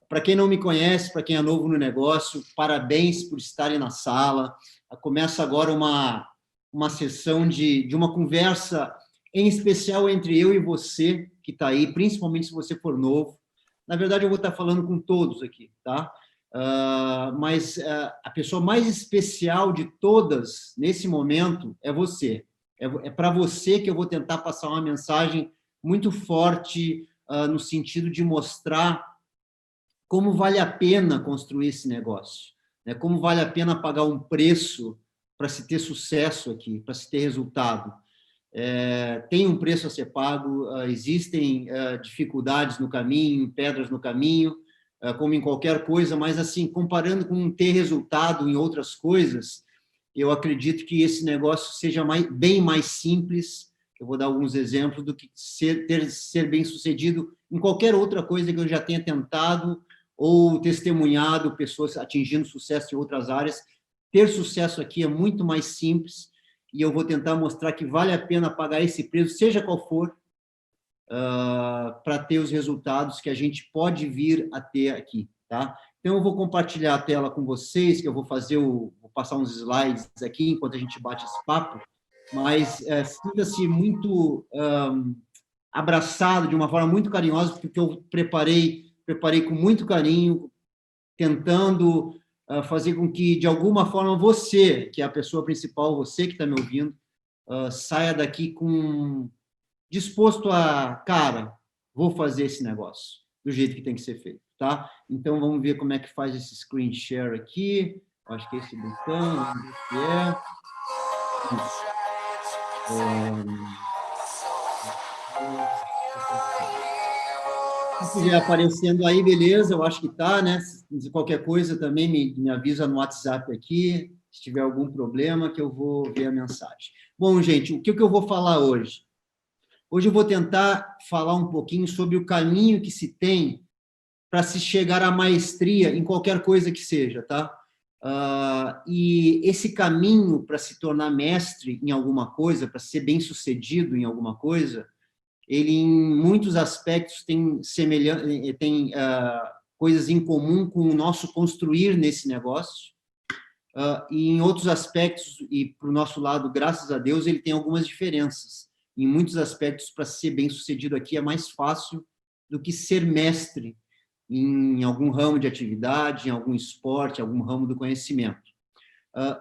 Para quem não me conhece, para quem é novo no negócio, parabéns por estarem na sala. Começa agora uma sessão de uma conversa, em especial entre eu e você, que está aí, principalmente se você for novo. Na verdade, eu vou estar falando com todos aqui, tá? Mas a pessoa mais especial de todas, nesse momento, é você. É para você que eu vou tentar passar uma mensagem muito forte, no sentido de mostrar como vale a pena construir esse negócio, né? Como vale a pena pagar um preço para se ter sucesso aqui, para se ter resultado. Tem um preço a ser pago, existem dificuldades no caminho, pedras no caminho, como em qualquer coisa, mas, assim, comparando com ter resultado em outras coisas, eu acredito que esse negócio seja bem mais simples. Eu vou dar alguns exemplos do que ser bem-sucedido em qualquer outra coisa que eu já tenha tentado ou testemunhado pessoas atingindo sucesso em outras áreas. Ter sucesso aqui é muito mais simples, e eu vou tentar mostrar que vale a pena pagar esse preço, seja qual for, para ter os resultados que a gente pode vir a ter aqui, tá? Então, eu vou compartilhar a tela com vocês, que eu vou passar uns slides aqui enquanto a gente bate esse papo, mas sinta-se muito abraçado de uma forma muito carinhosa, porque eu preparei com muito carinho, tentando fazer com que, de alguma forma, você, que é a pessoa principal, você que está me ouvindo, saia daqui disposto cara, vou fazer esse negócio do jeito que tem que ser feito, tá? Então, vamos ver como é que faz esse screen share aqui. Acho que é esse botão, vamos ver o que é. Isso. Se estiver aparecendo aí, beleza, eu acho que está, né? Se qualquer coisa também me avisa no WhatsApp aqui, se tiver algum problema, que eu vou ver a mensagem. Bom, gente, o que eu vou falar hoje? Hoje eu vou tentar falar um pouquinho sobre o caminho que se tem para se chegar à maestria em qualquer coisa que seja, tá? E esse caminho para se tornar mestre em alguma coisa, para ser bem-sucedido em alguma coisa, ele, em muitos aspectos, tem coisas em comum com o nosso construir nesse negócio, e em outros aspectos, e para o nosso lado, graças a Deus, ele tem algumas diferenças. Em muitos aspectos, para ser bem-sucedido aqui, é mais fácil do que ser mestre em algum ramo de atividade, em algum esporte, algum ramo do conhecimento.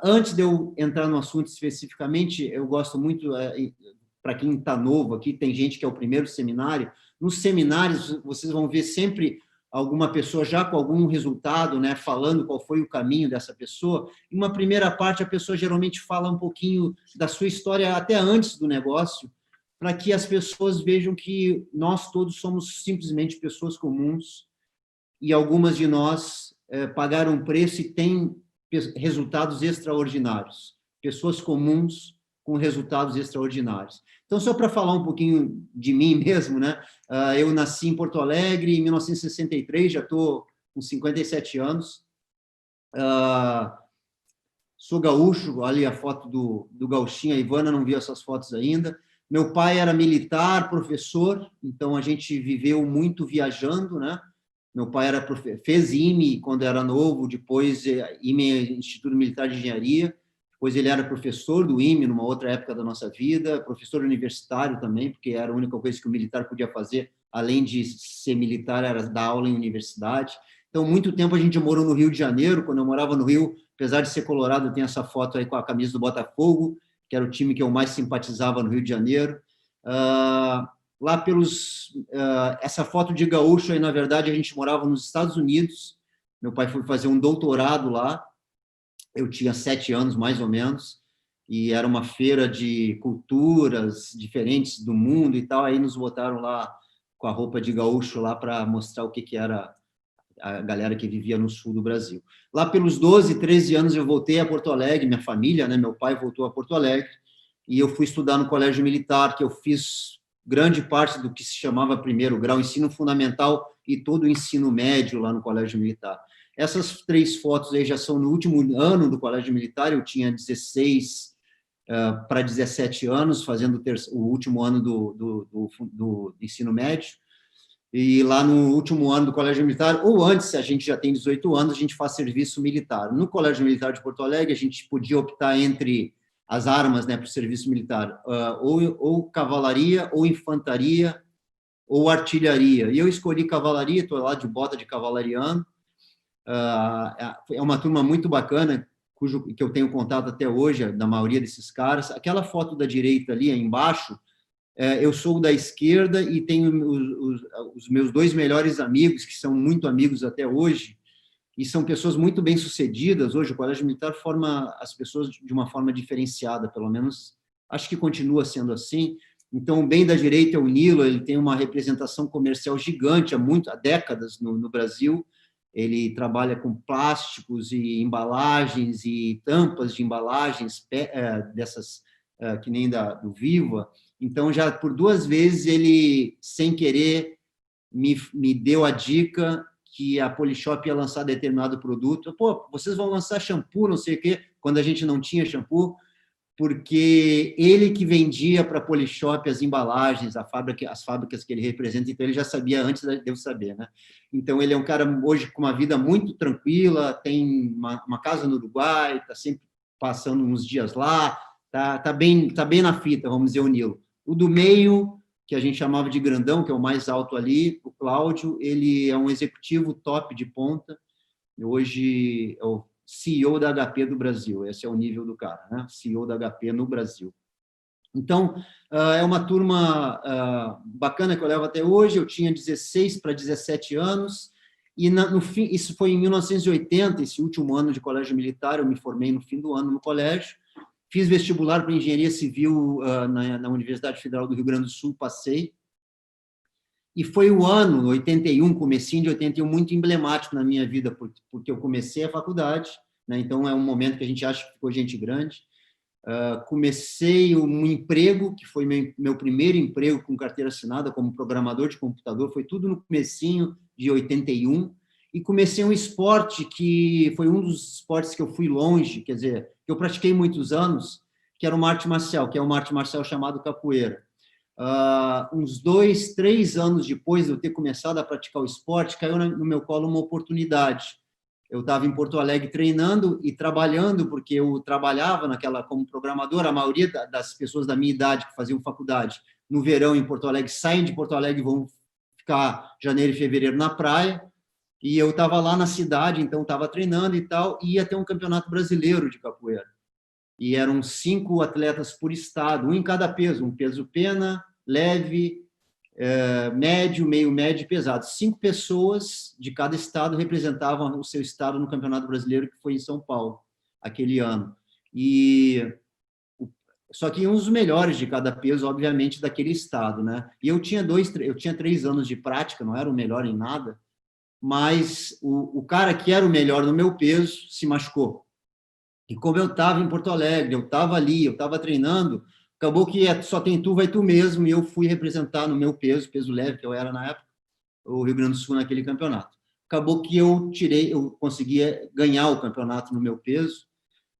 Antes de eu entrar no assunto especificamente, eu gosto muito, para quem está novo aqui, tem gente que é o primeiro seminário. Nos seminários, vocês vão ver sempre alguma pessoa já com algum resultado, né, falando qual foi o caminho dessa pessoa. Em uma primeira parte, a pessoa geralmente fala um pouquinho da sua história até antes do negócio, para que as pessoas vejam que nós todos somos simplesmente pessoas comuns, e algumas de nós pagaram um preço e têm resultados extraordinários. Pessoas comuns com resultados extraordinários. Então, só para falar um pouquinho de mim mesmo, né? Eu nasci em Porto Alegre em 1963, já estou com 57 anos. Sou gaúcho, ali a foto do gauchinho, a Ivana não viu essas fotos ainda. Meu pai era militar, professor, então a gente viveu muito viajando, né? Meu pai fez IME quando era novo, depois IME, Instituto Militar de Engenharia, depois ele era professor do IME numa outra época da nossa vida, professor universitário também, porque era a única coisa que o militar podia fazer, além de ser militar, era dar aula em universidade. Então, muito tempo a gente morou no Rio de Janeiro. Quando eu morava no Rio, apesar de ser colorado, eu tenho essa foto aí com a camisa do Botafogo, que era o time que eu mais simpatizava no Rio de Janeiro. Lá essa foto de gaúcho aí, na verdade, a gente morava nos Estados Unidos. Meu pai foi fazer um doutorado lá. Eu tinha 7 anos, mais ou menos, e era uma feira de culturas diferentes do mundo e tal. Aí nos botaram lá com a roupa de gaúcho lá para mostrar o que era a galera que vivia no sul do Brasil. Lá pelos 12, 13 anos eu voltei a Porto Alegre, minha família, né, meu pai voltou a Porto Alegre, e eu fui estudar no colégio militar, que eu fiz grande parte do que se chamava primeiro grau, ensino fundamental e todo o ensino médio lá no colégio militar. Essas 3 fotos aí já são no último ano do colégio militar. Eu tinha 16 para 17 anos, fazendo o último ano do ensino médio. E lá no último ano do Colégio Militar, ou antes, a gente já tem 18 anos, a gente faz serviço militar. No Colégio Militar de Porto Alegre, a gente podia optar entre as armas, né, para o serviço militar, ou cavalaria, ou infantaria, ou artilharia. E eu escolhi cavalaria, estou lá de bota de cavalariano. É uma turma muito bacana, que eu tenho contato até hoje, da maioria desses caras. Aquela foto da direita ali, embaixo, eu sou da esquerda e tenho os meus dois melhores amigos, que são muito amigos até hoje, e são pessoas muito bem-sucedidas. Hoje, o Colégio Militar forma as pessoas de uma forma diferenciada, pelo menos acho que continua sendo assim. Então, bem da direita é o Nilo, ele tem uma representação comercial gigante há décadas no Brasil. Ele trabalha com plásticos e embalagens e tampas de embalagens dessas, que nem do Viva. Então, já por 2 vezes, ele, sem querer, me deu a dica que a Polishop ia lançar determinado produto. Pô, vocês vão lançar shampoo, não sei o quê, quando a gente não tinha shampoo, porque ele que vendia para a Polishop as embalagens, as fábricas que ele representa, então ele já sabia antes de eu saber, né? Então, ele é um cara, hoje, com uma vida muito tranquila, tem uma casa no Uruguai, está sempre passando uns dias lá, tá bem na fita, vamos dizer, o Nilo. O do meio, que a gente chamava de grandão, que é o mais alto ali, o Cláudio, ele é um executivo top de ponta, hoje é o CEO da HP do Brasil, esse é o nível do cara, né? CEO da HP no Brasil. Então, é uma turma bacana que eu levo até hoje. Eu tinha 16 para 17 anos, e no fim, isso foi em 1980, esse último ano de colégio militar, eu me formei no fim do ano no colégio, fiz vestibular para engenharia civil na Universidade Federal do Rio Grande do Sul, passei, e foi o ano, 81, comecinho de 81, muito emblemático na minha vida, porque eu comecei a faculdade, né? Então é um momento que a gente acha que ficou gente grande. Comecei um emprego, que foi meu primeiro emprego com carteira assinada como programador de computador, foi tudo no comecinho de 81, e comecei um esporte que foi um dos esportes que eu fui longe, quer dizer, que eu pratiquei muitos anos, que era uma arte marcial, que é uma arte marcial chamada capoeira. Uns 2, 3 anos depois de eu ter começado a praticar o esporte, caiu no meu colo uma oportunidade. Eu estava em Porto Alegre treinando e trabalhando, porque eu trabalhava como programador. A maioria das pessoas da minha idade que faziam faculdade no verão em Porto Alegre saem de Porto Alegre e vão ficar janeiro e fevereiro na praia. E eu estava lá na cidade, então estava treinando e tal, e ia ter um campeonato brasileiro de capoeira. E eram 5 atletas por estado, um em cada peso, um peso pena, leve, médio, meio médio e pesado. 5 pessoas de cada estado representavam o seu estado no Campeonato Brasileiro, que foi em São Paulo, aquele ano. Só que um dos melhores de cada peso, obviamente, daquele estado, né? E eu tinha 3 anos de prática, não era o melhor em nada, mas o cara que era o melhor no meu peso se machucou. E como eu estava em Porto Alegre, eu estava ali, eu estava treinando, acabou que só tem tu, vai tu mesmo, e eu fui representar no meu peso leve, que eu era na época, o Rio Grande do Sul naquele campeonato. Acabou que eu conseguia ganhar o campeonato no meu peso.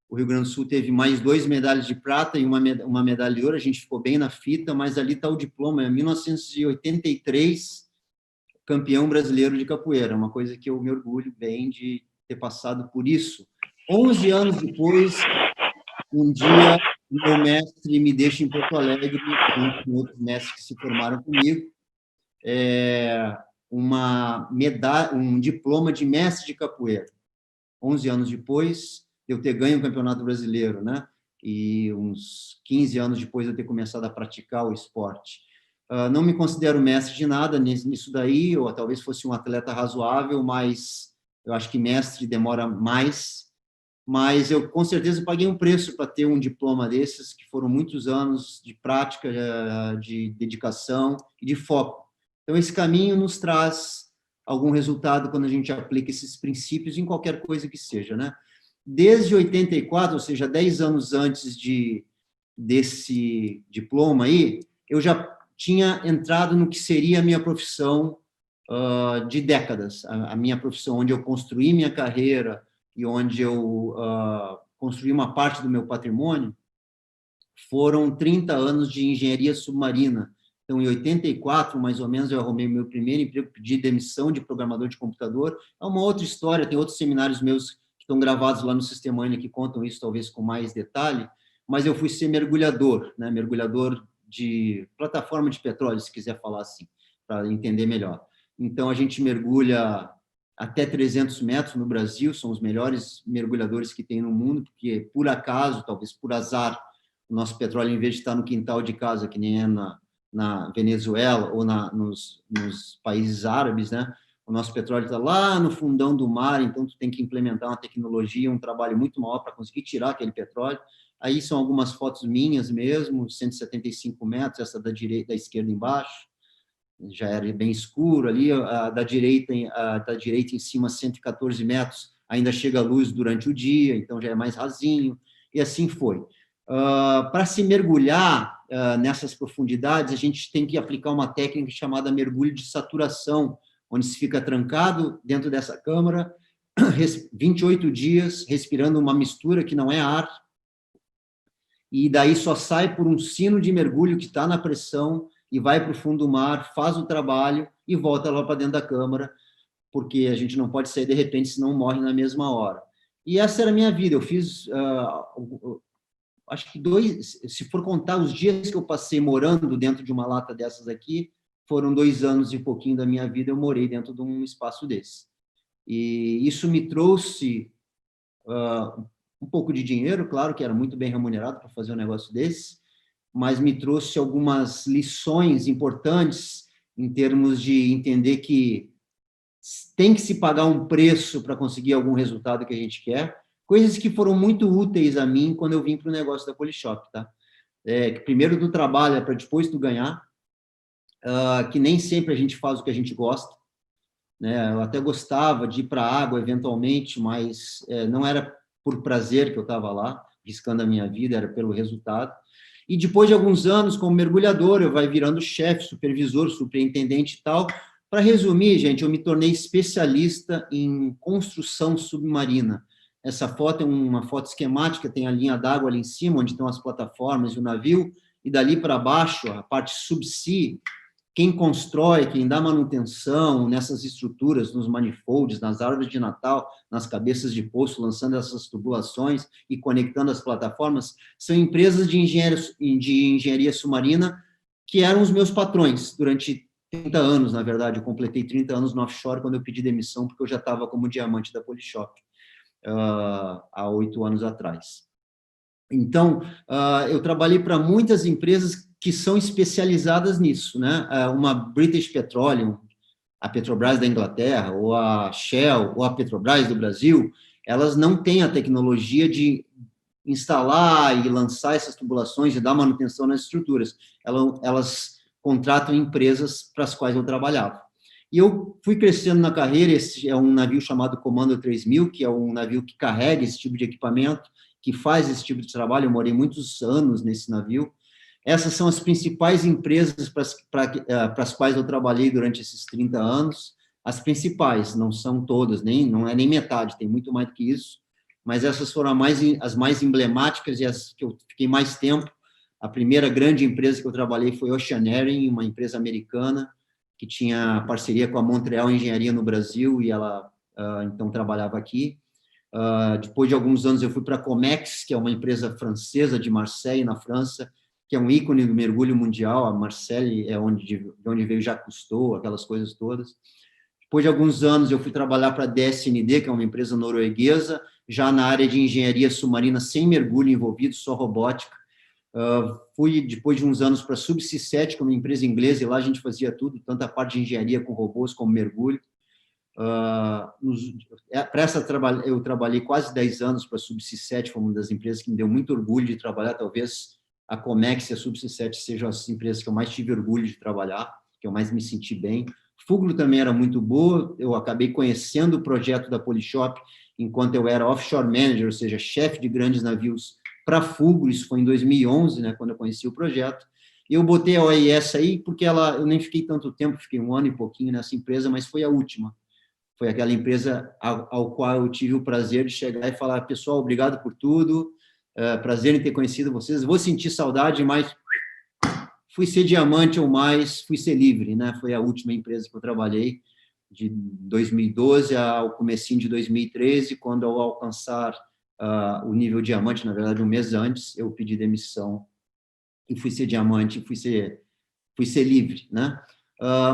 O Rio Grande do Sul teve mais 2 medalhas de prata e uma medalha de ouro, a gente ficou bem na fita, mas ali está o diploma, é 1983, campeão brasileiro de capoeira, uma coisa que eu me orgulho bem de ter passado por isso. 11 anos depois, um dia, meu mestre me deixa em Porto Alegre, com outros mestres que se formaram comigo, um diploma de mestre de capoeira. 11 anos depois, eu ter ganho o Campeonato Brasileiro, né? E uns 15 anos depois de eu ter começado a praticar o esporte. Não me considero mestre de nada nisso daí, ou talvez fosse um atleta razoável, mas eu acho que mestre demora mais. Mas eu, com certeza, paguei um preço para ter um diploma desses, que foram muitos anos de prática, de dedicação e de foco. Então, esse caminho nos traz algum resultado quando a gente aplica esses princípios em qualquer coisa que seja, né? Desde 84, ou seja, 10 anos antes desse diploma aí, eu já tinha entrado no que seria a minha profissão de décadas, a minha profissão onde eu construí minha carreira, e onde eu construí uma parte do meu patrimônio, foram 30 anos de engenharia submarina, Então, em 84, mais ou menos, eu arrumei meu primeiro emprego, pedi demissão de programador de computador. É uma outra história, tem outros seminários meus que estão gravados lá no Sistemania que contam isso, talvez com mais detalhe, mas eu fui ser mergulhador, né? Mergulhador de plataforma de petróleo, se quiser falar assim, para entender melhor. Então, a gente mergulha até 300 metros no Brasil, são os melhores mergulhadores que tem no mundo, porque, por acaso, talvez por azar, o nosso petróleo, em vez de estar no quintal de casa, que nem é na Venezuela ou nos países árabes, né? O nosso petróleo está lá no fundão do mar, então tu tem que implementar uma tecnologia, um trabalho muito maior para conseguir tirar aquele petróleo. Aí são algumas fotos minhas mesmo, 175 metros, essa da direita, da esquerda embaixo, já era bem escuro ali, a da direita em cima, 114 metros, ainda chega a luz durante o dia, então já é mais rasinho, e assim foi. Para se mergulhar nessas profundidades, a gente tem que aplicar uma técnica chamada mergulho de saturação, onde se fica trancado dentro dessa câmara, 28 dias, respirando uma mistura que não é ar, e daí só sai por um sino de mergulho que está na pressão e vai para o fundo do mar, faz o trabalho e volta lá para dentro da câmara, porque a gente não pode sair de repente, senão morre na mesma hora. E essa era a minha vida. Eu fiz, acho que se for contar os dias que eu passei morando dentro de uma lata dessas aqui, foram 2 anos e pouquinho da minha vida, eu morei dentro de um espaço desse. E isso me trouxe um pouco de dinheiro, claro que era muito bem remunerado para fazer um negócio desse, mas me trouxe algumas lições importantes em termos de entender que tem que se pagar um preço para conseguir algum resultado que a gente quer, coisas que foram muito úteis a mim quando eu vim para o negócio da Polishop, tá? Que primeiro tu trabalha para depois tu ganhar, que nem sempre a gente faz o que a gente gosta, né? Eu até gostava de ir para a água eventualmente, mas não era por prazer que eu estava lá, riscando a minha vida, era pelo resultado. E depois de alguns anos, como mergulhador, eu vai virando chefe, supervisor, superintendente e tal. Para resumir, gente, eu me tornei especialista em construção submarina. Essa foto é uma foto esquemática, tem a linha d'água ali em cima, onde estão as plataformas e o navio, e dali para baixo, a parte subsea, quem constrói, quem dá manutenção nessas estruturas, nos manifolds, nas árvores de Natal, nas cabeças de poço, lançando essas tubulações e conectando as plataformas, são empresas de engenharia submarina que eram os meus patrões durante 30 anos, na verdade. Eu completei 30 anos no offshore quando eu pedi demissão, porque eu já estava como diamante da Polishop há 8 anos atrás. Então, eu trabalhei para muitas empresas que são especializadas nisso, né? Uma British Petroleum, a Petrobras da Inglaterra, ou a Shell, ou a Petrobras do Brasil, elas não têm a tecnologia de instalar e lançar essas tubulações e dar manutenção nas estruturas. Elas contratam empresas para as quais eu trabalhava. E eu fui crescendo na carreira. Esse é um navio chamado Commander 3000, que é um navio que carrega esse tipo de equipamento, que faz esse tipo de trabalho. Eu morei muitos anos nesse navio. Essas são as principais empresas para as quais eu trabalhei durante esses 30 anos. As principais, não são todas, não é nem metade, tem muito mais do que isso, mas essas foram as mais emblemáticas e as que eu fiquei mais tempo. A primeira grande empresa que eu trabalhei foi Oceaneering, uma empresa americana que tinha parceria com a Montreal Engenharia no Brasil, e ela, então, trabalhava aqui. Depois de alguns anos, eu fui para a Comex, que é uma empresa francesa de Marseille, na França, que é um ícone do mergulho mundial. A Marseille é de onde veio Jacques Cousteau, aquelas coisas todas. Depois de alguns anos, eu fui trabalhar para a DSND, que é uma empresa norueguesa, já na área de engenharia submarina, sem mergulho envolvido, só robótica. Fui, depois de uns anos, para a Subsea 7, que é uma empresa inglesa, e lá a gente fazia tudo, tanto a parte de engenharia com robôs como mergulho. Eu trabalhei quase 10 anos para a Subsea 7, foi uma das empresas que me deu muito orgulho de trabalhar. Talvez a Comex e a Subsea 7 sejam as empresas que eu mais tive orgulho de trabalhar, que eu mais me senti bem. Fugro também era muito boa. Eu acabei conhecendo o projeto da Polishop enquanto eu era offshore manager, ou seja, chefe de grandes navios para Fugro. Isso foi em 2011, né, quando eu conheci o projeto. E eu botei a OIS aí porque eu nem fiquei tanto tempo, fiquei 1 ano e pouquinho nessa empresa, mas foi a última. Foi aquela empresa ao qual eu tive o prazer de chegar e falar: pessoal, obrigado por tudo, prazer em ter conhecido vocês, vou sentir saudade, mas fui ser diamante ou mais, fui ser livre, né? Foi a última empresa que eu trabalhei, de 2012 ao comecinho de 2013, quando eu alcançar o nível diamante, na verdade, um mês antes, eu pedi demissão e fui ser diamante, fui ser livre, né?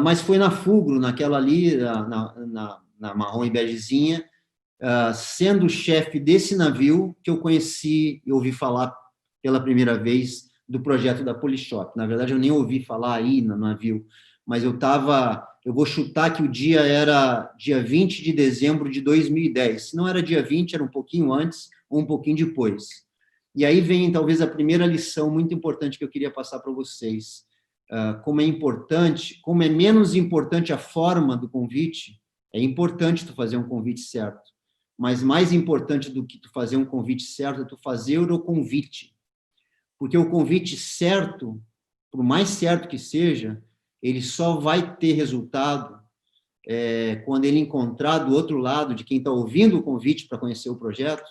Mas foi na Fugro, naquela ali, na Marrom e Begezinha, sendo chefe desse navio, que eu conheci e ouvi falar pela primeira vez do projeto da Polishop. Na verdade, eu nem ouvi falar aí no navio, mas eu vou chutar que o dia era dia 20 de dezembro de 2010. Se não era dia 20, era um pouquinho antes ou um pouquinho depois. E aí vem, talvez, a primeira lição muito importante que eu queria passar para vocês. Como é importante, como é menos importante a forma do convite, é importante tu fazer um convite certo, mas mais importante do que tu fazer um convite certo é tu fazer o convite, porque o convite certo, por mais certo que seja, ele só vai ter resultado quando ele encontrar do outro lado de quem está ouvindo o convite para conhecer o projeto,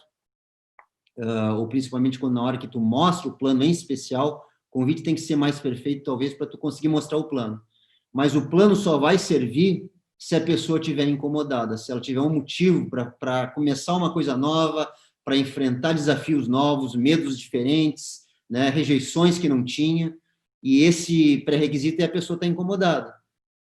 ou principalmente quando na hora que tu mostra o plano em especial, o convite tem que ser mais perfeito, talvez, para tu conseguir mostrar o plano. Mas o plano só vai servir se a pessoa estiver incomodada, se ela tiver um motivo para começar uma coisa nova, para enfrentar desafios novos, medos diferentes, né, rejeições que não tinha, e esse pré-requisito é a pessoa estar incomodada.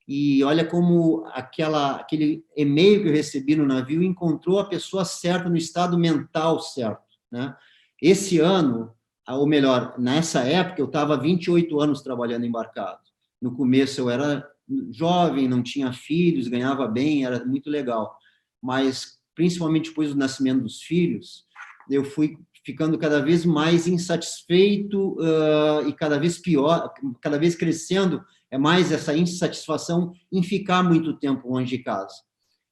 E olha como aquele e-mail que eu recebi no navio encontrou a pessoa certa, no estado mental certo, né? Esse ano, ou melhor, nessa época, eu estava 28 anos trabalhando embarcado. No começo eu era jovem, não tinha filhos, ganhava bem, era muito legal. Mas, principalmente depois do nascimento dos filhos, eu fui ficando cada vez mais insatisfeito e cada vez pior, cada vez crescendo, mais essa insatisfação em ficar muito tempo longe de casa.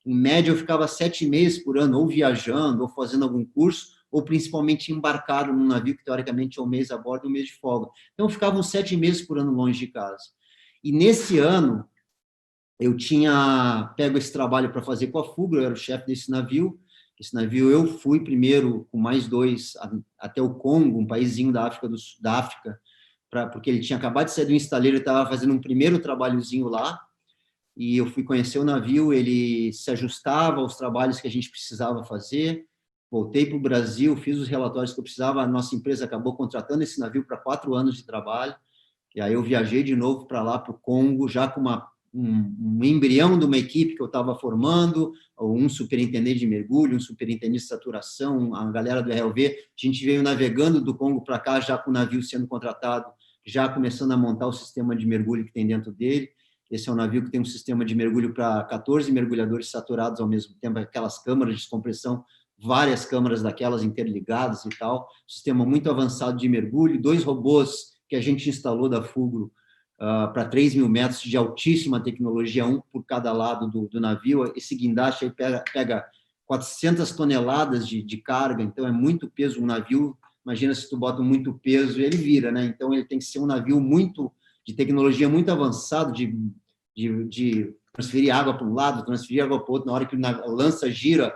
Em média, eu ficava 7 meses por ano, ou viajando, ou fazendo algum curso, ou principalmente embarcado num navio que, teoricamente, é um mês a bordo e um mês de folga. Então, eu ficava uns 7 meses por ano longe de casa. E, nesse ano, eu tinha pego esse trabalho para fazer com a Fugro, eu era o chefe desse navio. Esse navio eu fui primeiro com mais 2 até o Congo, um paísinho da África, porque ele tinha acabado de sair do estaleiro, ele estava fazendo um primeiro trabalhozinho lá, e eu fui conhecer o navio, ele se ajustava aos trabalhos que a gente precisava fazer, voltei para o Brasil, fiz os relatórios que eu precisava, a nossa empresa acabou contratando esse navio para 4 anos de trabalho, e aí eu viajei de novo para lá, para o Congo, já com um embrião de uma equipe que eu estava formando, um superintendente de mergulho, um superintendente de saturação, a galera do RLV, a gente veio navegando do Congo para cá, já com o navio sendo contratado, já começando a montar o sistema de mergulho que tem dentro dele. Esse é um navio que tem um sistema de mergulho para 14 mergulhadores saturados ao mesmo tempo, aquelas câmaras de descompressão, várias câmaras daquelas interligadas e tal, sistema muito avançado de mergulho, 2 robôs que a gente instalou da Fugro para 3 mil metros de altíssima tecnologia, um por cada lado do navio. Esse guindaste aí pega 400 toneladas de carga, então é muito peso. Um navio, imagina se tu bota muito peso, ele vira, né? Então ele tem que ser um navio de tecnologia muito avançado, de transferir água para um lado, transferir água para o outro, na hora que a lança gira,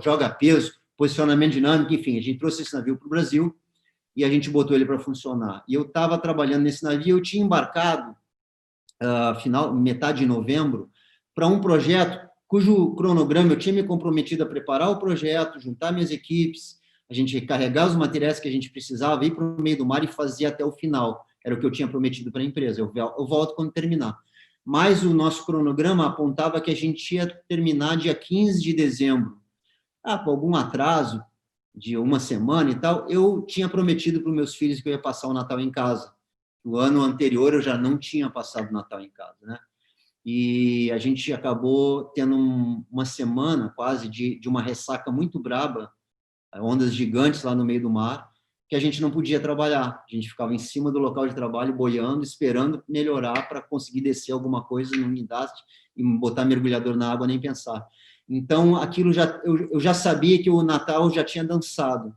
joga peso, posicionamento dinâmico, enfim, a gente trouxe esse navio para o Brasil e a gente botou ele para funcionar. E eu estava trabalhando nesse navio, eu tinha embarcado, metade de novembro, para um projeto cujo cronograma eu tinha me comprometido a preparar o projeto, juntar minhas equipes, a gente carregar os materiais que a gente precisava, ir para o meio do mar e fazer até o final. Era o que eu tinha prometido para a empresa. Eu volto quando terminar. Mas o nosso cronograma apontava que a gente ia terminar dia 15 de dezembro. Com algum atraso de uma semana e tal, eu tinha prometido para os meus filhos que eu ia passar o Natal em casa. No ano anterior, eu já não tinha passado o Natal em casa, né? E a gente acabou tendo uma semana quase de uma ressaca muito braba, ondas gigantes lá no meio do mar, que a gente não podia trabalhar. A gente ficava em cima do local de trabalho, boiando, esperando melhorar para conseguir descer alguma coisa no guindaste e botar mergulhador na água, nem pensar. Então, aquilo eu já sabia que o Natal já tinha dançado.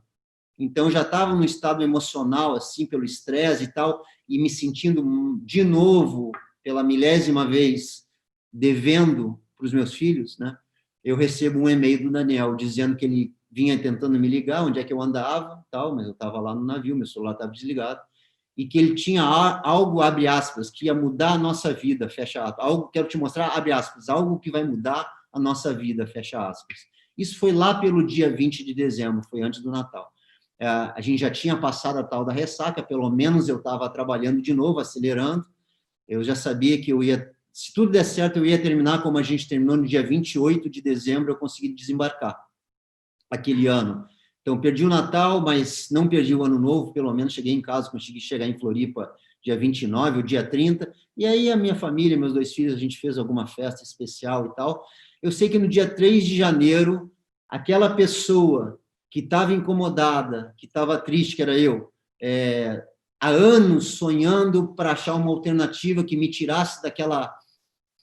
Então, já estava num estado emocional, assim, pelo estresse e tal, e me sentindo de novo, pela milésima vez, devendo para os meus filhos, né? Eu recebo um e-mail do Daniel dizendo que ele vinha tentando me ligar, onde é que eu andava, tal, mas eu estava lá no navio, meu celular estava desligado, e que ele tinha algo, abre aspas, que ia mudar a nossa vida, fecha aspas. Algo, quero te mostrar, abre aspas, algo que vai mudar a nossa vida, fecha aspas. Isso foi lá pelo dia 20 de dezembro, foi antes do Natal. A gente já tinha passado a tal da ressaca, pelo menos eu estava trabalhando de novo, acelerando. Eu já sabia que eu ia, se tudo der certo, eu ia terminar como a gente terminou no dia 28 de dezembro, eu consegui desembarcar aquele ano. Então, perdi o Natal, mas não perdi o Ano Novo, pelo menos cheguei em casa, consegui chegar em Floripa dia 29, o dia 30, e aí a minha família, meus 2 filhos, a gente fez alguma festa especial e tal. Eu sei que no dia 3 de janeiro, aquela pessoa que estava incomodada, que estava triste, que era eu, há anos sonhando para achar uma alternativa que me tirasse daquela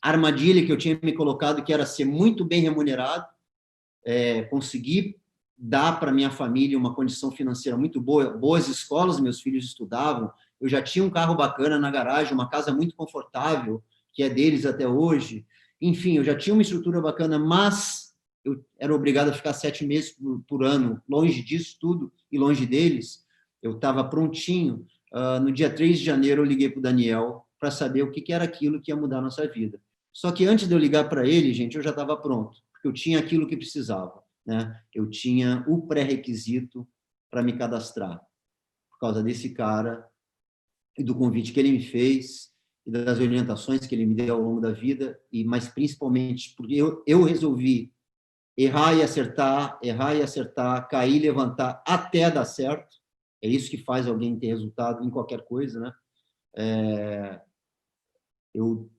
armadilha que eu tinha me colocado, que era ser muito bem remunerado, conseguir dar para minha família uma condição financeira muito boa, boas escolas, meus filhos estudavam, eu já tinha um carro bacana na garagem, uma casa muito confortável, que é deles até hoje, enfim, eu já tinha uma estrutura bacana, mas eu era obrigado a ficar 7 meses por ano, longe disso tudo e longe deles, eu estava prontinho. No dia 3 de janeiro, eu liguei para o Daniel para saber o que era aquilo que ia mudar a nossa vida. Só que antes de eu ligar para ele, gente, eu já estava pronto, porque eu tinha aquilo que precisava, né? Eu tinha o pré-requisito para me cadastrar, por causa desse cara e do convite que ele me fez e das orientações que ele me deu ao longo da vida, mas principalmente porque eu resolvi errar e acertar, cair e levantar até dar certo. É isso que faz alguém ter resultado em qualquer coisa, né? Eu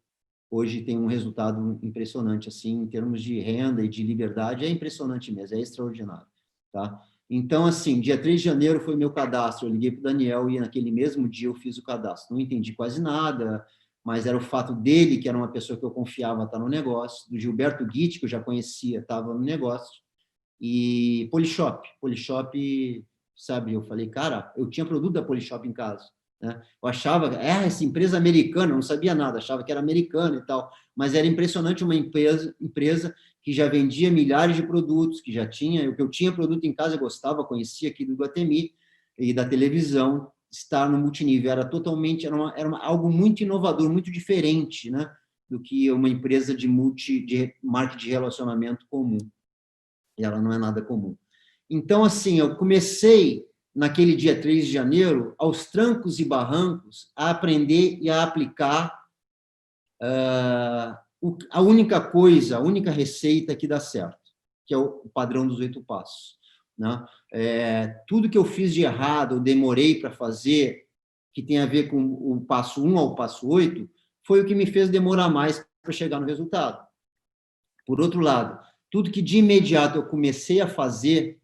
hoje tenho um resultado impressionante, assim, em termos de renda e de liberdade, é impressionante mesmo, é extraordinário, tá? Então, assim, dia 3 de janeiro foi meu cadastro, eu liguei para o Daniel e naquele mesmo dia eu fiz o cadastro. Não entendi quase nada, mas era o fato dele, que era uma pessoa que eu confiava, estar no negócio, do Gilberto Guitti, que eu já conhecia, estava no negócio, e Polishop, sabe, eu falei, cara, eu tinha produto da Polishop em casa, né? Eu achava, essa empresa americana, eu não sabia nada, achava que era americana e tal, mas era impressionante uma empresa que já vendia milhares de produtos, que já tinha, eu tinha produto em casa, eu gostava, conhecia aqui do Iguatemi e da televisão, estar no multinível, era totalmente, algo muito inovador, muito diferente, né, do que uma empresa de marketing de relacionamento comum. E ela não é nada comum. Então, assim, eu comecei, naquele dia 3 de janeiro, aos trancos e barrancos, a aprender e a aplicar a única coisa, a única receita que dá certo, que é o padrão dos 8 passos. Né? Tudo que eu fiz de errado, eu demorei para fazer, que tem a ver com o passo 1 ao passo 8, foi o que me fez demorar mais para chegar no resultado. Por outro lado, tudo que de imediato eu comecei a fazer,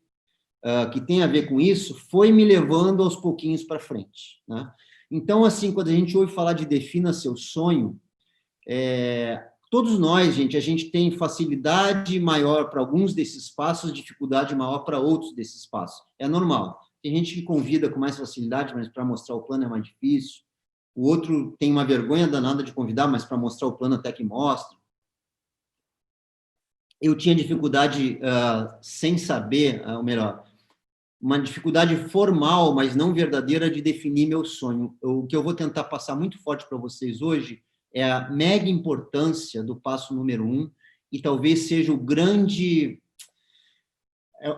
que tem a ver com isso, foi me levando aos pouquinhos para frente. Né? Então, assim, quando a gente ouve falar de defina seu sonho, todos nós, gente, a gente tem facilidade maior para alguns desses passos, dificuldade maior para outros desses passos. É normal. Tem gente que convida com mais facilidade, mas para mostrar o plano é mais difícil. O outro tem uma vergonha danada de convidar, mas para mostrar o plano até que mostra. Eu tinha dificuldade sem saber, ou melhor, uma dificuldade formal, mas não verdadeira, de definir meu sonho. O que eu vou tentar passar muito forte para vocês hoje é a mega importância do passo número 1, e talvez seja o grande,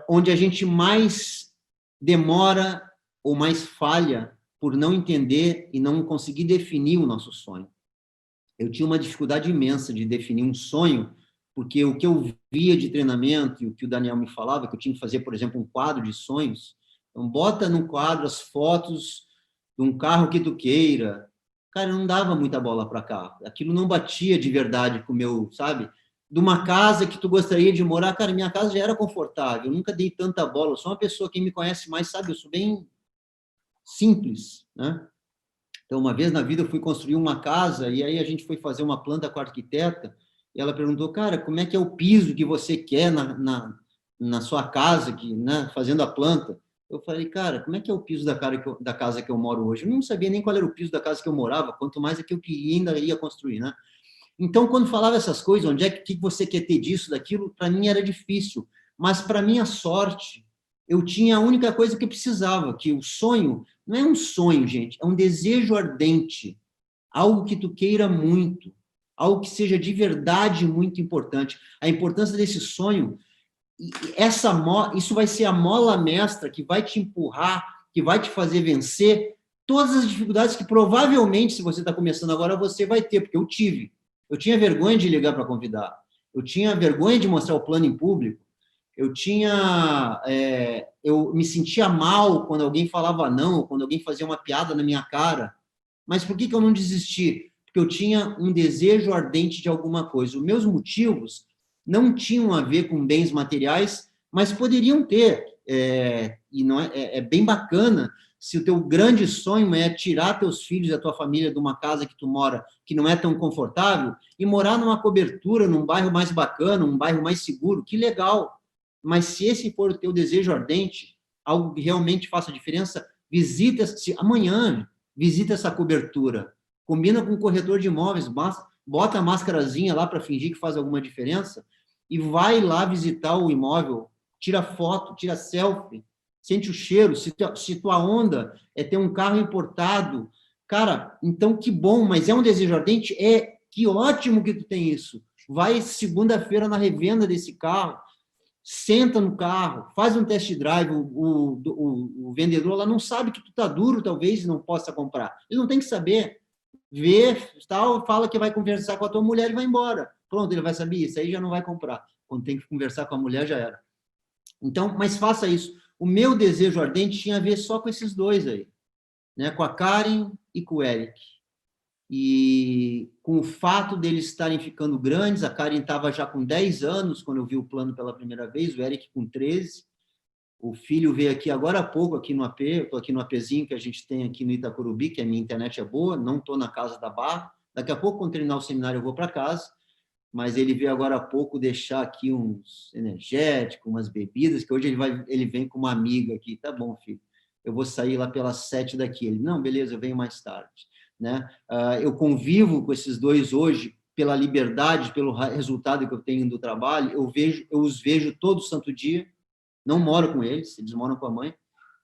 onde a gente mais demora ou mais falha por não entender e não conseguir definir o nosso sonho. Eu tinha uma dificuldade imensa de definir um sonho, porque o que eu via de treinamento e o que o Daniel me falava, que eu tinha que fazer, por exemplo, um quadro de sonhos, então bota no quadro as fotos de um carro que tu queira. Cara, eu não dava muita bola para carro. Aquilo não batia de verdade com o meu, sabe? De uma casa que tu gostaria de morar. Cara, minha casa já era confortável, eu nunca dei tanta bola. Eu sou uma pessoa, quem me conhece mais sabe, eu sou bem simples, né? Então, uma vez na vida, eu fui construir uma casa, e aí a gente foi fazer uma planta com a arquiteta, e ela perguntou, cara, como é que é o piso que você quer na sua casa, né, fazendo a planta? Eu falei, cara, como é que é o piso da casa que eu moro hoje? Eu não sabia nem qual era o piso da casa que eu morava, quanto mais é que eu queria, ainda ia construir, né? Então, quando falava essas coisas, onde é que você quer ter disso, daquilo, para mim era difícil. Mas, para minha sorte, eu tinha a única coisa que eu precisava, que o sonho não é um sonho, gente, é um desejo ardente, algo que tu queira muito, algo que seja de verdade muito importante. A importância desse sonho, isso vai ser a mola mestra que vai te empurrar, que vai te fazer vencer todas as dificuldades que provavelmente, se você está começando agora, você vai ter, porque eu tive. Eu tinha vergonha de ligar para convidar, eu tinha vergonha de mostrar o plano em público, eu me sentia mal quando alguém falava não, quando alguém fazia uma piada na minha cara. Mas por que eu não desisti? Porque eu tinha um desejo ardente de alguma coisa. Os meus motivos não tinham a ver com bens materiais, mas poderiam ter. E não é bem bacana se o teu grande sonho é tirar teus filhos e a tua família de uma casa que tu mora, que não é tão confortável, e morar numa cobertura, num bairro mais bacana, um bairro mais seguro, que legal. Mas se esse for o teu desejo ardente, algo que realmente faça diferença, amanhã, visita essa cobertura, combina com o corretor de imóveis, bota a máscarazinha lá para fingir que faz alguma diferença e vai lá visitar o imóvel, tira foto, tira selfie, sente o cheiro, se tua onda é ter um carro importado, cara, então que bom, mas é um desejo ardente? Que ótimo que tu tem isso. Vai segunda-feira na revenda desse carro, senta no carro, faz um test drive, o vendedor lá não sabe que tu tá duro, talvez, e não possa comprar. Ele não tem que saber. Vê, tal, fala que vai conversar com a tua mulher e vai embora. Pronto, ele vai saber isso, aí já não vai comprar. Quando tem que conversar com a mulher, já era. Então, mas faça isso. O meu desejo ardente tinha a ver só com esses dois aí, né? Com a Karen e com o Eric. E com o fato deles estarem ficando grandes, a Karen estava já com 10 anos, quando eu vi o plano pela primeira vez, o Eric com 13. O filho veio aqui agora há pouco, aqui no AP, eu estou aqui no APzinho que a gente tem aqui no Itacorubi, que a minha internet é boa, não estou na casa da Barra. Daqui a pouco, quando terminar o seminário, eu vou para casa, mas ele veio agora há pouco deixar aqui uns energéticos, umas bebidas, que hoje ele vem com uma amiga aqui. Tá bom, filho, eu vou sair lá pelas 7 daqui. Ele, não, beleza, eu venho mais tarde. Né? Eu convivo com esses dois hoje pela liberdade, pelo resultado que eu tenho do trabalho, eu os vejo todo santo dia, não moro com eles moram com a mãe,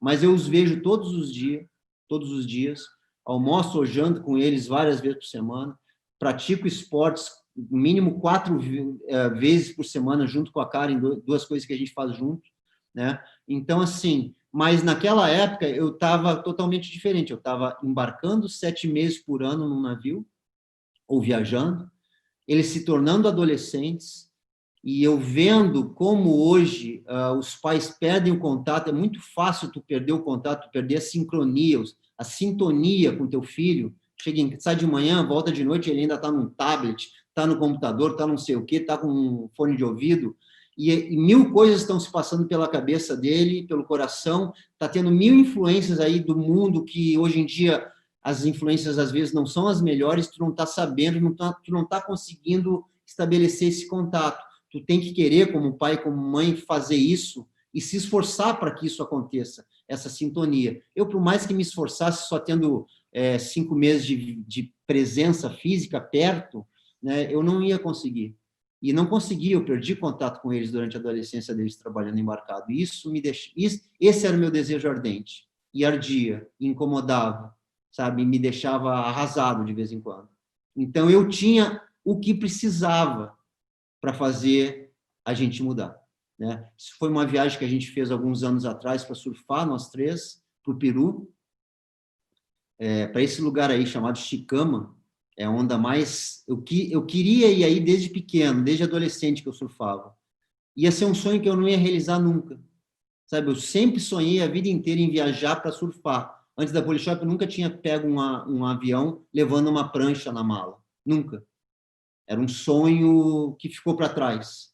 mas eu os vejo todos os dias, almoço ou janto com eles várias vezes por semana, pratico esportes no mínimo 4 vezes por semana junto com a Karen, duas coisas que a gente faz junto, né? Então, assim, mas naquela época eu estava totalmente diferente, eu estava embarcando 7 meses por ano num navio, ou viajando, eles se tornando adolescentes, e eu vendo como hoje os pais perdem o contato, é muito fácil tu perder o contato, perder a sincronia, a sintonia com teu filho, sai de manhã, volta de noite, ele ainda está num tablet, está no computador, está não sei o quê, está com um fone de ouvido, e mil coisas estão se passando pela cabeça dele, pelo coração, está tendo mil influências aí do mundo que hoje em dia as influências às vezes não são as melhores, tu não está sabendo, tu não está conseguindo estabelecer esse contato. Tu tem que querer, como pai, como mãe, fazer isso e se esforçar para que isso aconteça, essa sintonia. Eu, por mais que me esforçasse, só tendo 5 meses de presença física perto, né, eu não ia conseguir. E não consegui, eu perdi contato com eles durante a adolescência deles trabalhando embarcado. Esse era o meu desejo ardente. E ardia, e incomodava, sabe? Me deixava arrasado de vez em quando. Então, eu tinha o que precisava para fazer a gente mudar. Né? Isso foi uma viagem que a gente fez alguns anos atrás para surfar, nós três, para o Peru, para esse lugar aí chamado Chicama, é a onda mais... Eu queria ir aí desde pequeno, desde adolescente que eu surfava. Ia ser um sonho que eu não ia realizar nunca. Sabe, eu sempre sonhei a vida inteira em viajar para surfar. Antes da Polishop, eu nunca tinha pego um avião levando uma prancha na mala. Nunca. Era um sonho que ficou para trás.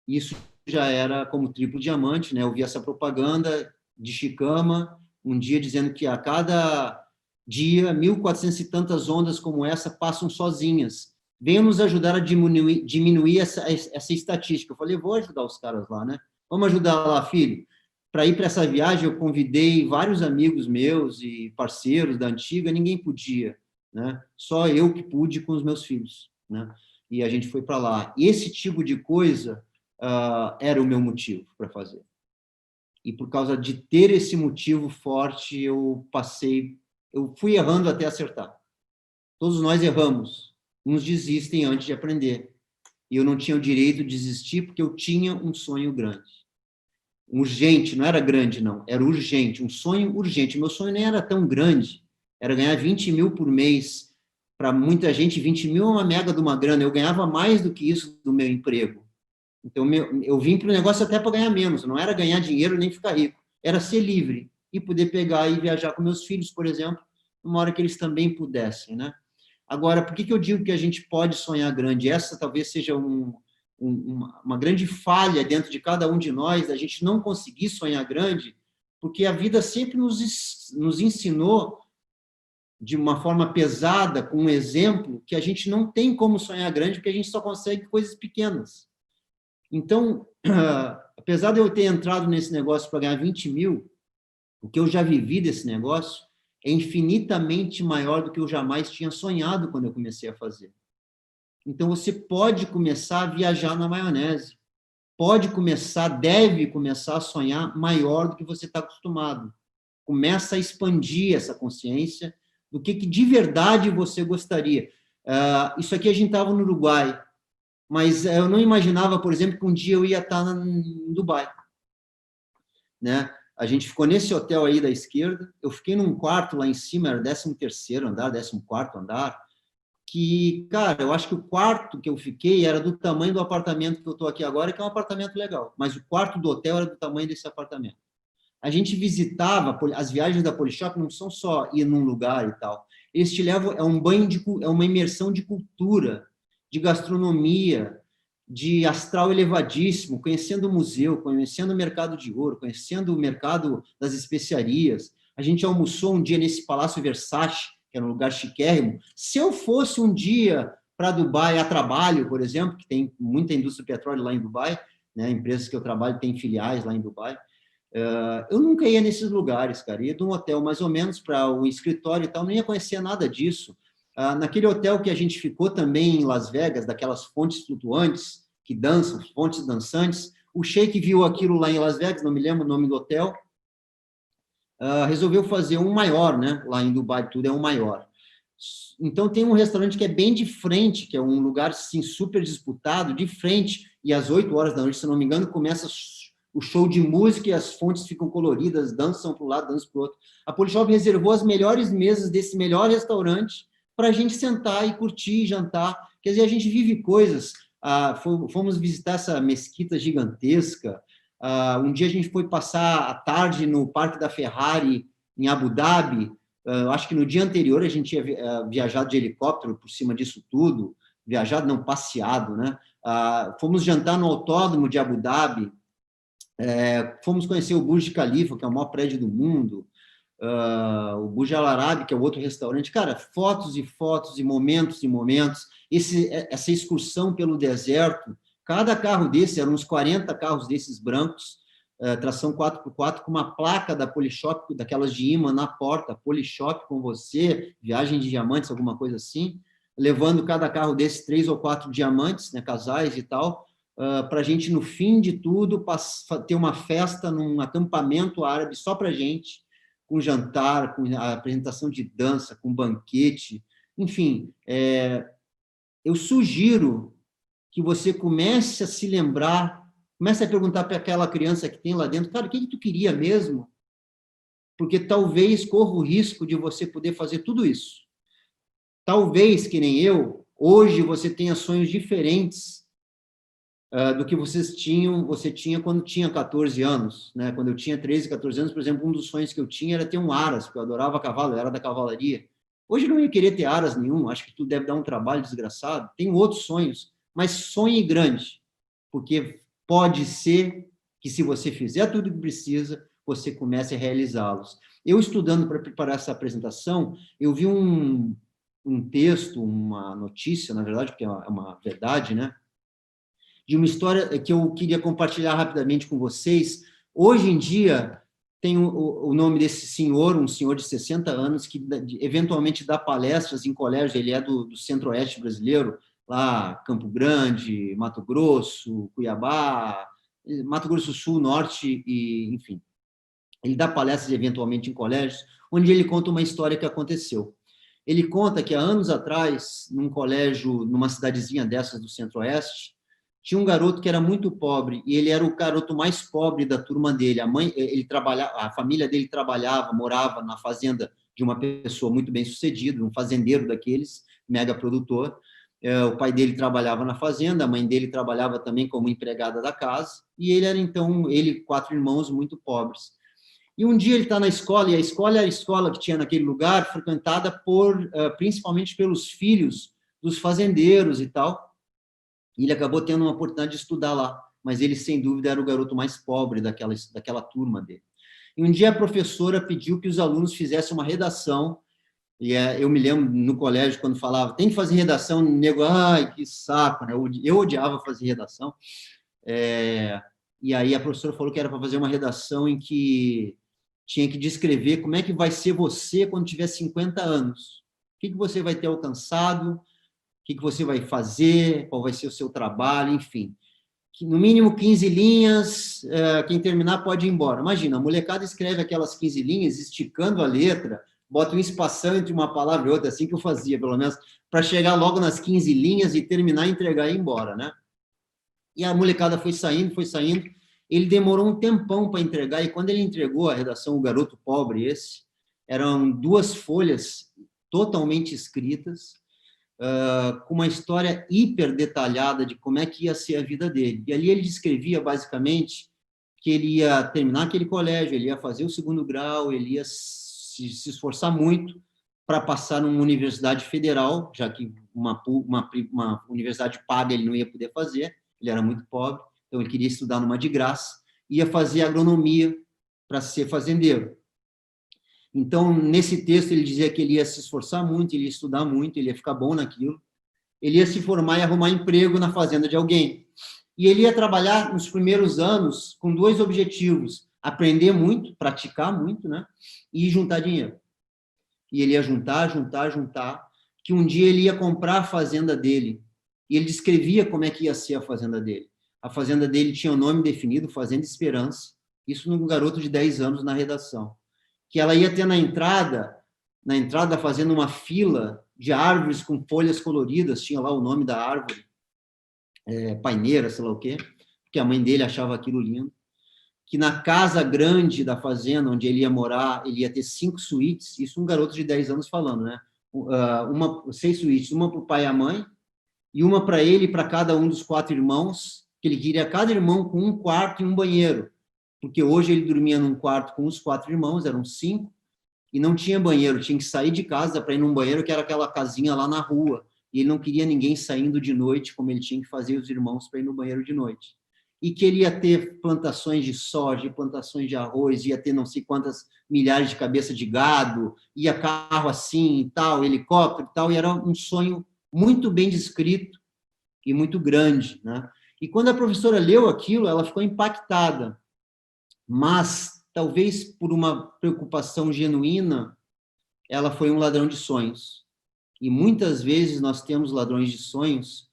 Isso já era como triplo diamante, né? Eu vi essa propaganda de Chicama, um dia dizendo que a cada dia, 1.400 e tantas ondas como essa passam sozinhas. Venham nos ajudar a diminuir essa estatística. Eu falei, vou ajudar os caras lá, né? Vamos ajudar lá, filho. Para ir para essa viagem, eu convidei vários amigos meus e parceiros da antiga, ninguém podia, né? Só eu que pude com os meus filhos, né? E a gente foi para lá. E esse tipo de coisa era o meu motivo para fazer. e por causa de ter esse motivo forte, eu fui errando até acertar. Todos nós erramos. Uns desistem antes de aprender. E eu não tinha o direito de desistir porque eu tinha um sonho grande. Urgente, não era grande, não. Era urgente, um sonho urgente. Meu sonho nem era tão grande. Era ganhar 20 mil por mês. Para muita gente, 20 mil é uma mega de uma grana. Eu ganhava mais do que isso do meu emprego. Então, eu vim para o negócio até para ganhar menos. Não era ganhar dinheiro nem ficar rico. Era ser livre e poder pegar e viajar com meus filhos, por exemplo, numa hora que eles também pudessem, né? Agora, por que eu digo que a gente pode sonhar grande? Essa talvez seja uma grande falha dentro de cada um de nós, da gente não conseguir sonhar grande, porque a vida sempre nos ensinou de uma forma pesada, com um exemplo, que a gente não tem como sonhar grande, porque a gente só consegue coisas pequenas. Então, apesar de eu ter entrado nesse negócio para ganhar 20 mil, o que eu já vivi desse negócio é infinitamente maior do que eu jamais tinha sonhado quando eu comecei a fazer. Então, você pode começar a viajar na maionese. Deve começar a sonhar maior do que você está acostumado. Começa a expandir essa consciência do que de verdade você gostaria. Isso aqui a gente estava no Uruguai, mas eu não imaginava, por exemplo, que um dia eu ia estar em Dubai, né? A gente ficou nesse hotel aí da esquerda, eu fiquei num quarto lá em cima, era o 13º andar, 14º andar, que, cara, eu acho que o quarto que eu fiquei era do tamanho do apartamento que eu estou aqui agora, que é um apartamento legal, mas o quarto do hotel era do tamanho desse apartamento. A gente visitava, as viagens da Polishop não são só ir num lugar e tal, eles te levam, é uma imersão de cultura, de gastronomia, de astral elevadíssimo, conhecendo o museu, conhecendo o mercado de ouro, conhecendo o mercado das especiarias. A gente almoçou um dia nesse Palácio Versace, que era um lugar chiquérrimo. Se eu fosse um dia para Dubai a trabalho, por exemplo, que tem muita indústria de petróleo lá em Dubai, né, empresas que eu trabalho têm filiais lá em Dubai, eu nunca ia nesses lugares, cara. Ia de um hotel mais ou menos para um escritório e tal, não ia conhecer nada disso. Naquele hotel que a gente ficou também em Las Vegas, daquelas fontes flutuantes que dançam, fontes dançantes, o Sheik viu aquilo lá em Las Vegas, não me lembro o nome do hotel, resolveu fazer um maior, né? Lá em Dubai tudo é um maior. Então tem um restaurante que é bem de frente, que é um lugar assim, super disputado, de frente, e às 8 horas da noite, se não me engano, começa o show de música e as fontes ficam coloridas, dançam para um lado, dançam para o outro. A Polishop reservou as melhores mesas desse melhor restaurante para a gente sentar e curtir, jantar. Quer dizer, a gente vive coisas. Fomos visitar essa mesquita gigantesca. Um dia a gente foi passar a tarde no Parque da Ferrari, em Abu Dhabi. Acho que no dia anterior a gente tinha viajado de helicóptero por cima disso tudo. Viajado, não, passeado, né? Fomos jantar no autódromo de Abu Dhabi. Fomos conhecer o Burj Khalifa, que é o maior prédio do mundo, o Burj Al Arab, que é o outro restaurante. Cara, fotos e fotos, e momentos, essa excursão pelo deserto, cada carro desse, eram uns 40 carros desses brancos, tração 4x4, com uma placa da Polishop, daquelas de imã na porta, Polishop com você, viagem de diamantes, alguma coisa assim, levando cada carro desses 3 ou 4 diamantes, né, casais e tal, para a gente, no fim de tudo, ter uma festa num acampamento árabe só para a gente, com jantar, com a apresentação de dança, com banquete, enfim. Eu sugiro que você comece a se lembrar, comece a perguntar para aquela criança que tem lá dentro, cara, o que tu queria mesmo? Porque talvez corra o risco de você poder fazer tudo isso. Talvez, que nem eu, hoje você tenha sonhos diferentes do que você tinha quando tinha 14 anos, né? Quando eu tinha 13, 14 anos, por exemplo, um dos sonhos que eu tinha era ter um aras, porque eu adorava cavalo, eu era da cavalaria. Hoje eu não ia querer ter aras nenhum, acho que tudo deve dar um trabalho desgraçado. Tenho outros sonhos, mas sonhe grande, porque pode ser que, se você fizer tudo o que precisa, você comece a realizá-los. Eu, estudando para preparar essa apresentação, eu vi um texto, uma notícia, na verdade, porque é uma verdade, né? De uma história que eu queria compartilhar rapidamente com vocês. Hoje em dia, tem o nome desse senhor, um senhor de 60 anos, que eventualmente dá palestras em colégios, ele é do centro-oeste brasileiro, lá Campo Grande, Mato Grosso, Cuiabá, Mato Grosso do Sul, Norte, e, enfim, ele dá palestras eventualmente em colégios, onde ele conta uma história que aconteceu. Ele conta que há anos atrás, num colégio, numa cidadezinha dessas do Centro-Oeste, tinha um garoto que era muito pobre, e ele era o garoto mais pobre da turma dele. A mãe, ele trabalhava, a família dele trabalhava, morava na fazenda de uma pessoa muito bem-sucedida, um fazendeiro daqueles, mega produtor. O pai dele trabalhava na fazenda, a mãe dele trabalhava também como empregada da casa, e ele era, então, ele, 4 irmãos muito pobres. E um dia ele está na escola, e a escola era a escola que tinha naquele lugar, frequentada por, principalmente pelos filhos dos fazendeiros e tal, e ele acabou tendo uma oportunidade de estudar lá, mas ele, sem dúvida, era o garoto mais pobre daquela turma dele. E um dia a professora pediu que os alunos fizessem uma redação, e eu me lembro no colégio, quando falava, tem que fazer redação, nego, ai, que saco, né? Eu odiava fazer redação. E aí a professora falou que era para fazer uma redação em que tinha que descrever como é que vai ser você quando tiver 50 anos. O que você vai ter alcançado, o que você vai fazer, qual vai ser o seu trabalho, enfim. No mínimo 15 linhas, quem terminar pode ir embora. Imagina, a molecada escreve aquelas 15 linhas, esticando a letra, bota um espação entre uma palavra e outra, assim que eu fazia, pelo menos, para chegar logo nas 15 linhas e terminar, entregar e ir embora, né? E a molecada foi saindo, ele demorou um tempão para entregar, e quando ele entregou a redação, o garoto pobre esse, eram 2 folhas totalmente escritas, com uma história hiper detalhada de como é que ia ser a vida dele. E ali ele descrevia, basicamente, que ele ia terminar aquele colégio, ele ia fazer o 2º grau, ele ia se esforçar muito para passar numa universidade federal, já que uma universidade paga ele não ia poder fazer, ele era muito pobre, então ele queria estudar numa de graça, ia fazer agronomia para ser fazendeiro. Então, nesse texto, ele dizia que ele ia se esforçar muito, ele ia estudar muito, ele ia ficar bom naquilo, ele ia se formar e arrumar emprego na fazenda de alguém. E ele ia trabalhar nos primeiros anos com 2 objetivos: aprender muito, praticar muito, né? E juntar dinheiro. E ele ia juntar, que um dia ele ia comprar a fazenda dele. E ele descrevia como é que ia ser a fazenda dele. A fazenda dele tinha o nome definido, Fazenda Esperança, isso num garoto de 10 anos na redação. Que ela ia ter na entrada da fazenda, uma fila de árvores com folhas coloridas, tinha lá o nome da árvore, paineira, sei lá o quê, porque a mãe dele achava aquilo lindo. Que na casa grande da fazenda, onde ele ia morar, ele ia ter 5 suítes, isso um garoto de 10 anos falando, né? 6 suítes, uma para o pai e a mãe, e uma para ele e para cada um dos 4 irmãos, que ele queria cada irmão com um quarto e um banheiro, porque hoje ele dormia num quarto com os 4 irmãos, eram 5, e não tinha banheiro, tinha que sair de casa para ir num banheiro, que era aquela casinha lá na rua, e ele não queria ninguém saindo de noite, como ele tinha que fazer os irmãos para ir no banheiro de noite. E que ele ia ter plantações de soja, plantações de arroz, ia ter não sei quantas milhares de cabeças de gado, ia carro assim e tal, helicóptero e tal, e era um sonho muito bem descrito e muito grande, né? E quando a professora leu aquilo, ela ficou impactada, mas talvez por uma preocupação genuína, ela foi um ladrão de sonhos. E muitas vezes nós temos ladrões de sonhos.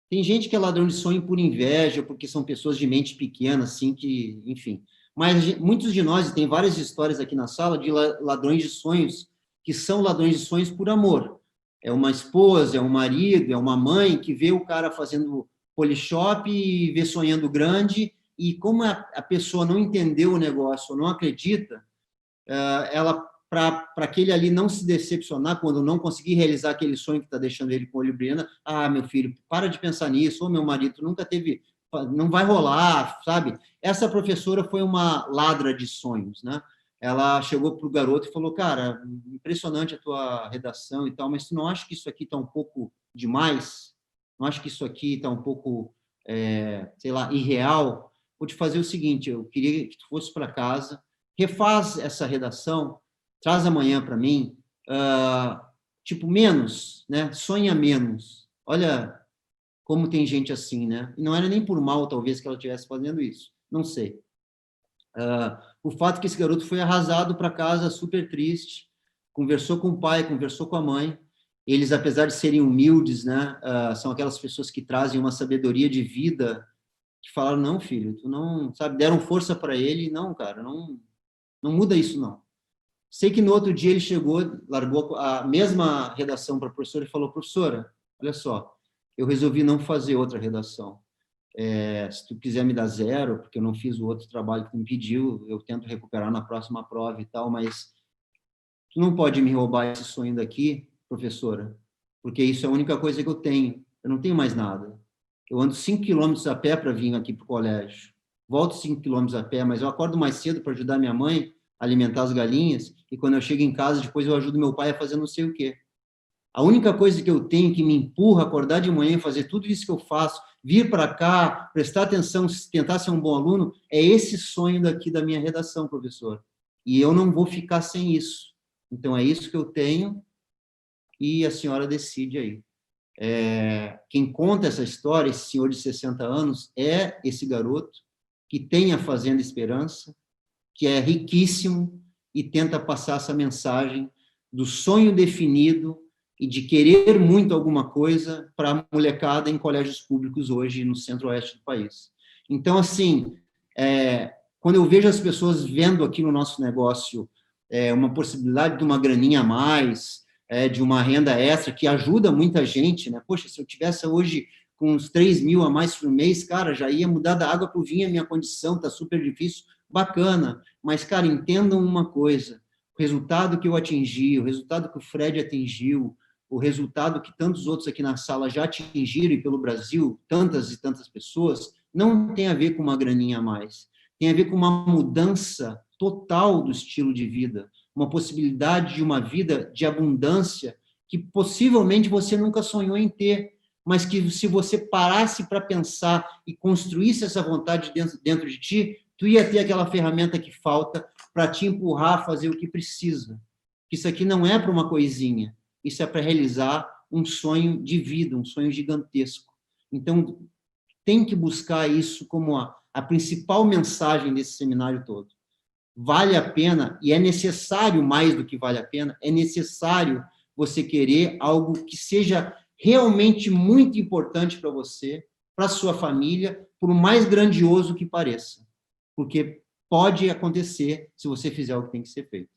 Tem gente que é ladrão de sonho por inveja, porque são pessoas de mente pequena, assim, que, enfim. Mas muitos de nós, e tem várias histórias aqui na sala, de ladrões de sonhos, que são ladrões de sonhos por amor. É uma esposa, é um marido, é uma mãe que vê o cara fazendo polishop e vê sonhando grande, e como a pessoa não entendeu o negócio, não acredita, ela, para aquele ali não se decepcionar quando não conseguir realizar aquele sonho que está deixando ele com o olho brilhando, meu filho, para de pensar nisso, ou meu marido, nunca teve, não vai rolar, sabe? Essa professora foi uma ladra de sonhos, né? Ela chegou para o garoto e falou, cara, impressionante a tua redação e tal, mas tu não acha que isso aqui está um pouco demais? Não acha que isso aqui está um pouco, sei lá, irreal? Vou te fazer o seguinte, eu queria que tu fosse para casa, refaz essa redação, traz amanhã para mim, tipo, menos, né? Sonha menos. Olha como tem gente assim, né? E não era nem por mal, talvez, que ela estivesse fazendo isso. Não sei. O fato é que esse garoto foi arrasado para casa, super triste, conversou com o pai, conversou com a mãe. Eles, apesar de serem humildes, né? São aquelas pessoas que trazem uma sabedoria de vida, que falaram, não, filho, tu não, sabe, deram força para ele, não, cara, não, Não muda isso, não. Sei que no outro dia ele chegou, largou a mesma redação para a professora e falou, professora, olha só, eu resolvi não fazer outra redação. Se tu quiser me dar 0, porque eu não fiz o outro trabalho que tu me pediu, eu tento recuperar na próxima prova e tal, mas tu não pode me roubar esse sonho daqui, professora, porque isso é a única coisa que eu tenho. Eu não tenho mais nada. Eu ando 5 quilômetros a pé para vir aqui para o colégio. Volto 5 quilômetros a pé, mas eu acordo mais cedo para ajudar minha mãe a alimentar as galinhas, e quando eu chego em casa, depois eu ajudo meu pai a fazer não sei o quê. A única coisa que eu tenho que me empurra a acordar de manhã e fazer tudo isso que eu faço, vir para cá, prestar atenção, tentar ser um bom aluno, é esse sonho daqui da minha redação, professor. E eu não vou ficar sem isso. Então, é isso que eu tenho e a senhora decide aí. Quem conta essa história, esse senhor de 60 anos, é esse garoto que tem a Fazenda Esperança, que é riquíssimo e tenta passar essa mensagem do sonho definido e de querer muito alguma coisa para a molecada em colégios públicos hoje no centro-oeste do país. Então, assim, quando eu vejo as pessoas vendo aqui no nosso negócio uma possibilidade de uma graninha a mais, de uma renda extra, que ajuda muita gente, né? Poxa, se eu tivesse hoje com uns 3 mil a mais por mês, cara, já ia mudar da água para o vinho a minha condição, está super difícil, bacana, mas, cara, entendam uma coisa, o resultado que eu atingi, o resultado que o Fred atingiu, o resultado que tantos outros aqui na sala já atingiram, e pelo Brasil, tantas e tantas pessoas, não tem a ver com uma graninha a mais, tem a ver com uma mudança total do estilo de vida, uma possibilidade de uma vida de abundância que possivelmente você nunca sonhou em ter, mas que se você parasse para pensar e construísse essa vontade dentro de ti, tu ia ter aquela ferramenta que falta para te empurrar a fazer o que precisa. Isso aqui não é para uma coisinha, isso é para realizar um sonho de vida, um sonho gigantesco. Então, tem que buscar isso como a principal mensagem desse seminário todo. Vale a pena, e é necessário mais do que vale a pena, é necessário você querer algo que seja realmente muito importante para você, para sua família, por mais grandioso que pareça. Porque pode acontecer se você fizer o que tem que ser feito.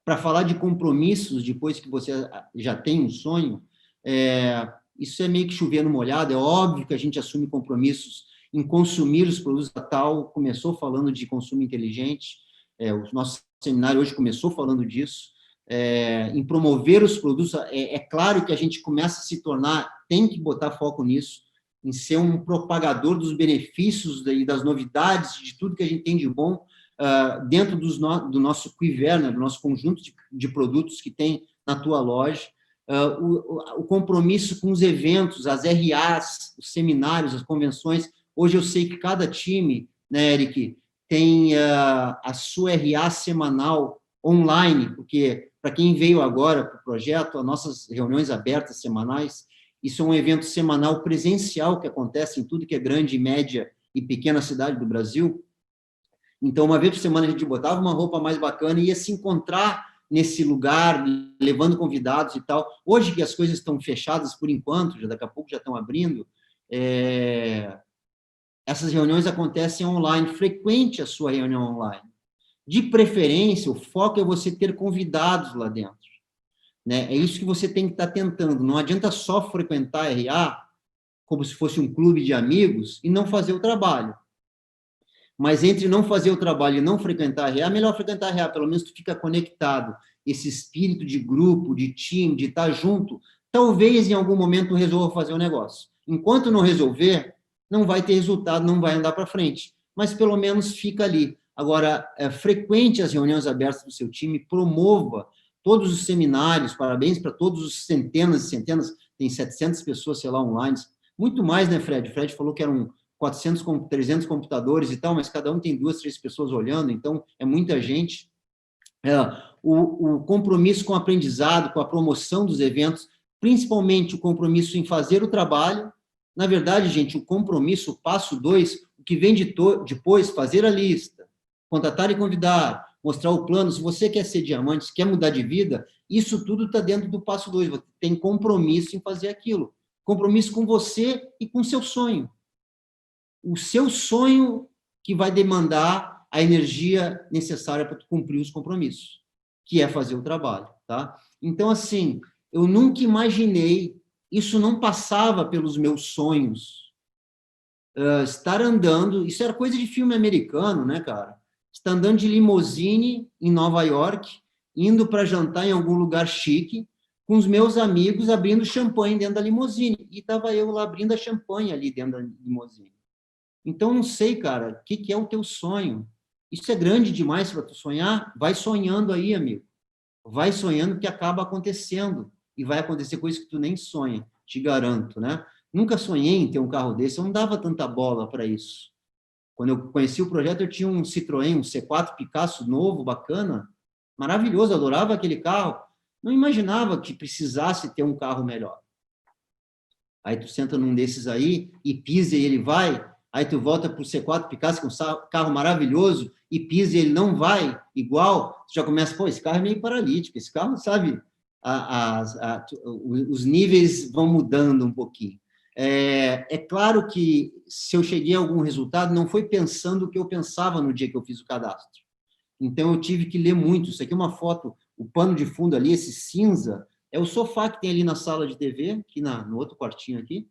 Para falar de compromissos, depois que você já tem um sonho, isso é meio que chover no molhado, é óbvio que a gente assume compromissos em consumir os produtos. A Tal começou falando de consumo inteligente, o nosso seminário hoje começou falando disso, em promover os produtos. É claro que a gente começa a se tornar, tem que botar foco nisso, em ser um propagador dos benefícios e das novidades, de tudo que a gente tem de bom, dentro do nosso quiver, né, do nosso conjunto de produtos que tem na tua loja. O compromisso com os eventos, as RAs, os seminários, as convenções. Hoje eu sei que cada time, né, Eric, tem a sua RA semanal online, porque, para quem veio agora para o projeto, as nossas reuniões abertas semanais, isso é um evento semanal presencial que acontece em tudo que é grande, média e pequena cidade do Brasil. Então, uma vez por semana, a gente botava uma roupa mais bacana e ia se encontrar nesse lugar, levando convidados e tal. Hoje que as coisas estão fechadas por enquanto, já daqui a pouco já estão abrindo, essas reuniões acontecem online. Frequente a sua reunião online. De preferência, o foco é você ter convidados lá dentro, né? É isso que você tem que estar tentando. Não adianta só frequentar a RA como se fosse um clube de amigos e não fazer o trabalho. Mas entre não fazer o trabalho e não frequentar a RA, melhor frequentar a RA, pelo menos tu fica conectado. Esse espírito de grupo, de time, de estar junto, talvez em algum momento resolva fazer o negócio. Enquanto não resolver, não vai ter resultado, não vai andar para frente. Mas pelo menos fica ali. Agora, frequente as reuniões abertas do seu time, promova todos os seminários, parabéns para todos os centenas e centenas, tem 700 pessoas, sei lá, online, muito mais, né, Fred? O Fred falou que eram 400, 300 computadores e tal, mas cada um tem 2, 3 pessoas olhando, então é muita gente. O compromisso com o aprendizado, com a promoção dos eventos, principalmente o compromisso em fazer o trabalho. Na verdade, gente, o compromisso, o passo 2, o que vem depois, fazer a lista, contratar e convidar, mostrar o plano. Se você quer ser diamante, se quer mudar de vida, isso tudo está dentro do passo 2. Você tem compromisso em fazer aquilo. Compromisso com você e com o seu sonho. O seu sonho que vai demandar a energia necessária para tu cumprir os compromissos, que é fazer o trabalho, tá? Então, assim, eu nunca imaginei, isso não passava pelos meus sonhos, estar andando, isso era coisa de filme americano, né, cara? Estar andando de limusine em Nova York, indo para jantar em algum lugar chique, com os meus amigos abrindo champanhe dentro da limusine. E estava eu lá abrindo a champanhe ali dentro da limusine. Então, não sei, cara, o que é o teu sonho? Isso é grande demais para tu sonhar? Vai sonhando aí, amigo. Vai sonhando que acaba acontecendo. E vai acontecer coisas que tu nem sonha, te garanto, né? Nunca sonhei em ter um carro desse, eu não dava tanta bola para isso. Quando eu conheci o projeto, eu tinha um Citroën, um C4 Picasso novo, bacana, maravilhoso, adorava aquele carro. Não imaginava que precisasse ter um carro melhor. Aí tu senta num desses aí e pisa e ele vai, aí tu volta para o C4 Picasso, que é um carro maravilhoso, e pisa e ele não vai igual, tu já começa, pô, esse carro é meio paralítico, esse carro, sabe, os níveis vão mudando um pouquinho. É claro que se eu cheguei a algum resultado, não foi pensando o que eu pensava no dia que eu fiz o cadastro. Então, eu tive que ler muito. Isso aqui é uma foto, o pano de fundo ali, esse cinza, é o sofá que tem ali na sala de TV, aqui no outro quartinho aqui,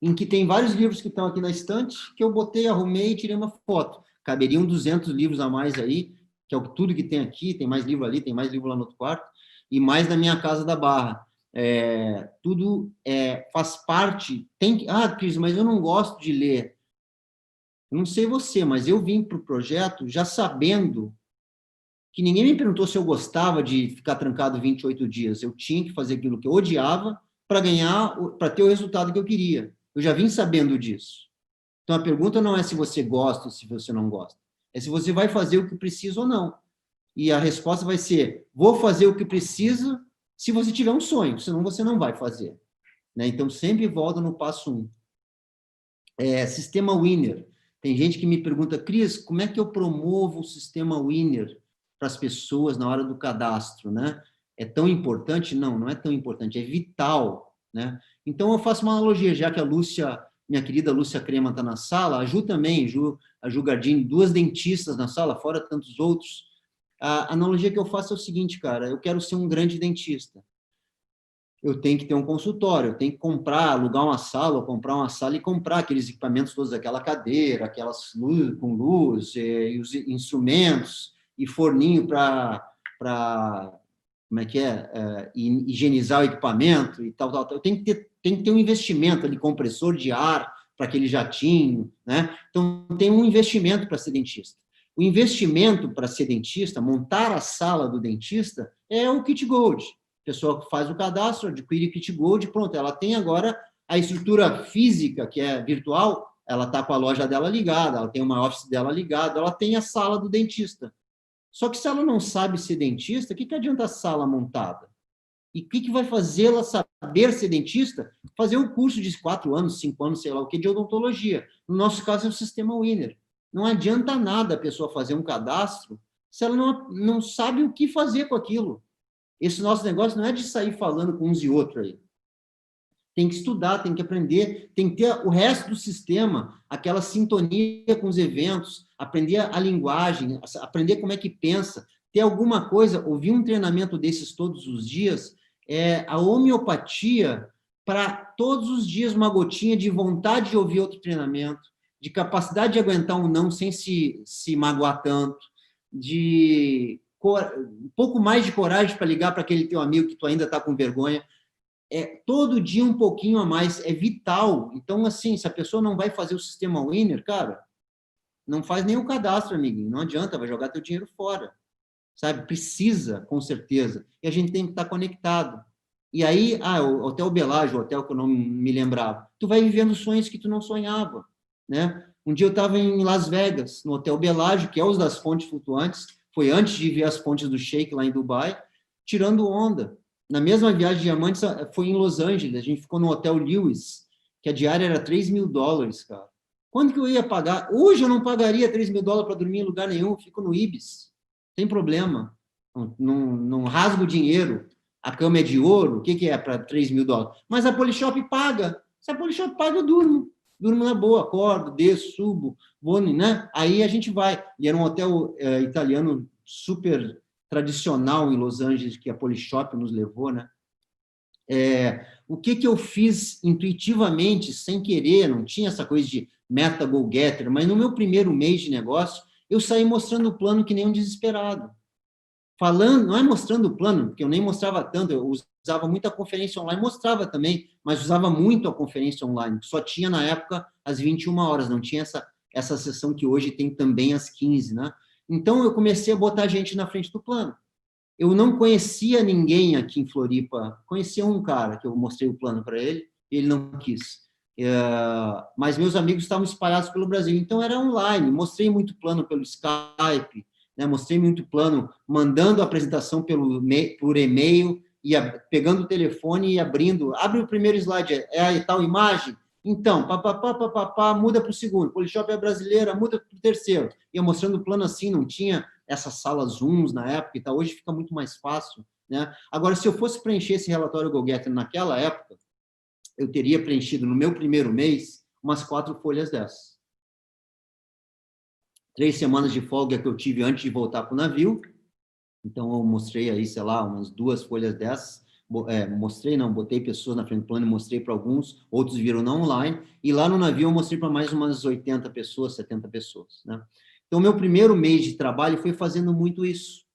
em que tem vários livros que estão aqui na estante, que eu botei, arrumei e tirei uma foto. Caberiam 200 livros a mais aí, que é tudo que tem aqui, tem mais livro ali, tem mais livro lá no outro quarto, e mais na minha casa da Barra. Tudo faz parte. Cris, mas eu não gosto de ler. Eu não sei você, mas eu vim para o projeto já sabendo que ninguém me perguntou se eu gostava de ficar trancado 28 dias. Eu tinha que fazer aquilo que eu odiava para ganhar, para ter o resultado que eu queria. Eu já vim sabendo disso. Então, a pergunta não é se você gosta ou se você não gosta. É se você vai fazer o que precisa ou não. E a resposta vai ser, vou fazer o que precisa se você tiver um sonho, senão você não vai fazer. Né? Então, sempre volta no passo 1. Sistema Winner. Tem gente que me pergunta, Cris, como é que eu promovo o sistema Winner para as pessoas na hora do cadastro, né? É tão importante? Não, não é tão importante, é vital, né? Então, eu faço uma analogia, já que a Lúcia, minha querida Lúcia Crema está na sala, a Ju também, a Ju Gardini, 2 dentistas na sala, fora tantos outros. A analogia que eu faço é o seguinte, cara, eu quero ser um grande dentista. Eu tenho que ter um consultório, eu tenho que comprar, alugar uma sala, ou comprar uma sala e comprar aqueles equipamentos todos, aquela cadeira, aquelas luzes com luz, e os instrumentos, e forninho para como é que higienizar o equipamento e tal. Eu tenho que ter um investimento ali, compressor de ar para aquele jatinho, né? Então, tem um investimento para ser dentista. O investimento para ser dentista, montar a sala do dentista, é o Kit Gold. A pessoa faz o cadastro, adquire o Kit Gold, pronto, ela tem agora a estrutura física, que é virtual, ela está com a loja dela ligada, ela tem uma office dela ligada, ela tem a sala do dentista. Só que se ela não sabe ser dentista, o que adianta a sala montada? E o que vai fazê-la saber ser dentista? Fazer um curso de 4 anos, 5 anos, sei lá o que, de odontologia. No nosso caso, é o sistema Winner. Não adianta nada a pessoa fazer um cadastro se ela não sabe o que fazer com aquilo. Esse nosso negócio não é de sair falando com uns e outros aí. Tem que estudar, tem que aprender, tem que ter o resto do sistema, aquela sintonia com os eventos, aprender a linguagem, aprender como é que pensa, ter alguma coisa, ouvir um treinamento desses todos os dias, a homeopatia para todos os dias uma gotinha de vontade de ouvir outro treinamento, de capacidade de aguentar um não sem se magoar tanto, de um pouco mais de coragem para ligar para aquele teu amigo que tu ainda está com vergonha. Todo dia um pouquinho a mais, é vital. Então, assim, se a pessoa não vai fazer o sistema Winner, cara, não faz nem o cadastro, amiguinho. Não adianta, vai jogar teu dinheiro fora. Sabe? Precisa, com certeza. E a gente tem que estar conectado. E aí, o Hotel Belágio, o hotel que eu não me lembrava, tu vai vivendo sonhos que tu não sonhava, né? Um dia eu estava em Las Vegas, no Hotel Belágio, que é os das fontes flutuantes, foi antes de ver as fontes do Sheik lá em Dubai, tirando onda. Na mesma viagem de diamantes, foi em Los Angeles, a gente ficou no Hotel Lewis, que a diária era $3.000, cara. Quando que eu ia pagar? Hoje eu não pagaria $3.000 para dormir em lugar nenhum, eu fico no Ibis. Tem problema. Não rasgo dinheiro. A cama é de ouro, o que é para $3.000? Mas a Polishop paga. Se a Polishop paga, eu durmo. durmo na boa, acordo, desço, subo, vou, né? Aí a gente vai. E era um hotel italiano super tradicional em Los Angeles, que a Polishop nos levou, né? O que eu fiz intuitivamente, sem querer, não tinha essa coisa de meta go-getter, mas no meu primeiro mês de negócio, eu saí mostrando o plano que nem um desesperado. Falando, não é mostrando o plano, porque eu nem mostrava tanto, eu usava muita conferência online, mostrava também, mas usava muito a conferência online, só tinha na época às 21 horas, não tinha essa sessão que hoje tem também às 15, né? Então, eu comecei a botar gente na frente do plano. Eu não conhecia ninguém aqui em Floripa, conhecia um cara que eu mostrei o plano para ele, e ele não quis. Mas meus amigos estavam espalhados pelo Brasil, então era online, mostrei muito plano pelo Skype, né? Mostrei muito plano mandando a apresentação por e-mail, pegando o telefone e abrindo, abre o primeiro slide, é a tal imagem? Então, muda para o segundo, Polishop é brasileira, muda para o terceiro. Ia mostrando o plano assim, não tinha essas salas Zooms na época e tal, hoje fica muito mais fácil, né? Agora, se eu fosse preencher esse relatório GoGetter naquela época, eu teria preenchido no meu primeiro mês umas 4 folhas dessas. 3 semanas de folga que eu tive antes de voltar para o navio, então eu mostrei aí, sei lá, umas 2 folhas dessas, botei pessoas na frente do plano e mostrei para alguns, outros viram não online, e lá no navio eu mostrei para mais umas 80 pessoas, 70 pessoas, né? Então, meu primeiro mês de trabalho foi fazendo muito isso.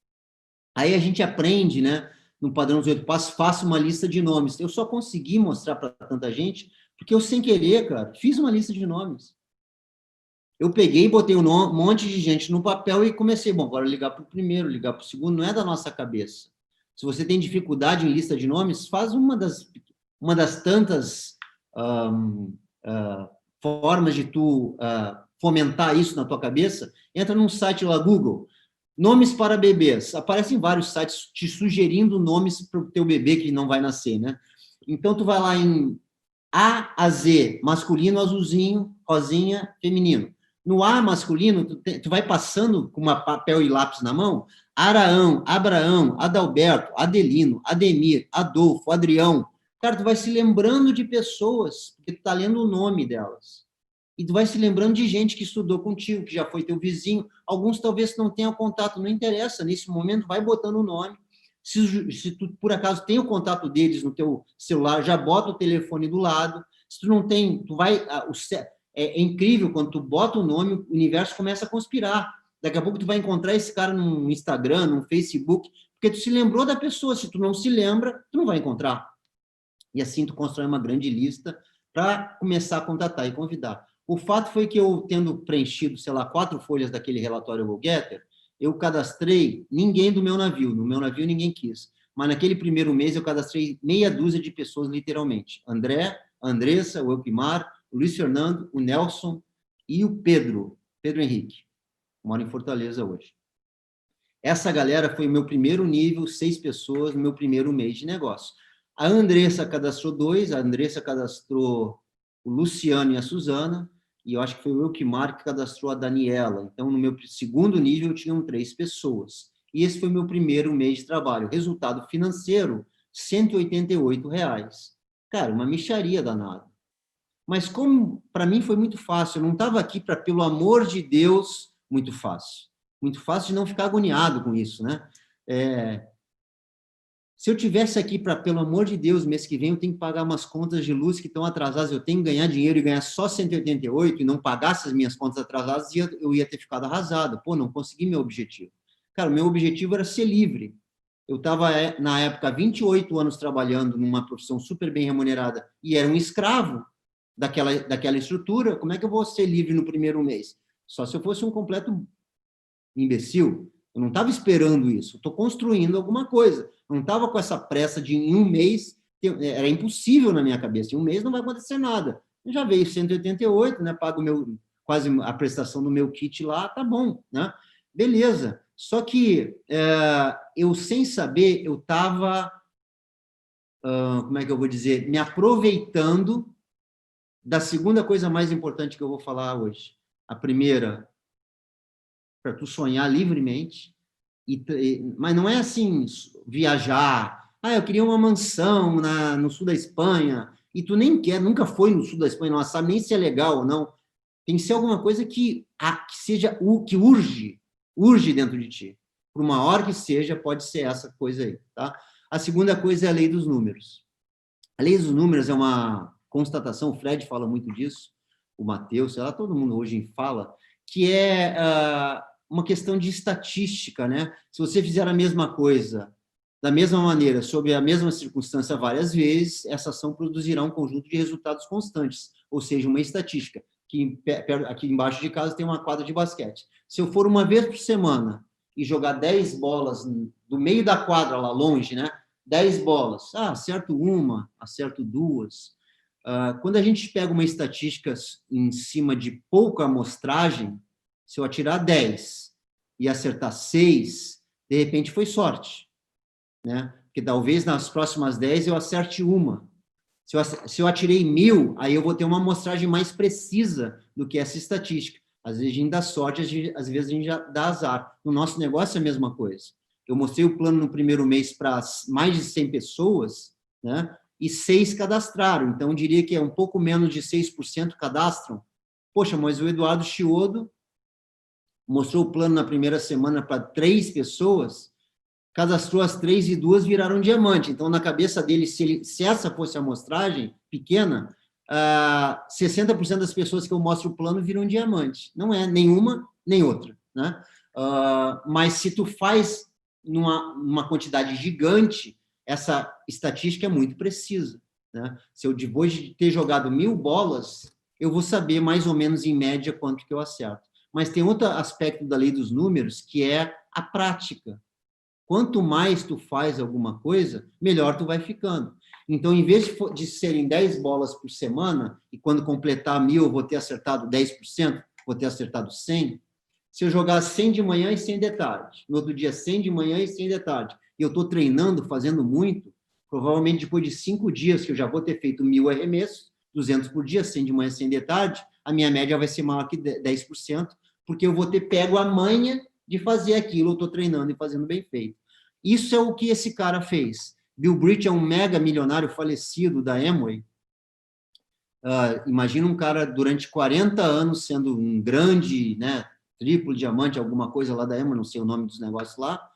Aí a gente aprende, né, no padrão dos 8 passos, faça uma lista de nomes. Eu só consegui mostrar para tanta gente porque eu, sem querer, cara, fiz uma lista de nomes. Eu peguei, botei um monte de gente no papel e comecei, bom, agora ligar para o primeiro, ligar para o segundo, não é da nossa cabeça. Se você tem dificuldade em lista de nomes, faz uma das tantas formas de tu fomentar isso na tua cabeça. Entra num site lá, Google, nomes para bebês. Aparecem vários sites te sugerindo nomes para o teu bebê que não vai nascer, né? Então, tu vai lá em A a Z, masculino, azulzinho, rosinha, feminino. No A masculino, tu vai passando com uma papel e lápis na mão, Araão, Abraão, Adalberto, Adelino, Ademir, Adolfo, Adrião. Cara, tu vai se lembrando de pessoas, porque tu tá lendo o nome delas. E tu vai se lembrando de gente que estudou contigo, que já foi teu vizinho. Alguns talvez não tenham contato, não interessa. Nesse momento, vai botando o nome. Se tu, por acaso, tem o contato deles no teu celular, já bota o telefone do lado. Se tu não tem, tu vai... É incrível, quando tu bota o nome, o universo começa a conspirar. Daqui a pouco tu vai encontrar esse cara no Instagram, no Facebook, porque tu se lembrou da pessoa. Se tu não se lembra, tu não vai encontrar. E assim tu constrói uma grande lista para começar a contatar e convidar. O fato foi que eu, tendo preenchido, sei lá, 4 folhas daquele relatório GoGetter, eu cadastrei ninguém do meu navio. No meu navio, ninguém quis. Mas naquele primeiro mês, eu cadastrei meia dúzia de pessoas, literalmente. André, a Andressa, o Elpimar, o Luiz Fernando, o Nelson e o Pedro Henrique. Mora em Fortaleza hoje. Essa galera foi o meu primeiro nível, 6 pessoas no meu primeiro mês de negócio. A Andressa cadastrou 2, a Andressa cadastrou o Luciano e a Suzana, e eu acho que foi o Elquimar que cadastrou a Daniela. Então, no meu segundo nível, tinham 3 pessoas. E esse foi o meu primeiro mês de trabalho. Resultado financeiro, R$ 188. Cara, uma mixaria danada. Mas como, para mim, foi muito fácil. Eu não estava aqui para, pelo amor de Deus, muito fácil. Muito fácil de não ficar agoniado com isso, né? Se eu tivesse aqui para, pelo amor de Deus, mês que vem eu tenho que pagar umas contas de luz que estão atrasadas, eu tenho que ganhar dinheiro e ganhar só 188 e não pagar essas minhas contas atrasadas, eu ia ter ficado arrasado. Pô, não consegui meu objetivo. Cara, o meu objetivo era ser livre. Eu estava, na época, 28 anos trabalhando numa profissão super bem remunerada e era um escravo daquela estrutura. Como é que eu vou ser livre no primeiro mês? Só se eu fosse um completo imbecil. Eu não estava esperando isso. Estou construindo alguma coisa. Não estava com essa pressa de em um mês, era impossível na minha cabeça. Em um mês não vai acontecer nada. Já veio 188, né? Pago quase a prestação do meu kit lá, tá bom, né? Beleza. Só que eu, sem saber, eu estava, como é que eu vou dizer, me aproveitando da segunda coisa mais importante que eu vou falar hoje. A primeira, para tu sonhar livremente, mas não é assim, viajar. Eu queria uma mansão no sul da Espanha, e tu nem quer, nunca foi no sul da Espanha, não sabe nem se é legal ou não, tem que ser alguma coisa que seja que urge dentro de ti. Por maior que seja, pode ser essa coisa aí, tá? A segunda coisa é a lei dos números. A lei dos números é uma constatação, o Fred fala muito disso, o Matheus, sei lá, todo mundo hoje fala, que é uma questão de estatística, né? Se você fizer a mesma coisa, da mesma maneira, sob a mesma circunstância várias vezes, essa ação produzirá um conjunto de resultados constantes, ou seja, uma estatística. Aqui embaixo de casa tem uma quadra de basquete. Se eu for uma vez por semana e jogar 10 bolas do meio da quadra lá longe, né? 10 bolas. Acerto uma, acerto duas. Quando a gente pega uma estatística em cima de pouca amostragem, se eu atirar 10 e acertar 6, de repente foi sorte, né? Porque talvez nas próximas 10 eu acerte uma. Se eu atirei 1000, aí eu vou ter uma amostragem mais precisa do que essa estatística. Às vezes a gente dá sorte, às vezes a gente já dá azar. No nosso negócio é a mesma coisa. Eu mostrei o plano no primeiro mês para mais de 100 pessoas, né? E 6 cadastraram. Então, eu diria que é um pouco menos de 6% cadastram. Poxa, mas o Eduardo Chiodo mostrou o plano na primeira semana para 3 pessoas, cadastrou as 3 e 2 viraram diamante. Então, na cabeça dele, se essa fosse a amostragem pequena, 60% das pessoas que eu mostro o plano viram diamante. Não é nenhuma nem outra, né? Mas se tu faz numa quantidade gigante, essa estatística é muito precisa, né? Se eu, depois de ter jogado 1000 bolas, eu vou saber mais ou menos em média quanto que eu acerto. Mas tem outro aspecto da lei dos números, que é a prática. Quanto mais tu faz alguma coisa, melhor tu vai ficando. Então, em vez de serem 10 bolas por semana, e quando completar 1000 eu vou ter acertado 10%, vou ter acertado 100, se eu jogar 100 de manhã e 100 de tarde, no outro dia 100 de manhã e 100 de tarde, e eu estou treinando, fazendo muito, provavelmente depois de 5 dias que eu já vou ter feito 1000 arremessos, 200 por dia, 100 de manhã e 100 de tarde, a minha média vai ser maior que 10%, porque eu vou ter pego a manha de fazer aquilo, eu estou treinando e fazendo bem feito. Isso é o que esse cara fez. Bill Bridges é um mega milionário falecido da Amway. Imagina um cara durante 40 anos sendo um grande, né, triplo diamante, alguma coisa lá da Amway, não sei o nome dos negócios lá,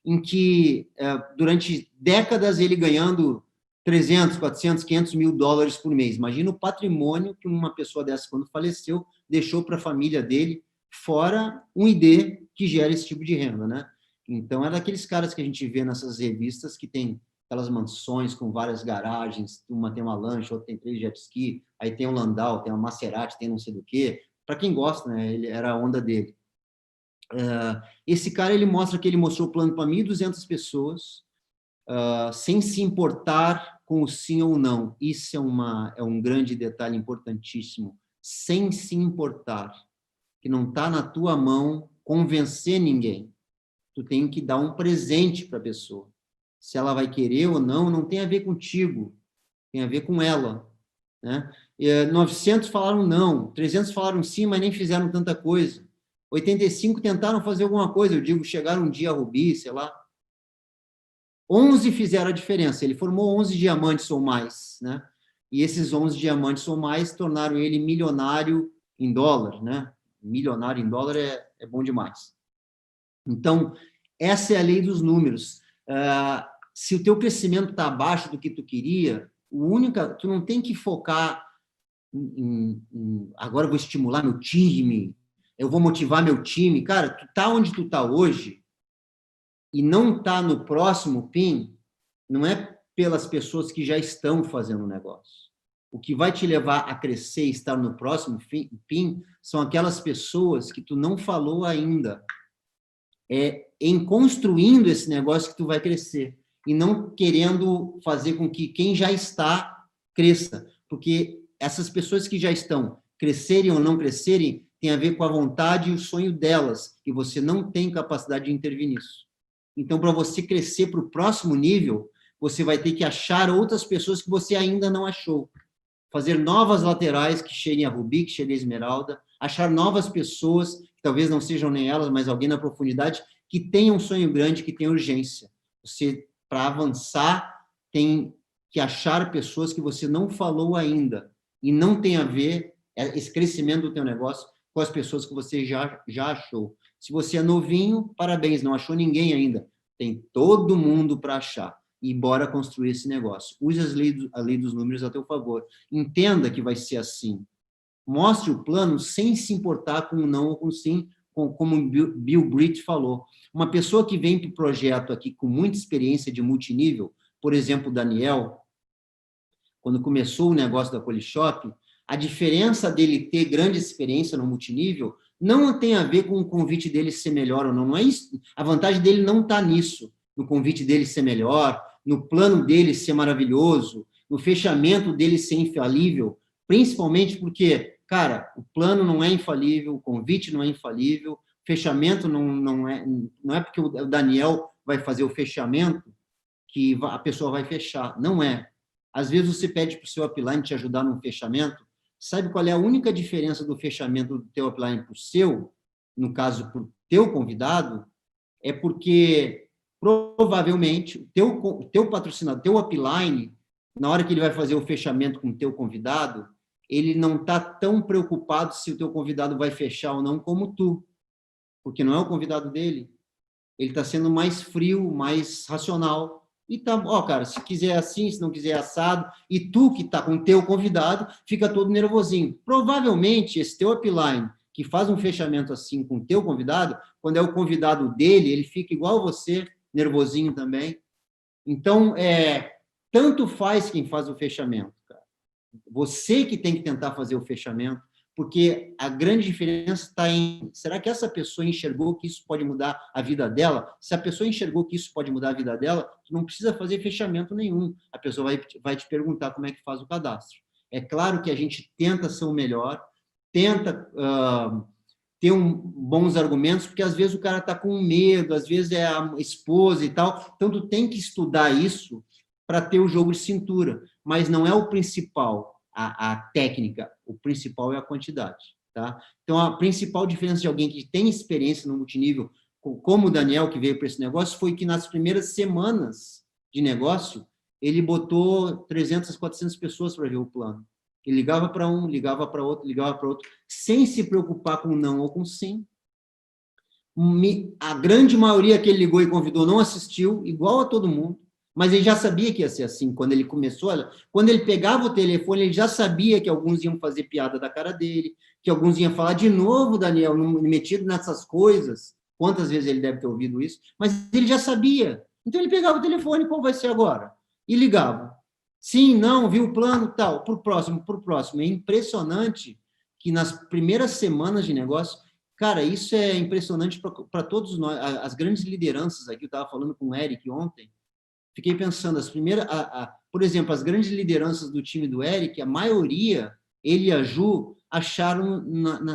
em que durante décadas ele ganhando 300, 400, 500 mil dólares por mês. Imagina o patrimônio que uma pessoa dessa, quando faleceu, deixou para a família dele, fora um ID que gera esse tipo de renda, né? Então, é daqueles caras que a gente vê nessas revistas que tem aquelas mansões com várias garagens, uma tem uma lancha, outra tem 3 jet ski, aí tem um Landau, tem uma Maserati, tem não sei do quê. Para quem gosta, né? Ele era a onda dele. Esse cara, ele mostra que ele mostrou o plano para 1.200 pessoas, sem se importar com o sim ou não. Isso é um grande detalhe importantíssimo. Sem se importar, que não está na tua mão convencer ninguém. Tu tem que dar um presente para a pessoa. Se ela vai querer ou não, não tem a ver contigo, tem a ver com ela, né? 900 falaram não, 300 falaram sim, mas nem fizeram tanta coisa. 85 tentaram fazer alguma coisa, eu digo, chegaram um dia a Rubi, sei lá. 11 fizeram a diferença, ele formou 11 diamantes ou mais, né? E esses 11 diamantes ou mais tornaram ele milionário em dólar, né? Milionário em dólar é bom demais. Então, essa é a lei dos números. Se o teu crescimento está abaixo do que tu queria, tu não tem que focar agora eu vou estimular meu time, eu vou motivar meu time. Cara, tu tá onde tu tá hoje e não tá no próximo PIN, não é pelas pessoas que já estão fazendo o negócio. O que vai te levar a crescer e estar no próximo PIN são aquelas pessoas que tu não falou ainda. Em construindo esse negócio que tu vai crescer e não querendo fazer com que quem já está cresça, porque essas pessoas que já estão crescerem ou não crescerem tem a ver com a vontade e o sonho delas, e você não tem capacidade de intervir nisso. Então, para você crescer para o próximo nível, você vai ter que achar outras pessoas que você ainda não achou, fazer novas laterais que cheguem a Rubi, que cheguem a Esmeralda, achar novas pessoas, que talvez não sejam nem elas, mas alguém na profundidade, que tenha um sonho grande, que tenha urgência. Você, para avançar, tem que achar pessoas que você não falou ainda, e não tem a ver esse crescimento do teu negócio com as pessoas que você já achou. Se você é novinho, parabéns, não achou ninguém ainda. Tem todo mundo para achar. E bora construir esse negócio. Use a lei dos números a teu favor. Entenda que vai ser assim. Mostre o plano sem se importar com o não ou com o sim, como o Bill Britt falou. Uma pessoa que vem para o projeto aqui com muita experiência de multinível, por exemplo, o Daniel, quando começou o negócio da Polishop, a diferença dele ter grande experiência no multinível não tem a ver com o convite dele ser melhor ou não. Não é isso. A vantagem dele não está nisso, no convite dele ser melhor, no plano dele ser maravilhoso, no fechamento dele ser infalível, principalmente porque, cara, o plano não é infalível, o convite não é infalível, o fechamento não é porque o Daniel vai fazer o fechamento que a pessoa vai fechar. Não é. Às vezes você pede para o seu upline te ajudar num fechamento. Sabe qual é a única diferença do fechamento do teu upline para o seu, no caso, para o teu convidado? É porque, provavelmente, o teu patrocinador, o teu upline, na hora que ele vai fazer o fechamento com o teu convidado, ele não está tão preocupado se o teu convidado vai fechar ou não como tu, porque não é o convidado dele. Ele está sendo mais frio, mais racional. E tá, ó, cara, se quiser assim, se não quiser assado, e tu que tá com o teu convidado, fica todo nervosinho. Provavelmente, esse teu upline, que faz um fechamento assim com o teu convidado, quando é o convidado dele, ele fica igual você, nervosinho também. Então, tanto faz quem faz o fechamento, cara. Você que tem que tentar fazer o fechamento, porque a grande diferença está em, será que essa pessoa enxergou que isso pode mudar a vida dela? Se a pessoa enxergou que isso pode mudar a vida dela, tu não precisa fazer fechamento nenhum. A pessoa vai te perguntar como é que faz o cadastro. É claro que a gente tenta ser o melhor, tenta ter bons argumentos, porque às vezes o cara está com medo, às vezes é a esposa e tal, então tu tem que estudar isso para ter o jogo de cintura, mas não é o principal. A técnica, o principal é a quantidade, tá? Então, a principal diferença de alguém que tem experiência no multinível, como o Daniel, que veio para esse negócio, foi que nas primeiras semanas de negócio, ele botou 300, 400 pessoas para ver o plano. Ele ligava para um, ligava para outro, sem se preocupar com não ou com sim. A grande maioria que ele ligou e convidou não assistiu, igual a todo mundo. Mas ele já sabia que ia ser assim, quando ele começou, quando ele pegava o telefone, ele já sabia que alguns iam fazer piada da cara dele, que alguns iam falar de novo, Daniel, metido nessas coisas. Quantas vezes ele deve ter ouvido isso? Mas ele já sabia. Então ele pegava o telefone, qual vai ser agora? E ligava. Sim, não, viu o plano, tal, para o próximo. É impressionante que nas primeiras semanas de negócio, cara, isso é impressionante para todos nós, as grandes lideranças aqui, eu estava falando com o Eric ontem, fiquei pensando, por exemplo, as grandes lideranças do time do Eric, a maioria, ele e a Ju, acharam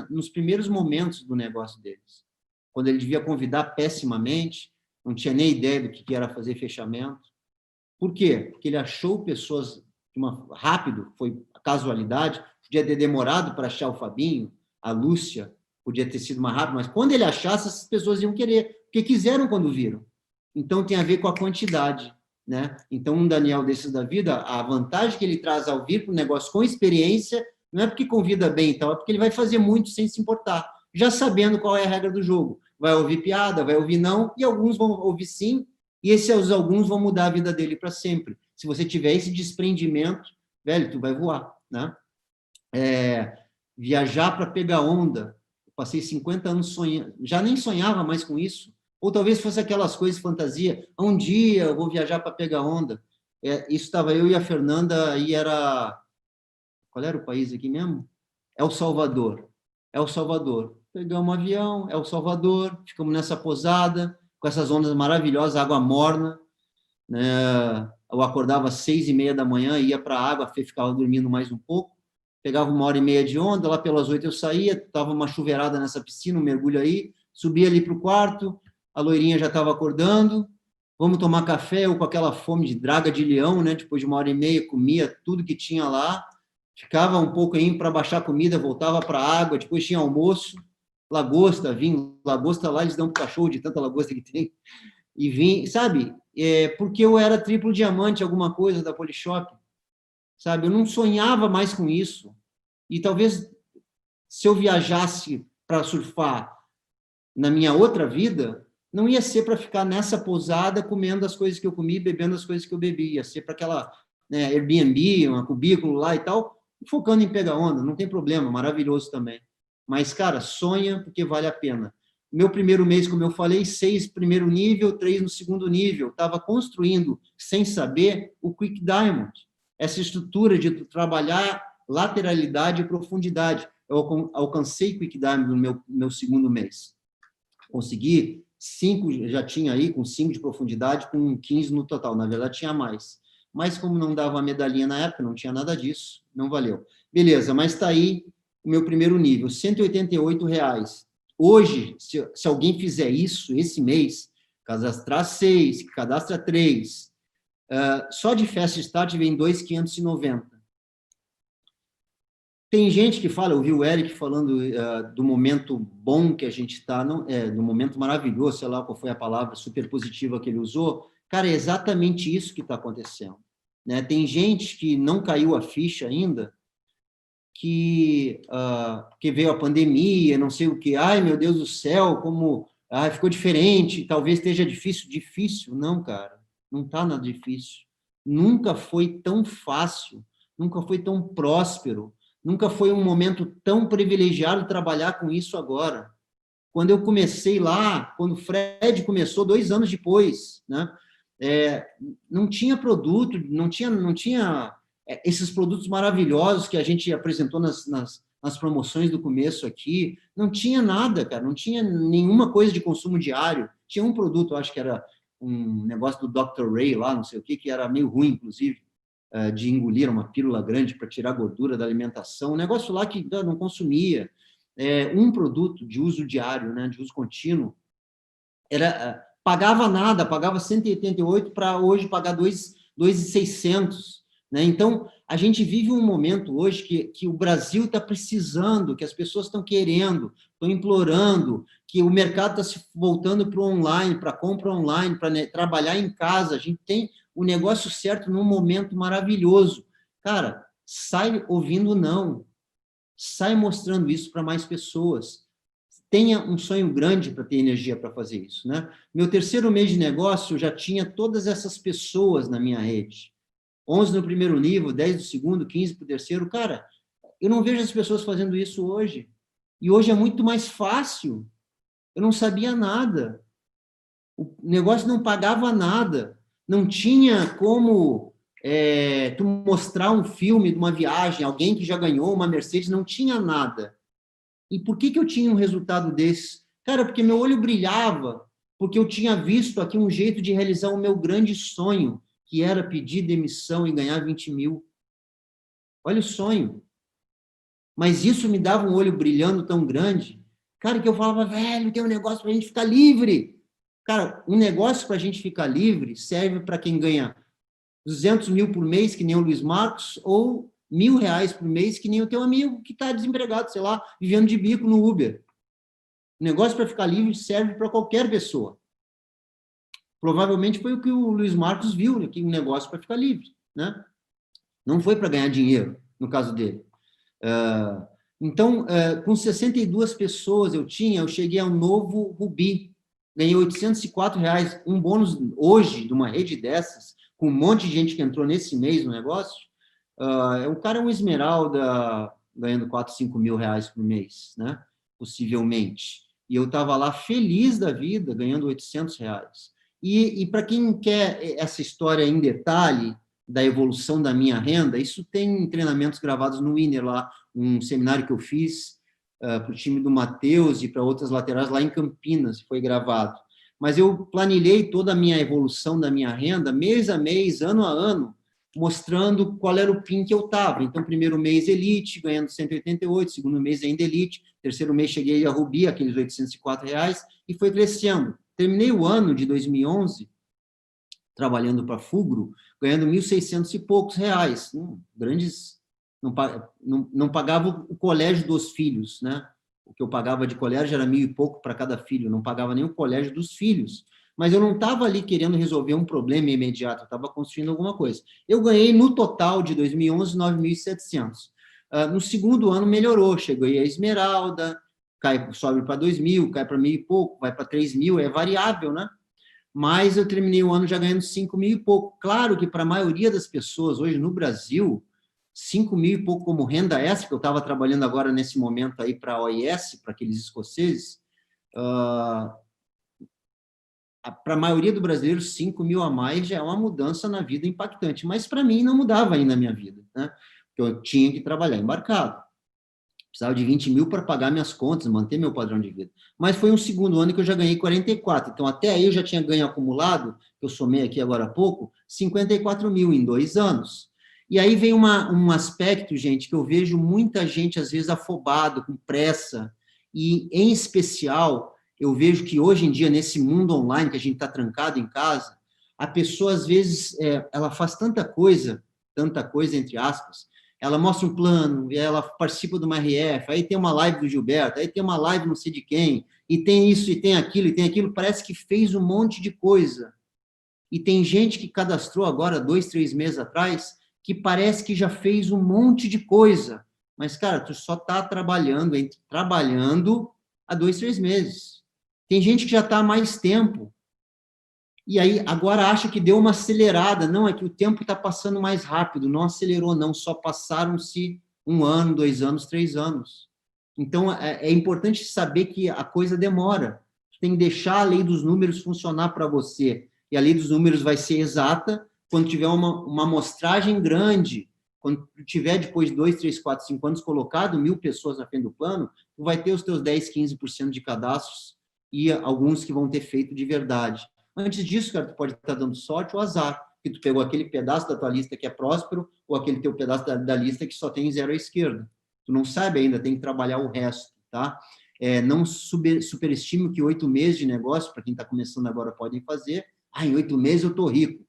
nos primeiros momentos do negócio deles. Quando ele devia convidar pessimamente, não tinha nem ideia do que era fazer fechamento. Por quê? Porque ele achou pessoas rápido, foi casualidade, podia ter demorado para achar o Fabinho, a Lúcia, podia ter sido mais rápido, mas quando ele achasse, essas pessoas iam querer, porque quiseram quando viram. Então, tem a ver com a quantidade. Né? Então, um Daniel desses da vida, a vantagem que ele traz ao vir para o negócio com experiência, não é porque convida bem e tal, é porque ele vai fazer muito sem se importar, já sabendo qual é a regra do jogo. Vai ouvir piada, vai ouvir não, e alguns vão ouvir sim, e esses alguns vão mudar a vida dele para sempre. Se você tiver esse desprendimento, velho, tu vai voar. Né? Viajar para pegar onda, eu passei 50 anos sonhando, já nem sonhava mais com isso. Ou talvez fosse aquelas coisas fantasia. Um dia eu vou viajar para pegar onda. Isso estava eu e a Fernanda, aí era... Qual era o país aqui mesmo? El Salvador. El Salvador. Pegamos um avião, El Salvador, ficamos nessa pousada, com essas ondas maravilhosas, água morna. Né? Eu acordava às 6h30 da manhã, ia para a água, ficava dormindo mais um pouco. Pegava 1h30 de onda, lá pelas 8 eu saía, estava uma chuveirada nessa piscina, um mergulho aí, subia ali para o quarto, a loirinha já estava acordando, vamos tomar café, eu com aquela fome de draga de leão, né? Depois de 1h30, comia tudo que tinha lá, ficava um pouco aí para baixar a comida, voltava para a água, depois tinha almoço, lagosta, vinho, lagosta lá eles dão para o cachorro de tanta lagosta que tem, e vim, sabe? Porque eu era triplo diamante, alguma coisa da Polishop, sabe? Eu não sonhava mais com isso. E talvez, se eu viajasse para surfar na minha outra vida, não ia ser para ficar nessa pousada comendo as coisas que eu comi, bebendo as coisas que eu bebi. Ia ser para aquela, né, Airbnb, um cubículo lá e tal, focando em pegar onda, não tem problema, maravilhoso também. Mas, cara, sonha porque vale a pena. Meu primeiro mês, como eu falei, 6 primeiro nível, 3 no segundo nível. Estava construindo, sem saber, o Quick Diamond. Essa estrutura de trabalhar lateralidade e profundidade. Eu alcancei Quick Diamond no meu segundo mês. Consegui 5, já tinha aí com 5 de profundidade, com 15 no total. Na verdade, tinha mais. Mas como não dava a medalhinha na época, não tinha nada disso, não valeu. Beleza, mas está aí o meu primeiro nível, R$ 188. Hoje, se alguém fizer isso esse mês, cadastrar 6, cadastra 3, só de Fast Start vem 2.590. Tem gente que fala, eu vi o Eric falando do momento bom que a gente está, do momento maravilhoso, sei lá qual foi a palavra super positiva que ele usou. Cara, é exatamente isso que está acontecendo. Né? Tem gente que não caiu a ficha ainda, que veio a pandemia, não sei o que, ai meu Deus do céu, como ficou diferente, talvez esteja difícil. Difícil? Não, cara, não está nada difícil. Nunca foi tão fácil, nunca foi tão próspero, nunca foi um momento tão privilegiado trabalhar com isso agora. Quando eu comecei lá, quando o Fred começou, 2 anos depois, né? Não tinha produto, não tinha esses produtos maravilhosos que a gente apresentou nas promoções do começo aqui. Não tinha nada, cara, não tinha nenhuma coisa de consumo diário. Tinha um produto, acho que era um negócio do Dr. Ray lá, não sei o que era meio ruim, inclusive, de engolir uma pílula grande para tirar a gordura da alimentação, um negócio lá que não consumia. Um produto de uso diário, né, de uso contínuo, pagava nada, pagava 188 para hoje pagar 2.600. Né? Então, a gente vive um momento hoje que o Brasil está precisando, que as pessoas estão querendo, estão implorando, que o mercado está se voltando para o online, para compra online, para trabalhar em casa. A gente tem o negócio certo num momento maravilhoso. Cara, sai ouvindo não. Sai mostrando isso para mais pessoas. Tenha um sonho grande para ter energia para fazer isso. Né? Meu terceiro mês de negócio, eu já tinha todas essas pessoas na minha rede. 11 no primeiro nível, 10 no segundo, 15 para o terceiro. Cara, eu não vejo as pessoas fazendo isso hoje. E hoje é muito mais fácil. Eu não sabia nada. O negócio não pagava nada. Não tinha como tu mostrar um filme de uma viagem, alguém que já ganhou uma Mercedes, não tinha nada. E por que eu tinha um resultado desse? Cara, porque meu olho brilhava, porque eu tinha visto aqui um jeito de realizar o meu grande sonho, que era pedir demissão e ganhar 20 mil. Olha o sonho. Mas isso me dava um olho brilhando tão grande, cara, que eu falava, velho, tem um negócio para a gente ficar livre. Cara, um negócio para a gente ficar livre serve para quem ganha 200 mil por mês, que nem o Luiz Marcos, ou R$ 1.000 por mês, que nem o teu amigo que está desempregado, sei lá, vivendo de bico no Uber. O negócio para ficar livre serve para qualquer pessoa. Provavelmente foi o que o Luiz Marcos viu, né, que um negócio para ficar livre, né? Não foi para ganhar dinheiro, no caso dele. Então, com 62 pessoas eu cheguei ao novo Rubi, ganhei R$ 804, um bônus hoje de uma rede dessas, com um monte de gente que entrou nesse mês no negócio. O cara é um esmeralda ganhando 4, 5 mil reais por mês, né? Possivelmente. E eu estava lá feliz da vida, ganhando R$ 800. E para quem quer essa história em detalhe da evolução da minha renda, isso tem treinamentos gravados no Winner lá, um seminário que eu fiz para o time do Matheus e para outras laterais lá em Campinas, foi gravado. Mas eu planilhei toda a minha evolução da minha renda, mês a mês, ano a ano, mostrando qual era o PIN que eu estava. Então, primeiro mês Elite, ganhando 188, segundo mês ainda Elite, terceiro mês cheguei a Rubi, aqueles R$ 804, e foi crescendo. Terminei o ano de 2011, trabalhando para a Fugro, ganhando 1.600 e poucos reais. Grandes... Não pagava o colégio dos filhos, né? O que eu pagava de colégio era 1.000 e pouco para cada filho, não pagava nem o colégio dos filhos. mas eu não estava ali querendo resolver um problema imediato, eu estava construindo alguma coisa. Eu ganhei, no total de 2011, 9.700. No segundo ano melhorou, cheguei a esmeralda, sobe para 2.000, cai para 1.000 e pouco, vai para 3.000, é variável, né? Mas eu terminei o ano já ganhando 5.000 e pouco. Claro que para a maioria das pessoas hoje no Brasil, 5.000 e pouco como renda extra, que eu estava trabalhando agora nesse momento aí para a OIS, para aqueles escoceses, para a maioria do brasileiro, 5.000 a mais já é uma mudança na vida impactante. Mas para mim não mudava ainda a minha vida, né? Porque eu tinha que trabalhar embarcado. Precisava de 20.000 para pagar minhas contas, manter meu padrão de vida. Mas foi um segundo ano que eu já ganhei 44. Então, até aí eu já tinha ganho acumulado, que eu somei aqui agora há pouco, 54.000 em 2 anos. E aí vem um aspecto, gente, que eu vejo muita gente, às vezes, afobado, com pressa. E, em especial, eu vejo que hoje em dia, nesse mundo online, que a gente está trancado em casa, a pessoa, às vezes, ela faz tanta coisa, entre aspas, ela mostra um plano, e ela participa de uma RF, aí tem uma live do Gilberto, aí tem uma live não sei de quem, e tem isso, e tem aquilo, parece que fez um monte de coisa. E tem gente que cadastrou agora, 2, 3 meses atrás, que parece que já fez um monte de coisa. Mas, cara, tu só está trabalhando há 2, 3 meses. Tem gente que já está há mais tempo. E aí, agora acha que deu uma acelerada. Não, é que o tempo está passando mais rápido. Não acelerou, não. Só passaram-se 1 ano, 2 anos, 3 anos. Então, é importante saber que a coisa demora. Você tem que deixar a lei dos números funcionar para você. E a lei dos números vai ser exata quando tiver uma amostragem grande. Quando tiver, depois de 2, 3, 4, 5 anos colocado 1.000 pessoas na frente do plano, tu vai ter os teus 10, 15% de cadastros e alguns que vão ter feito de verdade. Antes disso, cara, tu pode estar dando sorte ou azar, que tu pegou aquele pedaço da tua lista que é próspero ou aquele teu pedaço da lista que só tem 0 à esquerda. Tu não sabe ainda, tem que trabalhar o resto, tá? Não superestime o que 8 meses de negócio, para quem está começando agora, podem fazer. Em 8 meses eu estou rico.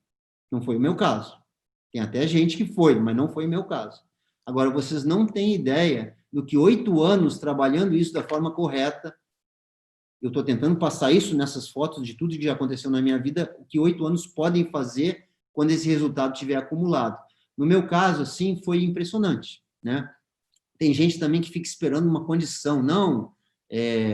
Não foi o meu caso. Tem até gente que foi, mas não foi o meu caso. Agora, vocês não têm ideia do que 8 anos trabalhando isso da forma correta. Eu estou tentando passar isso nessas fotos de tudo que já aconteceu na minha vida, o que 8 anos podem fazer quando esse resultado tiver acumulado. No meu caso, assim, foi impressionante, né? Tem gente também que fica esperando uma condição. Não,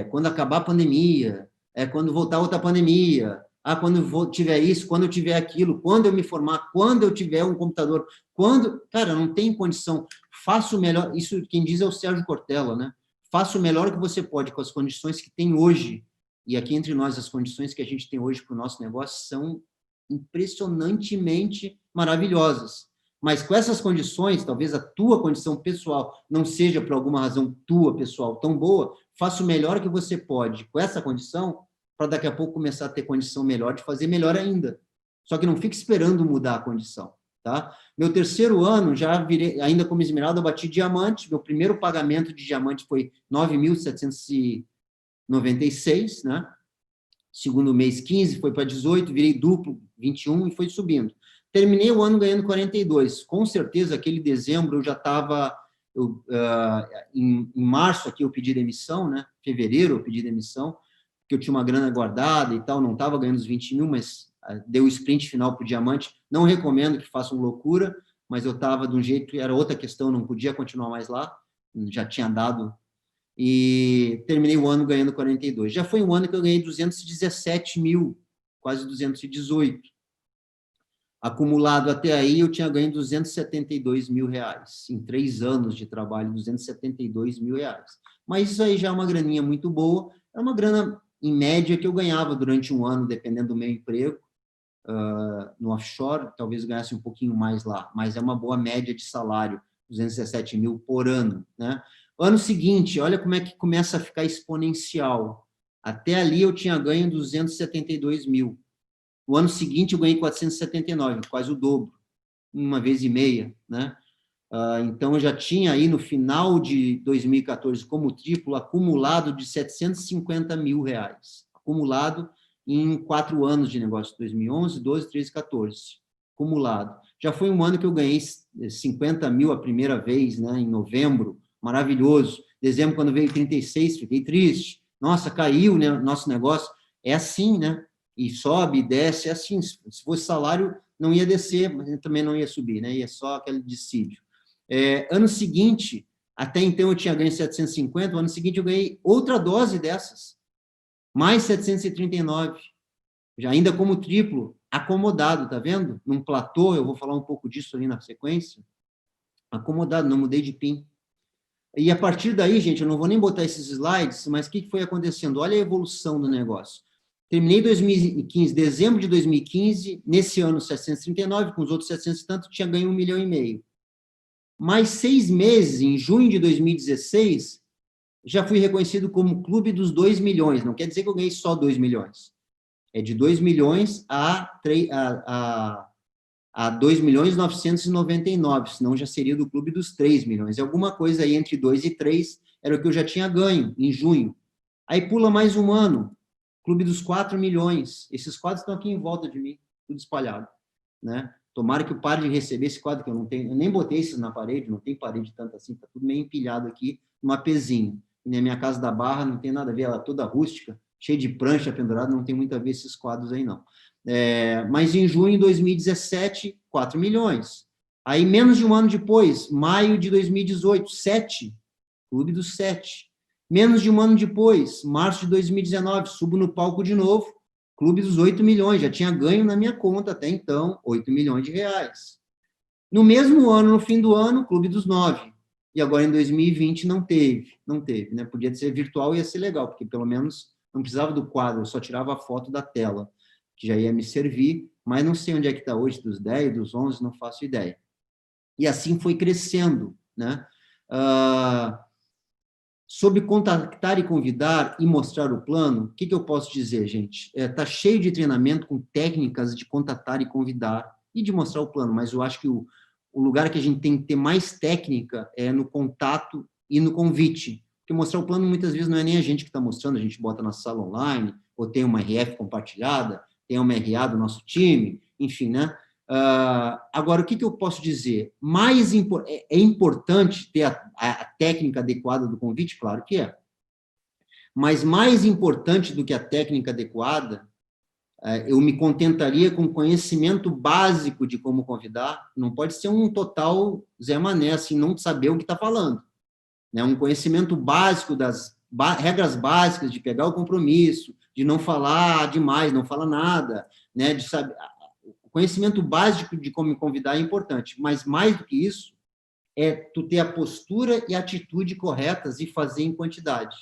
quando acabar a pandemia, quando voltar outra pandemia, quando eu tiver isso, quando eu tiver aquilo, quando eu me formar, quando eu tiver um computador, quando... Cara, não tem condição. Faça o melhor... Isso quem diz é o Sérgio Cortella, né? Faça o melhor que você pode com as condições que tem hoje. E aqui entre nós, as condições que a gente tem hoje para o nosso negócio são impressionantemente maravilhosas. Mas com essas condições, talvez a tua condição pessoal não seja, por alguma razão tua pessoal, tão boa, faça o melhor que você pode com essa condição, para daqui a pouco começar a ter condição melhor de fazer melhor ainda. Só que não fique esperando mudar a condição. Tá? Meu terceiro ano, já virei, ainda como esmeralda, eu bati diamante. Meu primeiro pagamento de diamante foi 9.796, né? Segundo mês, 15, foi para 18, virei duplo, 21 e foi subindo. Terminei o ano ganhando 42. Com certeza, aquele dezembro eu já estava... em março aqui eu pedi demissão, né? Fevereiro eu pedi demissão, porque eu tinha uma grana guardada e tal, não estava ganhando os 20.000, mas deu o sprint final para o diamante. Não recomendo que façam loucura, mas eu estava de um jeito, era outra questão, não podia continuar mais lá, já tinha dado, e terminei o ano ganhando 42. Já foi um ano que eu ganhei 217 mil, quase 218. Acumulado até aí, eu tinha ganho 272 mil reais. Em 3 anos de trabalho, 272 mil reais. Mas isso aí já é uma graninha muito boa, é uma grana, em média, que eu ganhava durante um ano, dependendo do meu emprego. No offshore, talvez ganhasse um pouquinho mais lá, mas é uma boa média de salário, 217 mil por ano, né? Ano seguinte, olha como é que começa a ficar exponencial. Até ali eu tinha ganho 272 mil. No ano seguinte eu ganhei 479, quase o dobro, 1,5 vezes, né? Então eu já tinha aí no final de 2014 como triplo acumulado de 750 mil reais. Acumulado em 4 anos de negócio, 2011, 12, 13, 14, acumulado. Já foi um ano que eu ganhei 50 mil a primeira vez, né, em novembro, maravilhoso. Dezembro, quando veio 36, fiquei triste. Nossa, caiu, né, nosso negócio. É assim, né? e sobe, desce, assim, se fosse salário, não ia descer, mas também não ia subir, né? Ia só aquele dissídio. Ano seguinte, até então eu tinha ganho 750, no ano seguinte eu ganhei outra dose dessas, mais 739, já ainda como triplo, acomodado, tá vendo? Num platô, eu vou falar um pouco disso ali na sequência, acomodado, não mudei de PIN. E a partir daí, gente, eu não vou nem botar esses slides, mas o que foi acontecendo? Olha a evolução do negócio. Terminei 2015, dezembro de 2015, nesse ano 739, com os outros 700 e tanto, tinha ganho 1,5 milhão. Mais 6 meses, em junho de 2016, já fui reconhecido como clube dos 2 milhões. Não quer dizer que eu ganhei só 2 milhões. É de 2 milhões a 2.999.000, senão já seria do clube dos 3 milhões. Alguma coisa aí entre 2 e 3 era o que eu já tinha ganho em junho. Aí pula mais um ano, clube dos 4 milhões. Esses quadros estão aqui em volta de mim, tudo espalhado, né? Tomara que eu pare de receber esse quadro, que eu não tenho, eu nem botei isso na parede, não tem parede tanto assim, tá tudo meio empilhado aqui, numa pezinha. E na minha casa da Barra não tem nada a ver, ela é toda rústica, cheia de prancha pendurada, não tem muito a ver esses quadros aí, não. Mas em junho de 2017, 4 milhões. Aí, menos de um ano depois, maio de 2018, 7, clube dos 7. Menos de um ano depois, março de 2019, subo no palco de novo, clube dos 8 milhões, já tinha ganho na minha conta até então, 8 milhões de reais. No mesmo ano, no fim do ano, clube dos 9. E agora em 2020 não teve, né? Podia ser virtual, ia ser legal, porque pelo menos não precisava do quadro, eu só tirava a foto da tela, que já ia me servir, mas não sei onde é que está hoje, dos 10, dos 11, não faço ideia. E assim foi crescendo, né? Sobre contactar e convidar e mostrar o plano, o que eu posso dizer, gente? Está cheio de treinamento com técnicas de contatar e convidar e de mostrar o plano, mas eu acho que o lugar que a gente tem que ter mais técnica é no contato e no convite. Porque mostrar o plano, muitas vezes, não é nem a gente que está mostrando, a gente bota na sala online, ou tem uma RF compartilhada, tem uma RA do nosso time, enfim, né? Agora, o que eu posso dizer? É importante ter a técnica adequada do convite? Claro que é. Mas mais importante do que a técnica adequada, eu me contentaria com conhecimento básico de como convidar, não pode ser um total Zé Mané, assim, não saber o que está falando. Né? Um conhecimento básico das regras básicas de pegar o compromisso, de não falar demais, não falar nada, né? De saber... O conhecimento básico de como me convidar é importante, mas mais do que isso, é tu ter a postura e a atitude corretas e fazer em quantidade.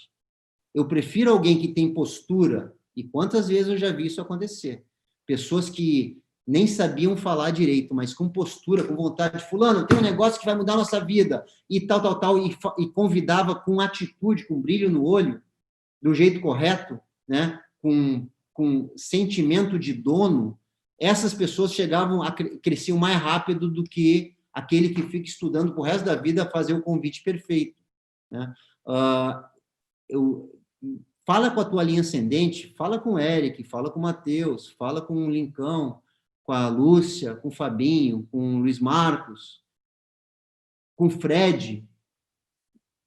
Eu prefiro alguém que tem postura, e quantas vezes eu já vi isso acontecer. Pessoas que nem sabiam falar direito, mas com postura, com vontade, fulano, tem um negócio que vai mudar a nossa vida, e tal, e convidava com atitude, com brilho no olho, do jeito correto, né? com sentimento de dono, essas pessoas cresciam mais rápido do que aquele que fica estudando pro resto da vida a fazer o convite perfeito, né? Fala com a tua linha ascendente, fala com o Eric, fala com o Matheus, fala com o Lincão, com a Lúcia, com o Fabinho, com o Luiz Marcos, com o Fred.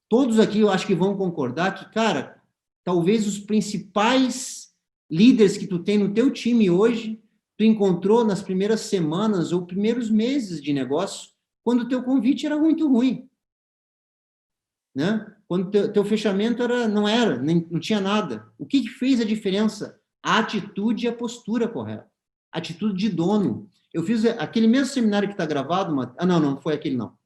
Todos aqui eu acho que vão concordar que, cara, talvez os principais líderes que tu tem no teu time hoje, tu encontrou nas primeiras semanas ou primeiros meses de negócio, quando o teu convite era muito ruim, né? Quando teu fechamento não tinha nada. O que fez a diferença? A atitude e a postura correta. Atitude de dono. Eu fiz aquele mesmo seminário que está gravado, não foi aquele não.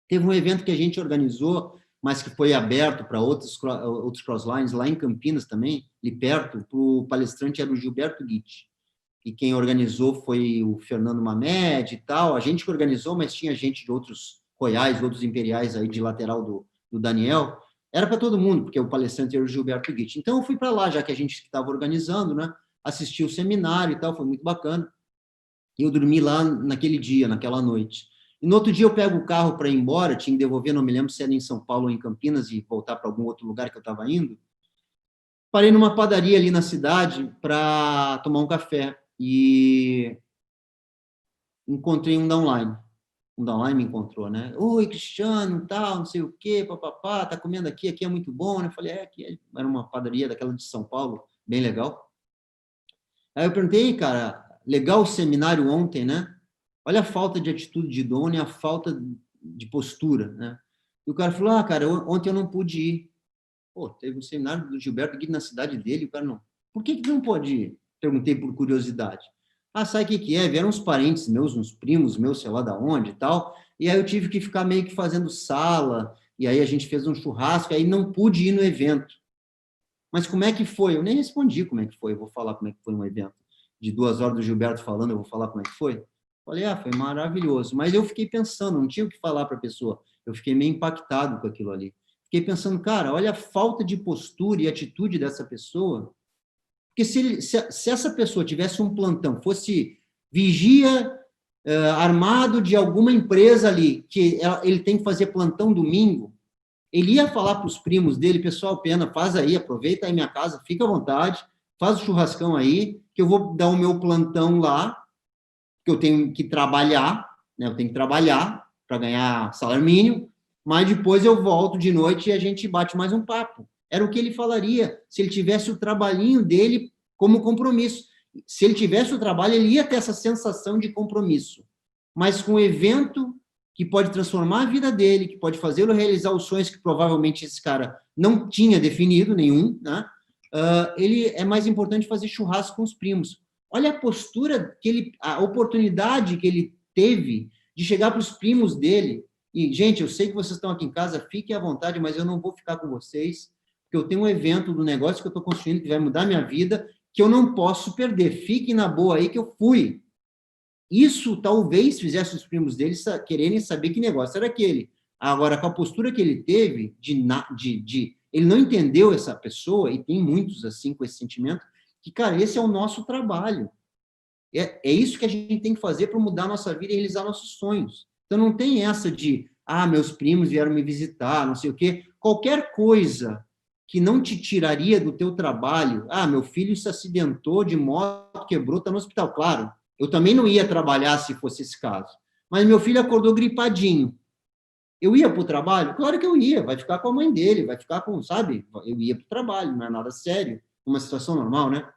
Teve um evento que a gente organizou, mas que foi aberto para outros crosslines, lá em Campinas também, ali perto, o palestrante era o Gilberto Guitti. E quem organizou foi o Fernando Mamed e tal. A gente que organizou, mas tinha gente de outros royais, outros imperiais aí de lateral do Daniel. Era para todo mundo, porque o palestrante era o Gilberto Guitti. Então, eu fui para lá, já que a gente estava organizando, né? Assisti o seminário e tal, foi muito bacana. E eu dormi lá naquele dia, naquela noite. E no outro dia eu pego o carro para ir embora, tinha que devolver, não me lembro se era em São Paulo ou em Campinas, e voltar para algum outro lugar que eu estava indo. Parei numa padaria ali na cidade para tomar um café. E encontrei um downline. Um downline me encontrou, né? Oi, Cristiano, tal, não sei o quê, papapá, tá comendo aqui é muito bom, né? Eu falei, aqui era uma padaria daquela de São Paulo, bem legal. Aí eu perguntei, cara, legal o seminário ontem, né? Olha a falta de atitude de dono e a falta de postura, né? E o cara falou, cara, ontem eu não pude ir. Pô, teve um seminário do Gilberto aqui na cidade dele, o cara não... Por que não pode ir? Perguntei por curiosidade. Sabe o que é? Vieram uns parentes meus, uns primos meus, sei lá da onde e tal, e aí eu tive que ficar meio que fazendo sala, e aí a gente fez um churrasco, aí não pude ir no evento. Mas como é que foi? Eu nem respondi como é que foi, eu vou falar como é que foi um evento. De 2 horas do Gilberto falando, eu vou falar como é que foi? Falei, foi maravilhoso. Mas eu fiquei pensando, não tinha o que falar para a pessoa. Eu fiquei meio impactado com aquilo ali. Fiquei pensando, cara, olha a falta de postura e atitude dessa pessoa. Porque se essa pessoa tivesse um plantão, fosse vigia armado de alguma empresa ali, que ele tem que fazer plantão domingo, ele ia falar para os primos dele, pessoal, pena, faz aí, aproveita aí minha casa, fica à vontade, faz o churrascão aí, que eu vou dar o meu plantão lá, que eu tenho que trabalhar, né? Eu tenho que trabalhar para ganhar salário mínimo, mas depois eu volto de noite e a gente bate mais um papo. Era o que ele falaria se ele tivesse o trabalhinho dele como compromisso. Se ele tivesse o trabalho, ele ia ter essa sensação de compromisso. Mas com o evento que pode transformar a vida dele, que pode fazê-lo realizar os sonhos que provavelmente esse cara não tinha definido nenhum, né? Ele é mais importante fazer churrasco com os primos. Olha a postura a oportunidade que ele teve de chegar para os primos dele e, gente, eu sei que vocês estão aqui em casa, fiquem à vontade, mas eu não vou ficar com vocês, porque eu tenho um evento do negócio que eu estou construindo que vai mudar minha vida, que eu não posso perder. Fiquem na boa aí que eu fui. Isso talvez fizesse os primos dele quererem saber que negócio era aquele. Agora, com a postura que ele teve, ele não entendeu essa pessoa, e tem muitos assim com esse sentimento, que, cara, esse é o nosso trabalho. É isso que a gente tem que fazer para mudar a nossa vida e realizar nossos sonhos. Então, não tem essa de, meus primos vieram me visitar, não sei o quê. Qualquer coisa que não te tiraria do teu trabalho, meu filho se acidentou de moto, quebrou, está no hospital. Claro, eu também não ia trabalhar se fosse esse caso. Mas meu filho acordou gripadinho. Eu ia para o trabalho? Claro que eu ia. Vai ficar com a mãe dele, vai ficar com, sabe? Eu ia para o trabalho, não é nada sério. Uma situação normal, né?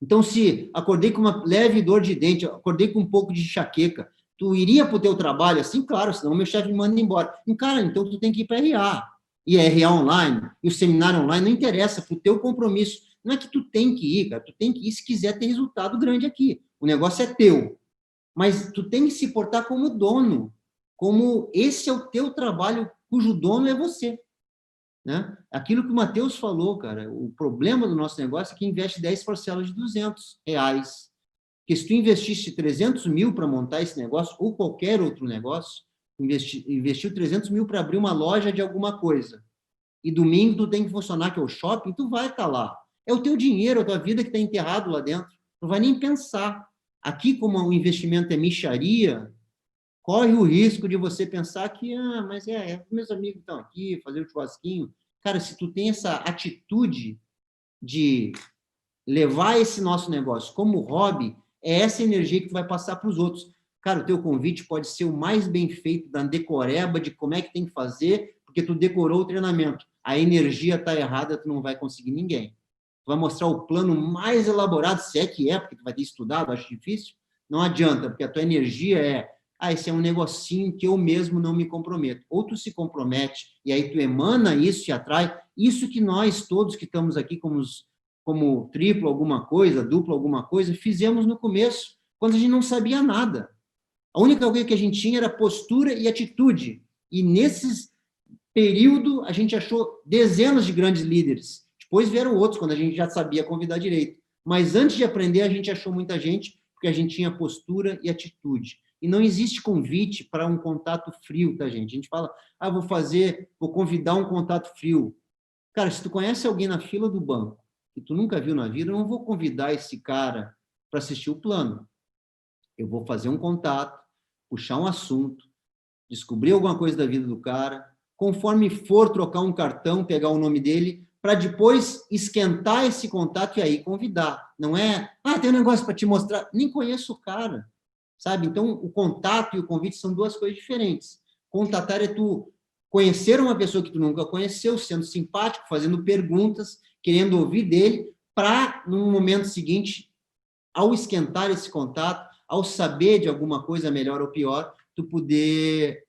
Então, se acordei com uma leve dor de dente, acordei com um pouco de enxaqueca, tu iria para o teu trabalho assim? Claro, senão meu chefe me manda embora. Cara, então tu tem que ir para RA. E a RA online, e o seminário online, não interessa, para o teu compromisso. Não é que tu tem que ir, cara, tu tem que ir se quiser ter resultado grande aqui. O negócio é teu. Mas tu tem que se portar como dono, como esse é o teu trabalho, cujo dono é você. Né? Aquilo que o Matheus falou, cara, o problema do nosso negócio é que investe 10 parcelas de R$ 200. Porque se tu investisse 300 mil para montar esse negócio, ou qualquer outro negócio, investiu 300 mil para abrir uma loja de alguma coisa, e domingo tu tem que funcionar, que é o shopping, tu vai estar lá. É o teu dinheiro, a tua vida que está enterrado lá dentro. Não vai nem pensar. Aqui, como o investimento é mixaria, corre o risco de você pensar que, mas meus amigos estão aqui, fazer o churrasquinho. Cara, se tu tem essa atitude de levar esse nosso negócio como hobby, é essa energia que tu vai passar para os outros. Cara, o teu convite pode ser o mais bem feito da decoreba de como é que tem que fazer, porque tu decorou o treinamento. A energia está errada, tu não vai conseguir ninguém. Tu vai mostrar o plano mais elaborado, se é que é, porque tu vai ter estudado, acho difícil. Não adianta, porque a tua energia esse é um negocinho que eu mesmo não me comprometo. Ou tu se compromete, e aí tu emana isso e atrai. Isso que nós todos que estamos aqui como triplo alguma coisa, duplo alguma coisa, fizemos no começo, quando a gente não sabia nada. A única coisa que a gente tinha era postura e atitude. E nesses período, a gente achou dezenas de grandes líderes. Depois vieram outros, quando a gente já sabia convidar direito. Mas antes de aprender, a gente achou muita gente, porque a gente tinha postura e atitude. E não existe convite para um contato frio, tá, gente? A gente fala, vou convidar um contato frio. Cara, se tu conhece alguém na fila do banco, que tu nunca viu na vida, eu não vou convidar esse cara para assistir o plano. Eu vou fazer um contato, puxar um assunto, descobrir alguma coisa da vida do cara, conforme for trocar um cartão, pegar o nome dele, para depois esquentar esse contato e aí convidar. Não é, tem um negócio para te mostrar. Nem conheço o cara, sabe? Então, o contato e o convite são duas coisas diferentes. Contatar é tu conhecer uma pessoa que tu nunca conheceu, sendo simpático, fazendo perguntas, querendo ouvir dele, para, no momento seguinte, ao esquentar esse contato, ao saber de alguma coisa melhor ou pior, tu poder,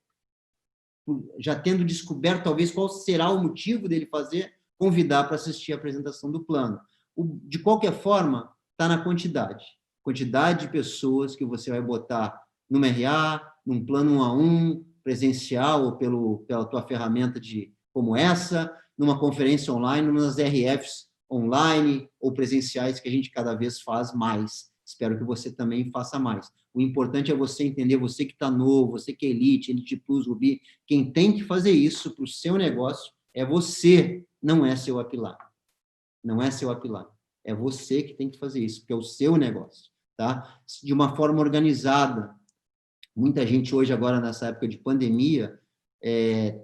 já tendo descoberto talvez qual será o motivo dele fazer, convidar para assistir a apresentação do plano. De qualquer forma, está na quantidade de pessoas que você vai botar numa RA, num plano 1 a 1, presencial ou pela tua ferramenta como essa, numa conferência online, nas RFs online ou presenciais, que a gente cada vez faz mais. Espero que você também faça mais. O importante é você entender, você que está novo, você que é Elite Plus, Ruby, quem tem que fazer isso para o seu negócio é você, não é seu upline. Não é seu upline. É você que tem que fazer isso, porque é o seu negócio, tá? De uma forma organizada. Muita gente hoje, agora nessa época de pandemia,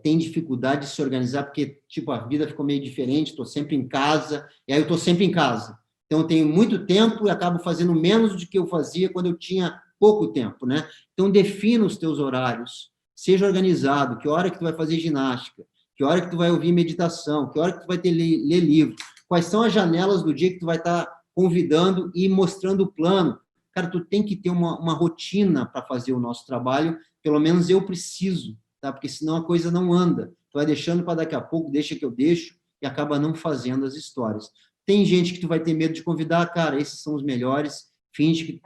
tem dificuldade de se organizar, porque, tipo, a vida ficou meio diferente, estou sempre em casa, e aí eu estou sempre em casa. Então, eu tenho muito tempo e acabo fazendo menos do que eu fazia quando eu tinha pouco tempo, né? Então, defina os teus horários, seja organizado, que hora que tu vai fazer ginástica, que hora que tu vai ouvir meditação, que hora que tu vai ler livro, quais são as janelas do dia que tu vai estar convidando e mostrando o plano. Cara, tu tem que ter uma rotina para fazer o nosso trabalho, pelo menos eu preciso, tá? Porque senão a coisa não anda. Tu vai deixando para daqui a pouco, deixa que eu deixo, e acaba não fazendo as histórias. Tem gente que tu vai ter medo de convidar, cara, esses são os melhores, finge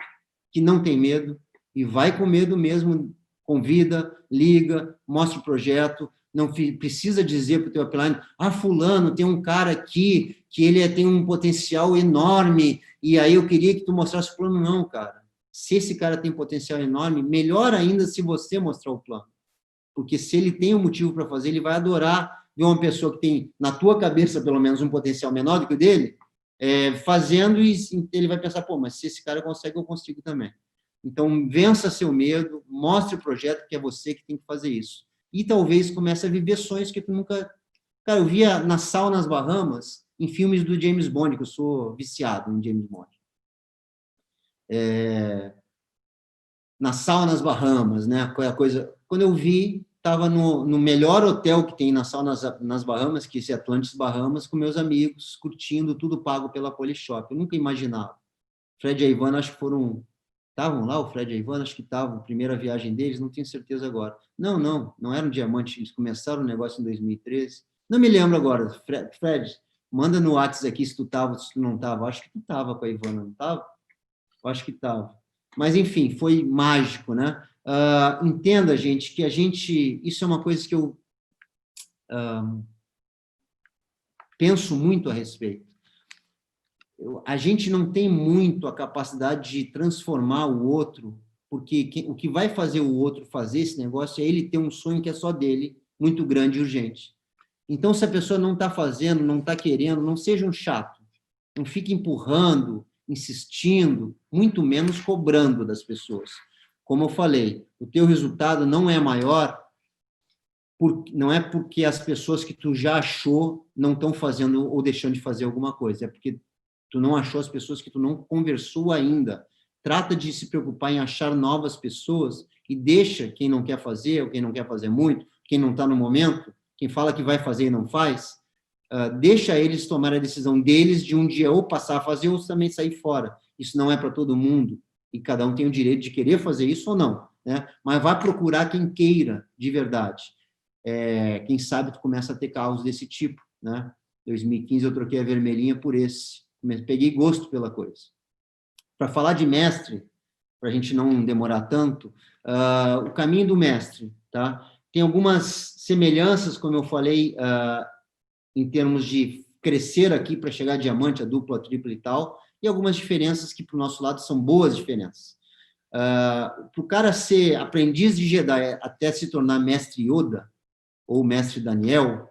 que não tem medo, e vai com medo mesmo, convida, liga, mostra o projeto, não precisa dizer para o teu upline, fulano, tem um cara aqui que ele tem um potencial enorme, e aí eu queria que tu mostrasse o plano. Não, cara. Se esse cara tem potencial enorme, melhor ainda se você mostrar o plano. Porque se ele tem um motivo para fazer, ele vai adorar ver uma pessoa que tem, na tua cabeça, pelo menos, um potencial menor do que o dele, fazendo, e ele vai pensar, pô, mas se esse cara consegue, eu consigo também. Então, vença seu medo, mostre o projeto, que é você que tem que fazer isso. E talvez comece a viver sonhos que tu nunca... Cara, eu via Nassau, nas Bahamas, em filmes do James Bond, que eu sou viciado em James Bond. Nassau, nas Bahamas, né? Quando eu vi, estava no melhor hotel que tem em Nassau, nas Bahamas, que é Atlantis Bahamas, com meus amigos, curtindo, tudo pago pela Polishop. Eu nunca imaginava. Fred e a Ivana, acho que estavam lá, o Fred e a Ivana, acho que estavam, primeira viagem deles, não tenho certeza agora. Não era um diamante, eles começaram o negócio em 2013. Não me lembro agora. Fred, manda no WhatsApp aqui se tu estava, se tu não estava. Acho que tu estava com a Ivana, não estava? Acho que estava. Mas, enfim, foi mágico, né? Entenda, gente, que isso é uma coisa que eu penso muito a respeito. A gente não tem muito a capacidade de transformar o outro, porque o que vai fazer o outro fazer esse negócio é ele ter um sonho que é só dele, muito grande e urgente. Então, se a pessoa não está fazendo, não está querendo, não seja um chato. Não fique empurrando, insistindo, muito menos cobrando das pessoas. Como eu falei, o teu resultado não é maior, não é porque as pessoas que tu já achou não estão fazendo ou deixando de fazer alguma coisa, é porque tu não achou as pessoas que tu não conversou ainda. Trata de se preocupar em achar novas pessoas e deixa quem não quer fazer, ou quem não quer fazer muito, quem não está no momento, quem fala que vai fazer e não faz, deixa eles tomar a decisão deles de um dia ou passar a fazer ou também sair fora. Isso não é para todo mundo, e cada um tem o direito de querer fazer isso ou não, né? Mas vai procurar quem queira, de verdade. Quem sabe tu começa a ter carros desse tipo, né? Em 2015 eu troquei a vermelhinha por esse. Peguei gosto pela coisa. Para falar de mestre, para a gente não demorar tanto, o caminho do mestre, tá? Tem algumas semelhanças, como eu falei, em termos de crescer aqui para chegar a diamante, a dupla, a tripla e tal, e algumas diferenças que, para o nosso lado, são boas diferenças. Para o cara ser aprendiz de Jedi até se tornar mestre Yoda, ou mestre Daniel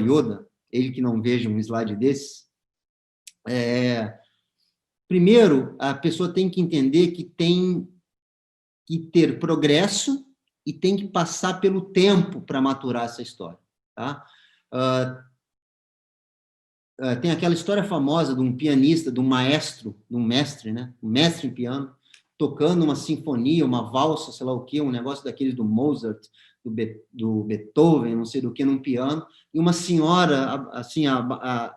Yoda, ele que não veja um slide desse, primeiro, a pessoa tem que entender que tem que ter progresso e tem que passar pelo tempo para maturar essa história, tá? Tem aquela história famosa de um pianista, de um maestro, de um mestre, né? Um mestre em piano, tocando uma sinfonia, uma valsa, sei lá o quê, um negócio daqueles do Mozart, do Beethoven, não sei do que, num piano, e uma senhora, assim,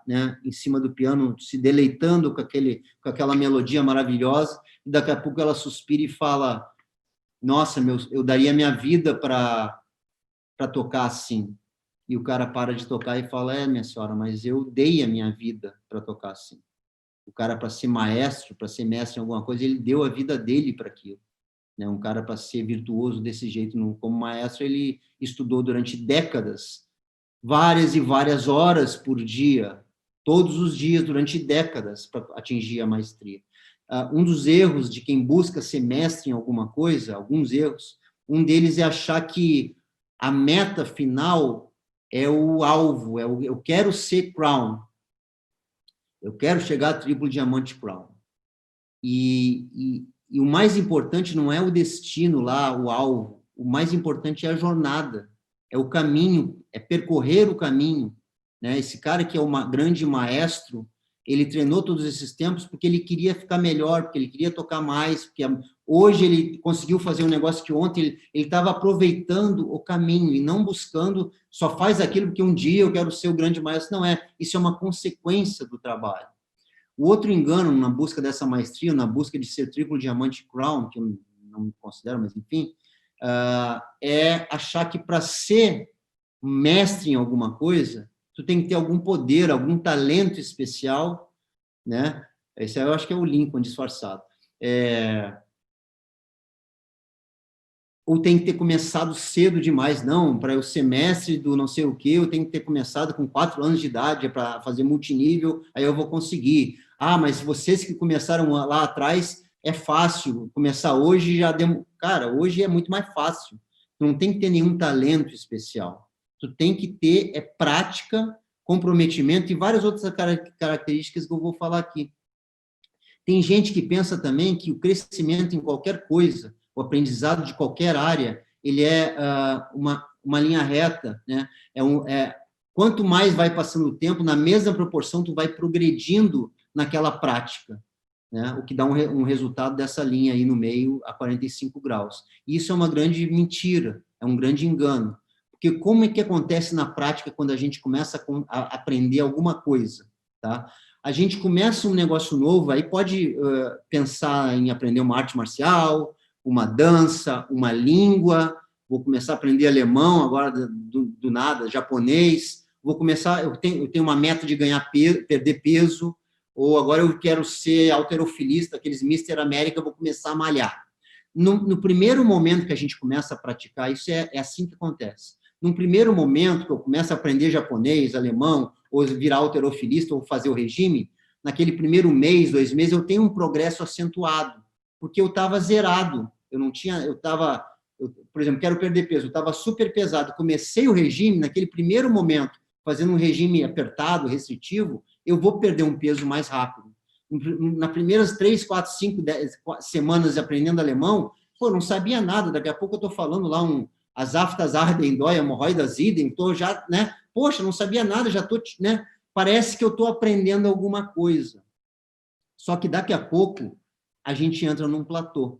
né, em cima do piano, se deleitando com aquela melodia maravilhosa, e daqui a pouco ela suspira e fala: nossa, eu daria minha vida para tocar assim. E o cara para de tocar e fala: minha senhora, mas eu dei a minha vida para tocar assim. O cara, para ser maestro, para ser mestre em alguma coisa, ele deu a vida dele para aquilo. Né? Um cara, para ser virtuoso desse jeito, como maestro, ele estudou durante décadas, várias e várias horas por dia, todos os dias, durante décadas, para atingir a maestria. Um dos erros de quem busca ser mestre em alguma coisa, alguns erros, um deles é achar que a meta final é o alvo, eu quero ser Crown, eu quero chegar a triplo diamante Crown. E o mais importante não é o destino lá, o alvo, o mais importante é a jornada, é o caminho, é percorrer o caminho. Né? Esse cara que é um grande maestro, ele treinou todos esses tempos porque ele queria ficar melhor, porque ele queria tocar mais, porque hoje ele conseguiu fazer um negócio que ontem ele estava aproveitando o caminho e não buscando, só faz aquilo porque um dia eu quero ser o grande maestro. Não é, isso é uma consequência do trabalho. O outro engano na busca dessa maestria, na busca de ser triplo diamante Crown, que eu não me considero, mas enfim, é achar que para ser mestre em alguma coisa, tu tem que ter algum poder, algum talento especial, né? Esse aí eu acho que é o Lincoln disfarçado. Ou tem que ter começado cedo demais, não, para eu ser mestre do não sei o quê, eu tenho que ter começado com 4 anos de idade para fazer multinível, aí eu vou conseguir. Mas vocês que começaram lá atrás, é fácil, começar hoje já deu... Cara, hoje é muito mais fácil, tu não tem que ter nenhum talento especial, tu tem que ter prática, comprometimento e várias outras características que eu vou falar aqui. Tem gente que pensa também que o crescimento em qualquer coisa, o aprendizado de qualquer área, ele é uma linha reta, né? Quanto mais vai passando o tempo, na mesma proporção, tu vai progredindo naquela prática, né? O que dá um resultado dessa linha aí no meio, a 45 graus. E isso é uma grande mentira, é um grande engano. Porque como é que acontece na prática quando a gente começa a aprender alguma coisa, tá? A gente começa um negócio novo, aí pode pensar em aprender uma arte marcial, uma dança, uma língua, vou começar a aprender alemão agora do nada, japonês, eu tenho uma meta de ganhar peso, perder peso, ou agora eu quero ser halterofilista, aqueles Mister América, vou começar a malhar. No primeiro momento que a gente começa a praticar, isso é assim que acontece. Num primeiro momento que eu começo a aprender japonês, alemão, ou virar halterofilista, ou fazer o regime, naquele primeiro mês, 2 meses, eu tenho um progresso acentuado, porque eu estava zerado, por exemplo, quero perder peso, eu estava super pesado, comecei o regime, naquele primeiro momento, fazendo um regime apertado, restritivo, eu vou perder um peso mais rápido. Nas primeiras 3, 4, 5, 10 semanas aprendendo alemão, não sabia nada, daqui a pouco eu estou falando lá as aftas ardem dói, hemorroidas idem, estou já, né? Poxa, não sabia nada, já estou, né? Parece que eu estou aprendendo alguma coisa. Só que daqui a pouco a gente entra num platô.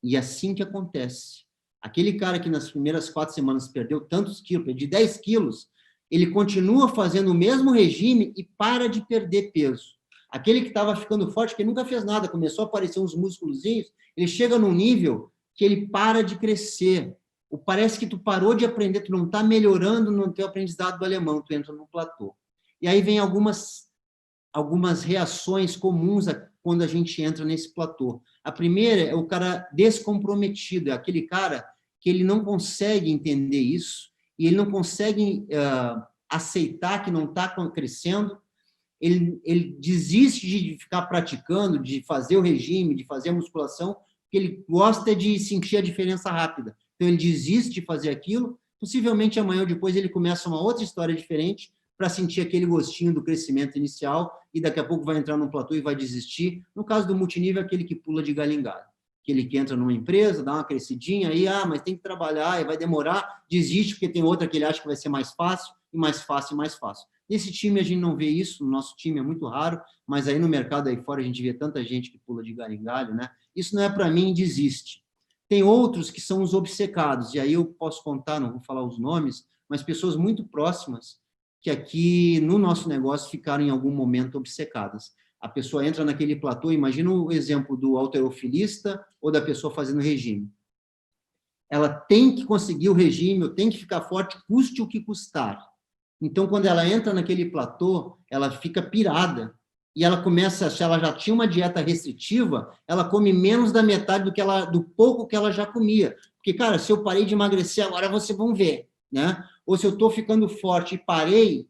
E é assim que acontece. Aquele cara que nas primeiras 4 semanas perdeu tantos quilos, perdeu 10 quilos, ele continua fazendo o mesmo regime e para de perder peso. Aquele que estava ficando forte, que nunca fez nada, começou a aparecer uns músculozinhos, ele chega num nível que ele para de crescer. Parece que tu parou de aprender, tu não está melhorando no teu aprendizado do alemão, tu entra no platô. E aí vem algumas reações comuns quando a gente entra nesse platô. A primeira é o cara descomprometido, é aquele cara que ele não consegue entender isso, e ele não consegue aceitar que não está crescendo, ele desiste de ficar praticando, de fazer o regime, de fazer a musculação, porque ele gosta de sentir a diferença rápida. Então, ele desiste de fazer aquilo, possivelmente amanhã ou depois ele começa uma outra história diferente para sentir aquele gostinho do crescimento inicial e daqui a pouco vai entrar num platô e vai desistir. No caso do multinível, é aquele que pula de galho em galho. Aquele que entra numa empresa, dá uma crescidinha, aí, mas tem que trabalhar, e vai demorar, desiste porque tem outra que ele acha que vai ser mais fácil, e mais fácil, e mais fácil. Nesse time a gente não vê isso, no nosso time é muito raro, mas aí no mercado aí fora a gente vê tanta gente que pula de galho em galho, né? Isso não é para mim, desiste. Tem outros que são os obcecados, e aí eu posso contar, não vou falar os nomes, mas pessoas muito próximas que aqui no nosso negócio ficaram em algum momento obcecadas. A pessoa entra naquele platô, imagina o exemplo do halterofilista ou da pessoa fazendo regime. Ela tem que conseguir o regime, tem que ficar forte, custe o que custar. Então, quando ela entra naquele platô, ela fica pirada. E ela começa, se ela já tinha uma dieta restritiva, ela come menos da metade do pouco que ela já comia. Porque, cara, se eu parei de emagrecer, agora vocês vão ver, né? Ou se eu estou ficando forte e parei,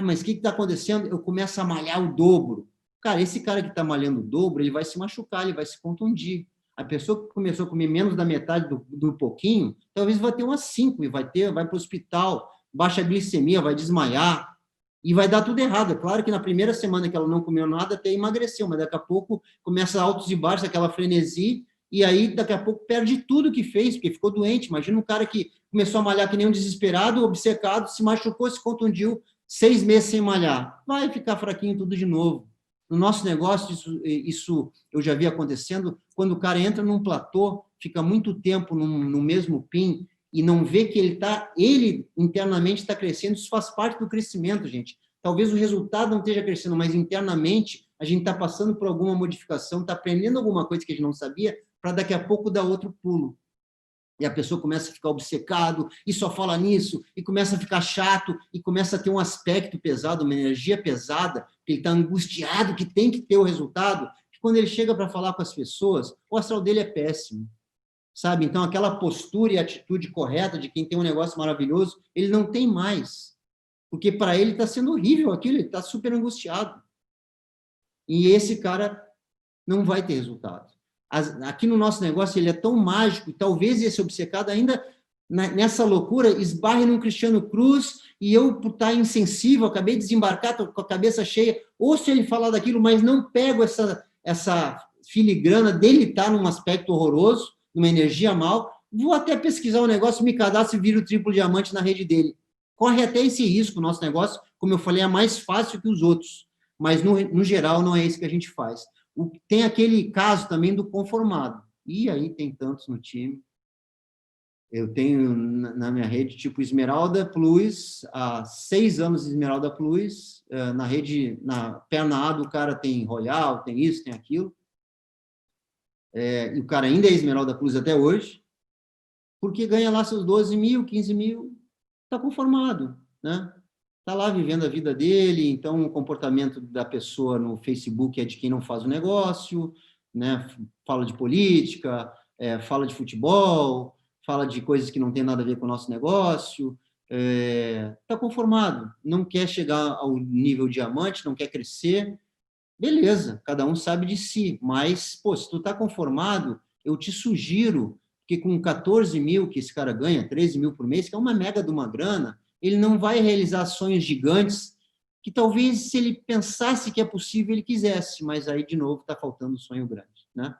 mas o que está acontecendo? Eu começo a malhar o dobro. Cara, esse cara que está malhando o dobro, ele vai se machucar, ele vai se contundir. A pessoa que começou a comer menos da metade do pouquinho, talvez vai ter umas 5 e vai para o hospital, baixa glicemia, vai desmaiar e vai dar tudo errado. É claro que na primeira semana que ela não comeu nada, até emagreceu, mas daqui a pouco começa altos e baixos, aquela frenesi, e aí daqui a pouco perde tudo que fez, porque ficou doente. Imagina um cara que começou a malhar que nem um desesperado, obcecado, se machucou, se contundiu, 6 meses sem malhar. Vai ficar fraquinho tudo de novo. No nosso negócio, isso eu já vi acontecendo, quando o cara entra num platô, fica muito tempo no mesmo PIN e não vê que ele internamente está crescendo, isso faz parte do crescimento, gente. Talvez o resultado não esteja crescendo, mas internamente a gente está passando por alguma modificação, está aprendendo alguma coisa que a gente não sabia, para daqui a pouco dar outro pulo. E a pessoa começa a ficar obcecado, e só fala nisso, e começa a ficar chato, e começa a ter um aspecto pesado, uma energia pesada, porque ele está angustiado, que tem que ter o resultado, que quando ele chega para falar com as pessoas, o astral dele é péssimo, sabe? Então, aquela postura e atitude correta de quem tem um negócio maravilhoso, ele não tem mais, porque para ele está sendo horrível aquilo, ele está super angustiado. E esse cara não vai ter resultado. Aqui no nosso negócio, ele é tão mágico, e talvez esse obcecado ainda, nessa loucura, esbarre num Cristiano Cruz, e eu, por estar insensível, acabei de desembarcar, estou com a cabeça cheia, ouço ele falar daquilo, mas não pego essa filigrana dele estar num aspecto horroroso, numa energia mal, vou até pesquisar o negócio, me cadastro e viro o triplo diamante na rede dele. Corre até esse risco o nosso negócio, como eu falei, é mais fácil que os outros, mas no geral não é isso que a gente faz. Tem aquele caso também do conformado. E aí tem tantos no time. Eu tenho na minha rede, tipo Esmeralda Plus, há 6 anos Esmeralda Plus, na rede, na perna A do cara tem Royal, tem isso, tem aquilo. E o cara ainda é Esmeralda Plus até hoje, porque ganha lá seus 12 mil, 15 mil, está conformado, né? Está lá vivendo a vida dele, então o comportamento da pessoa no Facebook é de quem não faz o negócio, né? Fala de política, fala de futebol, fala de coisas que não tem nada a ver com o nosso negócio, está conformado, não quer chegar ao nível diamante, não quer crescer, beleza, cada um sabe de si, mas, pô, se tu está conformado, eu te sugiro que com 14 mil que esse cara ganha, 13 mil por mês, que é uma mega de uma grana, ele não vai realizar sonhos gigantes que talvez, se ele pensasse que é possível, ele quisesse, mas aí, de novo, está faltando um sonho grande, né?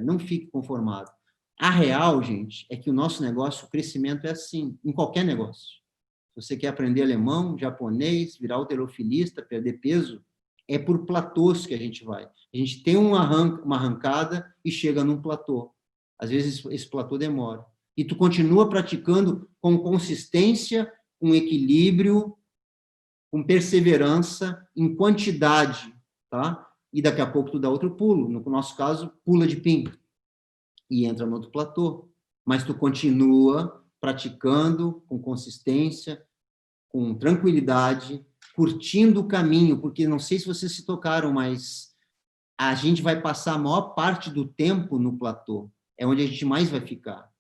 Não fique conformado. A real, gente, é que o nosso negócio, o crescimento é assim, em qualquer negócio. Se você quer aprender alemão, japonês, virar halterofilista, perder peso, é por platôs que a gente vai. A gente tem uma arrancada e chega num platô. Às vezes, esse platô demora. E tu continua praticando com consistência, com equilíbrio, com perseverança, em quantidade, tá? E daqui a pouco tu dá outro pulo. No nosso caso, pula de PIN e entra no outro platô. Mas tu continua praticando com consistência, com tranquilidade, curtindo o caminho, porque não sei se vocês se tocaram, mas a gente vai passar a maior parte do tempo no platô. É onde a gente mais vai ficar.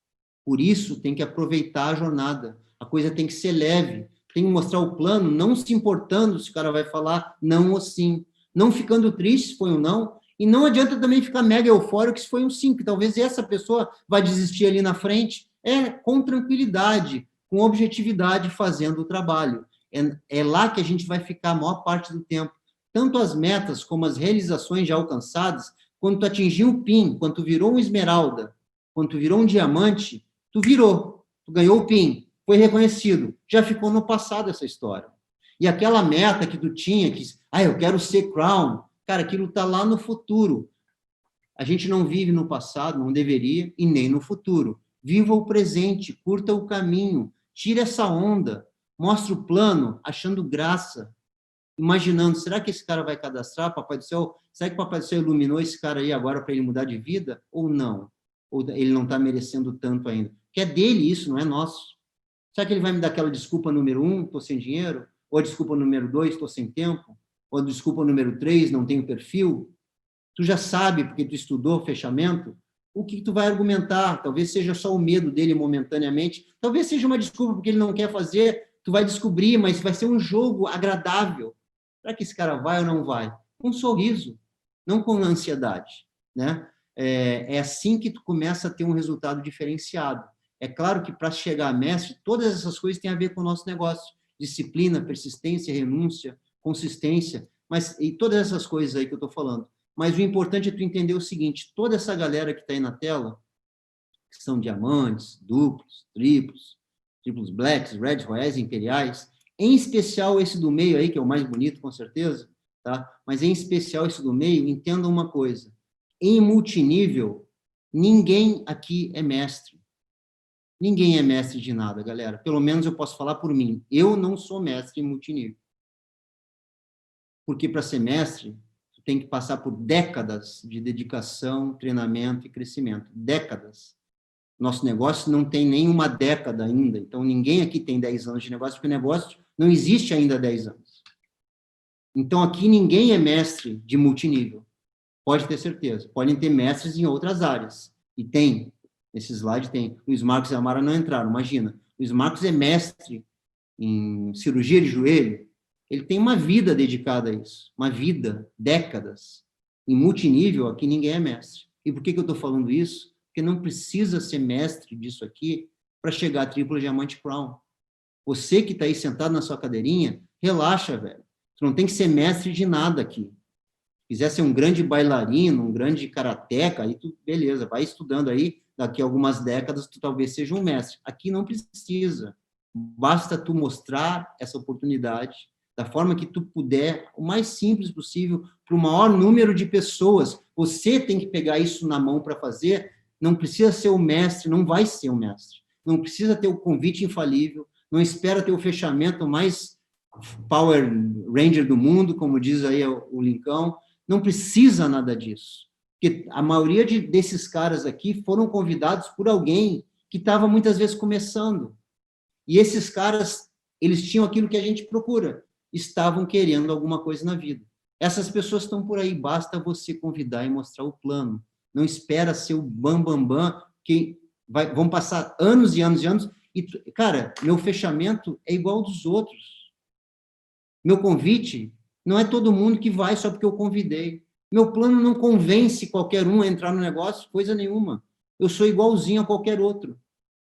Por isso, tem que aproveitar a jornada. A coisa tem que ser leve. Tem que mostrar o plano, não se importando se o cara vai falar não ou sim. Não ficando triste se foi um não. E não adianta também ficar mega eufórico se foi um sim, que talvez essa pessoa vai desistir ali na frente. Com tranquilidade, com objetividade, fazendo o trabalho. É lá que a gente vai ficar a maior parte do tempo. Tanto as metas como as realizações já alcançadas, quando tu atingiu o PIN, quando tu virou um esmeralda, quando tu virou um diamante, tu virou, tu ganhou o PIN, foi reconhecido, já ficou no passado essa história. E aquela meta que tu tinha, que, eu quero ser crown, cara, aquilo está lá no futuro. A gente não vive no passado, não deveria, e nem no futuro. Viva o presente, curta o caminho, tire essa onda, mostre o plano, achando graça, imaginando, será que esse cara vai cadastrar, Papai do Céu? Será que o Papai do Céu iluminou esse cara aí agora para ele mudar de vida? Ou não? Ou ele não está merecendo tanto ainda? Que é dele isso, não é nosso. Será que ele vai me dar aquela desculpa número 1, estou sem dinheiro? Ou a desculpa número 2, estou sem tempo? Ou a desculpa número 3, não tenho perfil? Tu já sabe, porque tu estudou fechamento, o que tu vai argumentar. Talvez seja só o medo dele momentaneamente, talvez seja uma desculpa porque ele não quer fazer, tu vai descobrir, mas vai ser um jogo agradável. Será que esse cara vai ou não vai? Com um sorriso, não com ansiedade, né? É assim que tu começa a ter um resultado diferenciado. É claro que para chegar a mestre, todas essas coisas têm a ver com o nosso negócio. Disciplina, persistência, renúncia, consistência, mas e todas essas coisas aí que eu estou falando. Mas o importante é tu entender o seguinte, toda essa galera que está aí na tela, que são diamantes, duplos, triplos blacks, reds, royais, imperiais, em especial esse do meio aí, que é o mais bonito, com certeza, tá? Mas em especial esse do meio, entendam uma coisa, em multinível, ninguém aqui é mestre. Ninguém é mestre de nada, galera. Pelo menos eu posso falar por mim. Eu não sou mestre em multinível. Porque para ser mestre, tu tem que passar por décadas de dedicação, treinamento e crescimento. Décadas. Nosso negócio não tem nenhuma década ainda. Então, ninguém aqui tem 10 anos de negócio, porque o negócio não existe ainda há 10 anos. Então, aqui ninguém é mestre de multinível. Pode ter certeza. Podem ter mestres em outras áreas. E tem. Nesse slide tem. Luiz Marcos e a Mara não entraram, imagina. Luiz Marcos é mestre em cirurgia de joelho. Ele tem uma vida dedicada a isso. Uma vida, décadas. Em multinível, aqui ninguém é mestre. E por que eu estou falando isso? Porque não precisa ser mestre disso aqui para chegar a triplo diamante crown. Você que está aí sentado na sua cadeirinha, relaxa, velho. Tu não tem que ser mestre de nada aqui. Quiser ser um grande bailarino, um grande karateca, aí tu, beleza, vai estudando aí, daqui a algumas décadas tu talvez seja um mestre. Aqui não precisa. Basta tu mostrar essa oportunidade da forma que tu puder, o mais simples possível, para o maior número de pessoas. Você tem que pegar isso na mão para fazer, não precisa ser o mestre, não vai ser o mestre. Não precisa ter o convite infalível, não espera ter o fechamento mais Power Ranger do mundo, como diz aí o Lincão, não precisa nada disso. Porque a maioria desses caras aqui foram convidados por alguém que estava muitas vezes começando. E esses caras, eles tinham aquilo que a gente procura, estavam querendo alguma coisa na vida. Essas pessoas estão por aí, basta você convidar e mostrar o plano. Não espera ser o bam, que vão passar anos e anos e anos. E, cara, meu fechamento é igual ao dos outros. Meu convite não é todo mundo que vai só porque eu convidei. Meu plano não convence qualquer um a entrar no negócio, coisa nenhuma. Eu sou igualzinho a qualquer outro.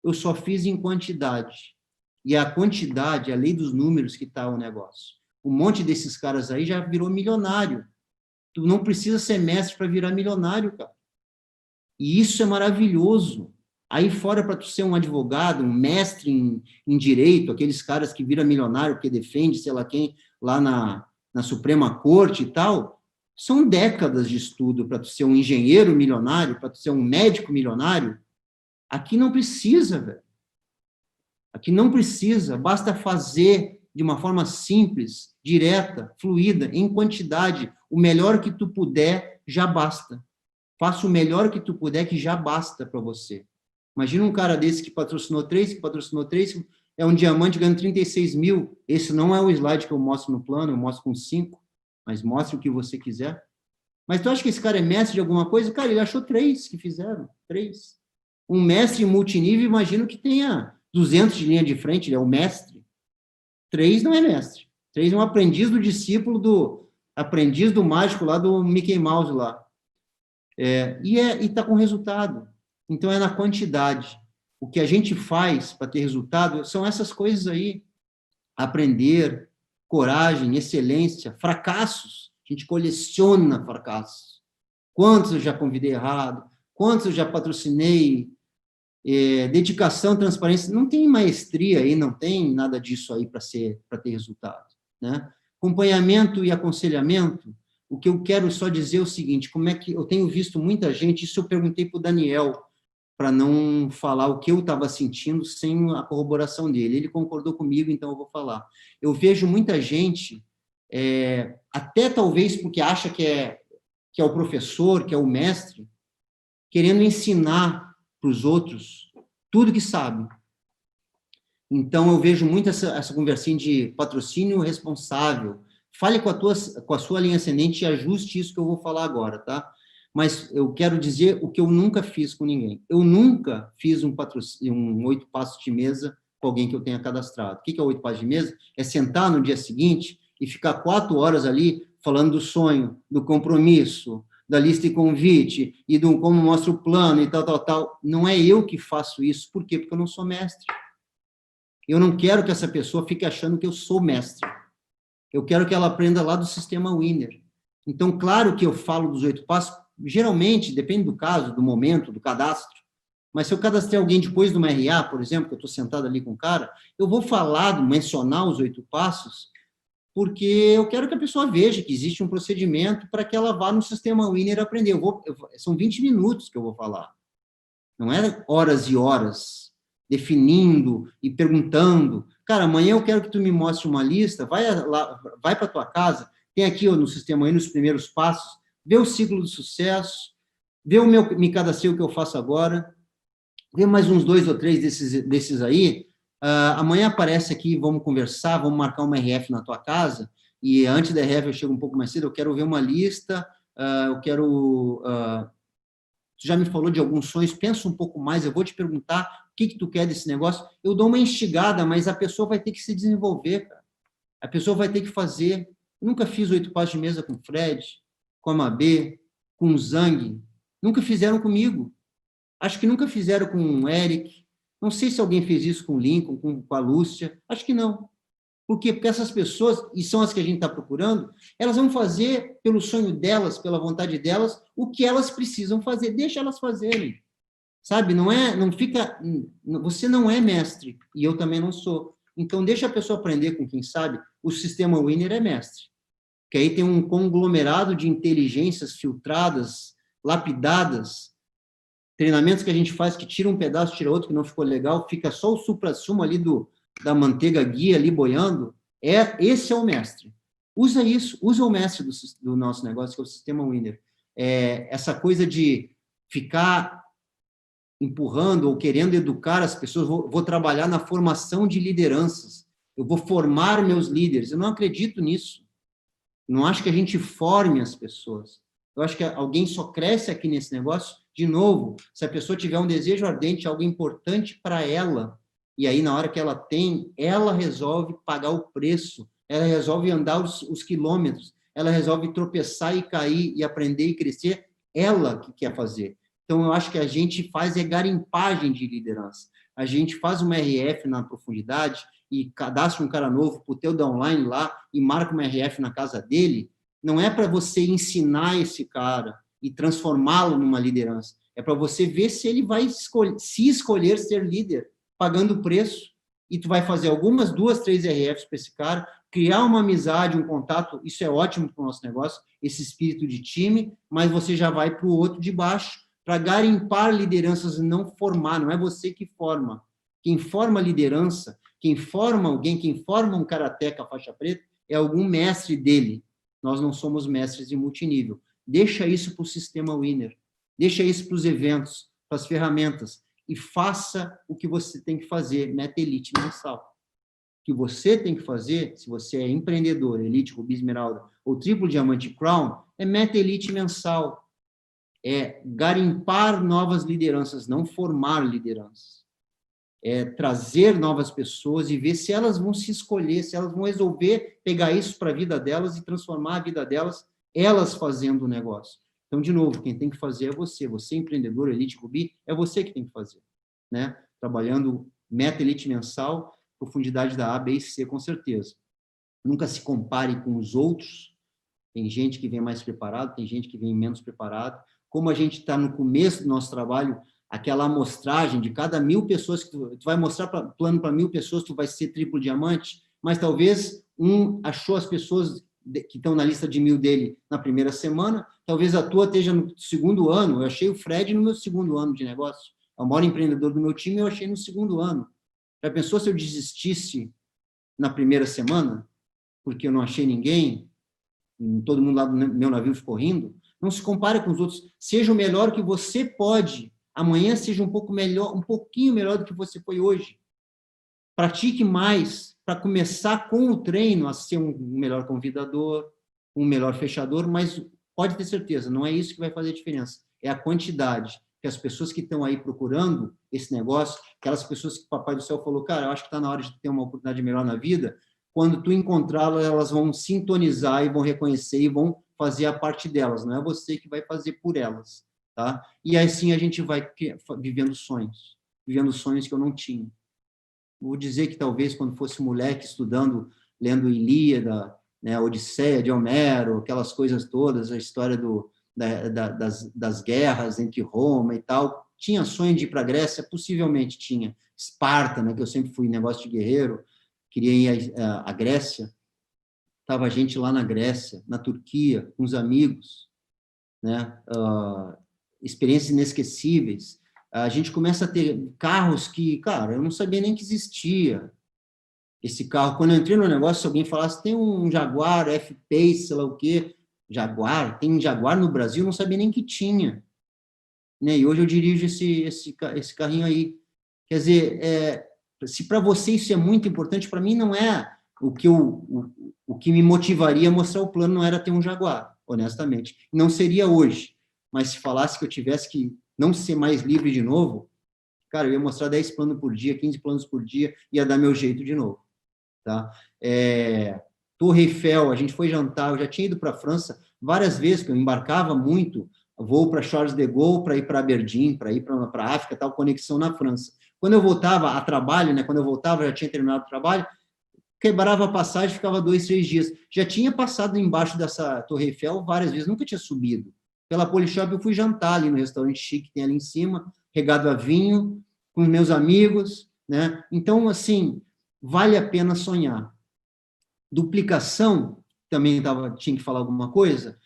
Eu só fiz em quantidade. E a quantidade, a lei dos números que está o negócio. Um monte desses caras aí já virou milionário. Tu não precisa ser mestre para virar milionário, cara. E isso é maravilhoso. Aí fora para tu ser um advogado, um mestre em direito, aqueles caras que viram milionário porque defende, sei lá quem, lá na Suprema Corte e tal, são décadas de estudo para tu ser um engenheiro milionário, para tu ser um médico milionário. Aqui não precisa, velho. Aqui não precisa, basta fazer de uma forma simples, direta, fluida, em quantidade. O melhor que tu puder, já basta. Faça o melhor que tu puder, que já basta para você. Imagina um cara desse que patrocinou 3, é um diamante ganhando 36 mil. Esse não é o slide que eu mostro no plano, eu mostro com 5, mas mostre o que você quiser. Mas tu acha que esse cara é mestre de alguma coisa? Cara, ele achou 3 que fizeram, 3. Um mestre multinível, imagino que tenha 200 de linha de frente, ele é o mestre. 3 não é mestre. 3 é um aprendiz do discípulo aprendiz do mágico lá do Mickey Mouse lá. E está com resultado. Então, é na quantidade. O que a gente faz para ter resultado são essas coisas aí. Aprender, coragem, excelência, fracassos. A gente coleciona fracassos. Quantos eu já convidei errado? Quantos eu já patrocinei? Dedicação, transparência. Não tem maestria aí, não tem nada disso aí para ter resultado, né? Acompanhamento e aconselhamento. O que eu quero só dizer é o seguinte, como é que eu tenho visto muita gente, isso eu perguntei para o Daniel, para não falar o que eu estava sentindo sem a corroboração dele. Ele concordou comigo, então eu vou falar. Eu vejo muita gente, até talvez porque acha que é o professor, que é o mestre, querendo ensinar para os outros tudo que sabe. Então, eu vejo muito essa conversinha de patrocínio responsável. Fale com a sua linha ascendente e ajuste isso que eu vou falar agora, tá? Mas eu quero dizer o que eu nunca fiz com ninguém. Eu nunca fiz um 8 passos de mesa com alguém que eu tenha cadastrado. O que é 8 passos de mesa? É sentar no dia seguinte e ficar 4 horas ali falando do sonho, do compromisso, da lista de convite e do como mostra o plano e tal. Não é eu que faço isso. Por quê? Porque eu não sou mestre. Eu não quero que essa pessoa fique achando que eu sou mestre. Eu quero que ela aprenda lá do sistema Winner. Então, claro que eu falo dos 8 passos, geralmente, depende do caso, do momento, do cadastro, mas se eu cadastrei alguém depois de uma RA, por exemplo, que eu estou sentado ali com o cara, eu vou falar, mencionar os 8 passos, porque eu quero que a pessoa veja que existe um procedimento para que ela vá no sistema Winner aprender. São 20 minutos que eu vou falar. Não é horas e horas definindo e perguntando. Cara, amanhã eu quero que tu me mostre uma lista, vai para tua casa, tem aqui no sistema aí, nos primeiros passos, vê o ciclo do sucesso, vê o meu me cadastrei o que eu faço agora, vê mais uns 2 ou 3 desses aí, amanhã aparece aqui, vamos conversar, vamos marcar uma RF na tua casa, e antes da RF eu chego um pouco mais cedo, eu quero ver uma lista, eu quero... tu já me falou de alguns sonhos, pensa um pouco mais, eu vou te perguntar o que tu quer desse negócio, eu dou uma instigada, mas a pessoa vai ter que se desenvolver, cara. A pessoa vai ter que fazer. Eu nunca fiz 8 passos de mesa com o Fred, com a Mabê, com o Zang, nunca fizeram comigo. Acho que nunca fizeram com o Eric, não sei se alguém fez isso com o Lincoln, com a Lúcia, acho que não. Por quê? Porque essas pessoas, e são as que a gente está procurando, elas vão fazer pelo sonho delas, pela vontade delas, o que elas precisam fazer. Deixa elas fazerem. Sabe? Não fica... Você não é mestre, e eu também não sou. Então, deixa a pessoa aprender com quem sabe. O sistema Winner é mestre. Que aí tem um conglomerado de inteligências filtradas, lapidadas, treinamentos que a gente faz que tira um pedaço, tira outro, que não ficou legal, fica só o supra-sumo ali da manteiga guia ali boiando, esse é o mestre. Usa isso, usa o mestre do nosso negócio, que é o sistema Winner. Essa coisa de ficar empurrando ou querendo educar as pessoas, vou trabalhar na formação de lideranças, eu vou formar meus líderes, eu não acredito nisso. Não acho que a gente forme as pessoas. Eu acho que alguém só cresce aqui nesse negócio, de novo, se a pessoa tiver um desejo ardente, algo importante para ela, e aí, na hora que ela tem, ela resolve pagar o preço, ela resolve andar os quilômetros, ela resolve tropeçar e cair, e aprender e crescer, ela que quer fazer. Então, eu acho que a gente faz garimpagem de liderança. A gente faz uma RF na profundidade e cadastra um cara novo para o teu downline lá e marca uma RF na casa dele, não é para você ensinar esse cara e transformá-lo numa liderança, é para você ver se ele vai escolher ser líder, pagando o preço, e tu vai fazer algumas 2, 3 RFs para esse cara, criar uma amizade, um contato, isso é ótimo para o nosso negócio, esse espírito de time, mas você já vai para o outro de baixo, para garimpar lideranças e não formar, não é você que forma. Quem forma liderança, quem forma alguém, quem forma um karateca faixa preta, é algum mestre dele. Nós não somos mestres de multinível. Deixa isso para o sistema Winner, deixa isso para os eventos, para as ferramentas, e faça o que você tem que fazer, meta elite mensal. O que você tem que fazer, se você é empreendedor, elite, rubi, esmeralda, ou triplo diamante crown, é meta elite mensal. É garimpar novas lideranças, não formar lideranças. É trazer novas pessoas e ver se elas vão se escolher, se elas vão resolver pegar isso para a vida delas e transformar a vida delas, elas fazendo o negócio. Então, de novo, quem tem que fazer é você. Você, empreendedor, elite, rubi, é você que tem que fazer. Né? Trabalhando meta elite mensal, profundidade da A, B e C, com certeza. Nunca se compare com os outros. Tem gente que vem mais preparado, tem gente que vem menos preparado. Como a gente está no começo do nosso trabalho, aquela amostragem de cada 1000 pessoas, que tu vai mostrar plano para 1000 pessoas, tu vai ser triplo diamante, mas talvez achou as pessoas que estão na lista de 1.000 dele na primeira semana, talvez a tua esteja no segundo ano. Eu achei o Fred no meu segundo ano de negócio. É o maior empreendedor do meu time, eu achei no segundo ano. Já pensou se eu desistisse na primeira semana, porque eu não achei ninguém, todo mundo lá do meu navio ficou rindo? Não se compare com os outros. Seja o melhor que você pode. Amanhã seja um pouco melhor, um pouquinho melhor do que você foi hoje. Pratique mais para começar com o treino a ser um melhor convidador, um melhor fechador, mas pode ter certeza, não é isso que vai fazer a diferença. É a quantidade, que as pessoas que estão aí procurando esse negócio, aquelas pessoas que o Papai do Céu falou, cara, eu acho que está na hora de ter uma oportunidade melhor na vida, quando tu encontrá-las, elas vão sintonizar e vão reconhecer e vão fazer a parte delas, não é você que vai fazer por elas, tá? E assim a gente vai vivendo sonhos que eu não tinha. Vou dizer que talvez quando fosse moleque estudando, lendo Ilíada, né, Odisseia de Homero, aquelas coisas todas, a história das guerras entre Roma e tal, tinha sonho de ir para a Grécia? Possivelmente tinha. Esparta, né, que eu sempre fui negócio de guerreiro, queria ir à Grécia. Estava a gente lá na Grécia, na Turquia, com os amigos, né, experiências inesquecíveis. A gente começa a ter carros que, cara, eu não sabia nem que existia esse carro. Quando eu entrei no negócio, se alguém falasse, tem um Jaguar F-Pace, sei lá o quê, Jaguar, tem um Jaguar no Brasil, eu não sabia nem que tinha. Né? E hoje eu dirijo esse carrinho aí. Quer dizer, se para você isso é muito importante, para mim não é o que me motivaria a mostrar o plano, não era ter um Jaguar, honestamente. Não seria hoje. Mas se falasse que eu tivesse que não ser mais livre de novo, cara, eu ia mostrar 10 planos por dia, 15 planos por dia, ia dar meu jeito de novo. Tá? Torre Eiffel, a gente foi jantar, eu já tinha ido para a França várias vezes, que eu embarcava muito, voo para Charles de Gaulle, para ir para Aberdeen, para ir para a África, tal, conexão na França. Quando eu voltava a trabalho, né, quando eu voltava, já tinha terminado o trabalho, quebrava a passagem, ficava 2, 3 dias. Já tinha passado embaixo dessa Torre Eiffel várias vezes, nunca tinha subido. Pela Polishop eu fui jantar ali no restaurante chique que tem ali em cima, regado a vinho, com meus amigos, né? Então, assim, vale a pena sonhar. Duplicação, também tinha que falar alguma coisa,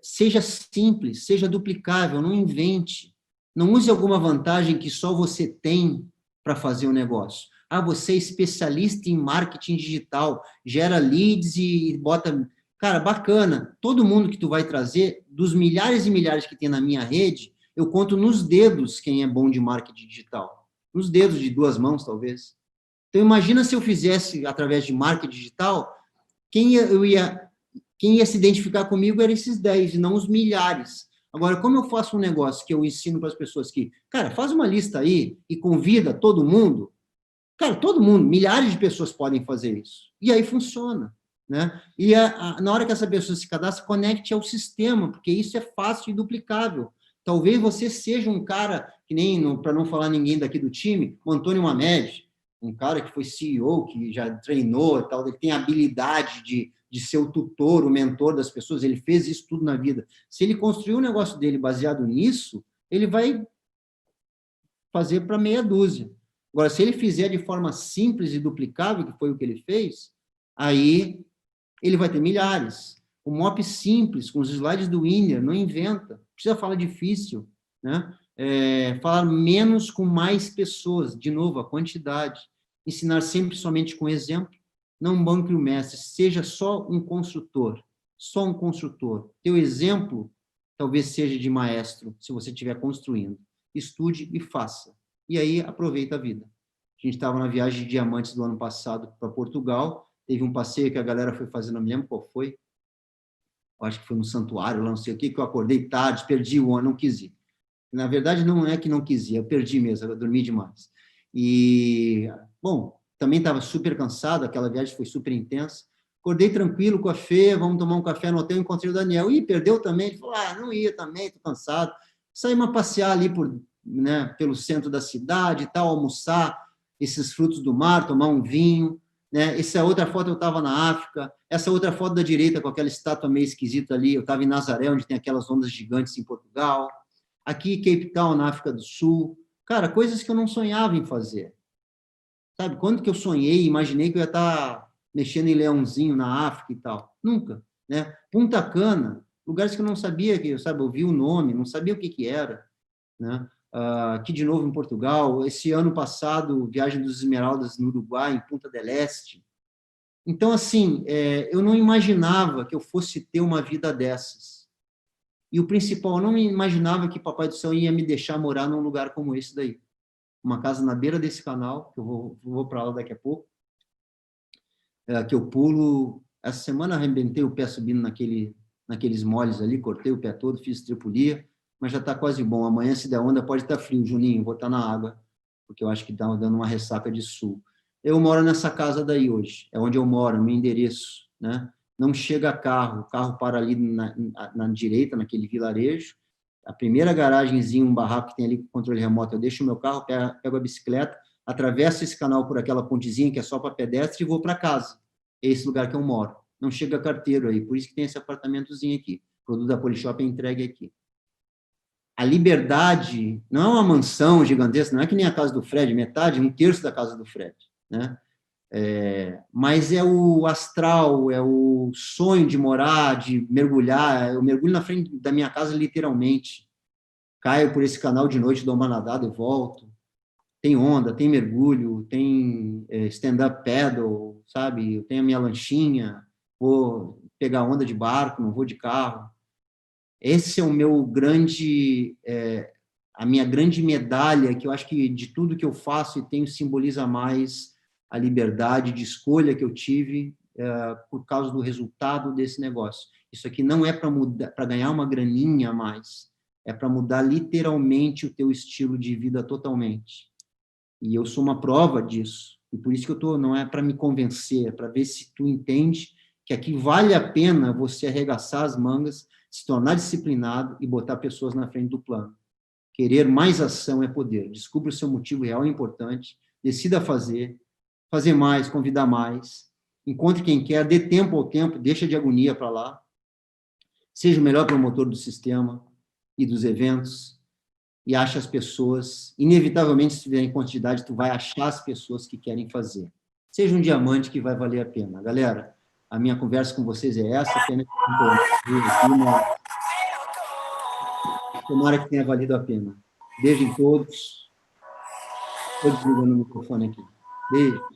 seja simples, seja duplicável, não invente. Não use alguma vantagem que só você tem para fazer o negócio. Ah, você é especialista em marketing digital, gera leads e bota... Cara, bacana. Todo mundo que tu vai trazer, dos milhares e milhares que tem na minha rede, eu conto nos dedos quem é bom de marketing digital. Nos dedos de 2 mãos, talvez. Então, imagina se eu fizesse, através de marketing digital, quem ia se identificar comigo eram esses 10, e não os milhares. Agora, como eu faço um negócio que eu ensino para as pessoas que, cara, faz uma lista aí e convida todo mundo, cara, todo mundo, milhares de pessoas podem fazer isso. E aí funciona. Né? E na hora que essa pessoa se cadastra, conecte ao sistema, porque isso é fácil e duplicável. Talvez você seja um cara, que nem, para não falar ninguém daqui do time, o Antônio Mamed, um cara que foi CEO, que já treinou e tal, ele tem a habilidade de ser o tutor, o mentor das pessoas, ele fez isso tudo na vida. Se ele construir um negócio dele baseado nisso, ele vai fazer para meia dúzia. Agora, se ele fizer de forma simples e duplicável, que foi o que ele fez, aí ele vai ter milhares. O MOP simples, com os slides do Winner, não inventa. Não precisa falar difícil, né? Falar menos com mais pessoas. De novo, a quantidade. Ensinar sempre somente com exemplo. Não banque o mestre. Seja só um construtor. Só um construtor. Teu exemplo talvez seja de maestro, se você estiver construindo. Estude e faça. E aí, aproveita a vida. A gente estava na viagem de diamantes do ano passado para Portugal. Teve um passeio que a galera foi fazer, não me lembro qual foi. Eu acho que foi no santuário, lá não sei o que eu acordei tarde, perdi o ano, não quis ir. Na verdade, não é que não quis ir, eu perdi mesmo, eu dormi demais. E, bom, também estava super cansado, aquela viagem foi super intensa. Acordei tranquilo com a Fê, vamos tomar um café no hotel, encontrei o Daniel. Ih, perdeu também? Ele falou, não ia também, estou cansado. Saímos a passear ali pelo centro da cidade e tal, almoçar esses frutos do mar, tomar um vinho. Né? Essa outra foto eu estava na África, essa outra foto da direita com aquela estátua meio esquisita ali, eu estava em Nazaré, onde tem aquelas ondas gigantes em Portugal. Aqui, Cape Town, na África do Sul. Cara, coisas que eu não sonhava em fazer. Sabe, quando que eu sonhei, imaginei que eu ia estar mexendo em leãozinho na África e tal. nunca, né? Punta Cana, lugares que eu não sabia, que, sabe, eu vi o nome, não sabia o que era, né? Aqui de novo em Portugal, esse ano passado, viagem dos Esmeraldas no Uruguai, em Punta del Este. Então, assim, eu não imaginava que eu fosse ter uma vida dessas. E o principal, eu não imaginava que Papai do Céu ia me deixar morar num lugar como esse daí. Uma casa na beira desse canal, que eu vou para lá daqui a pouco, que eu pulo. Essa semana arrebentei o pé subindo naqueles moles ali, cortei o pé todo, fiz tripulia, mas já está quase bom. Amanhã, se der onda, pode estar frio, Juninho, vou estar na água, porque eu acho que está dando uma ressaca de sul. Eu moro nessa casa daí hoje, é onde eu moro, meu endereço, né? Não chega carro, o carro para ali na direita, naquele vilarejo, a primeira garagenzinha, um barraco que tem ali com controle remoto, eu deixo o meu carro, pego a bicicleta, atravesso esse canal por aquela pontezinha que é só para pedestre e vou para casa. É esse lugar que eu moro. Não chega carteiro aí, por isso que tem esse apartamentozinho aqui. O produto da Polishop é entregue aqui. A liberdade não é uma mansão gigantesca, não é que nem a casa do Fred, metade, um terço da casa do Fred, né? Mas é o astral, é o sonho de morar, de mergulhar. Eu mergulho na frente da minha casa, literalmente. Caio por esse canal de noite, dou uma nadada e volto. Tem onda, tem mergulho, tem stand-up paddle, sabe? Eu tenho a minha lanchinha, vou pegar onda de barco, não vou de carro. Esse é o meu grande, a minha grande medalha, que eu acho que de tudo que eu faço e tenho simboliza mais a liberdade de escolha que eu tive por causa do resultado desse negócio. Isso aqui não é para mudar, para ganhar uma graninha a mais, é para mudar literalmente o teu estilo de vida totalmente. E eu sou uma prova disso. E por isso que eu tô, não é para me convencer, é para ver se tu entende que aqui vale a pena você arregaçar as mangas, se tornar disciplinado e botar pessoas na frente do plano. Querer mais ação é poder. Descubra o seu motivo real e importante, decida fazer mais, convidar mais, encontre quem quer, dê tempo ao tempo, deixa de agonia para lá, seja o melhor promotor do sistema e dos eventos, e acha as pessoas, inevitavelmente, se tiver em quantidade, tu vai achar as pessoas que querem fazer. Seja um diamante que vai valer a pena. Galera, a minha conversa com vocês é essa, pena que tomara que tenha valido a pena. Beijo em todos. Estou desligando o microfone aqui. Beijo.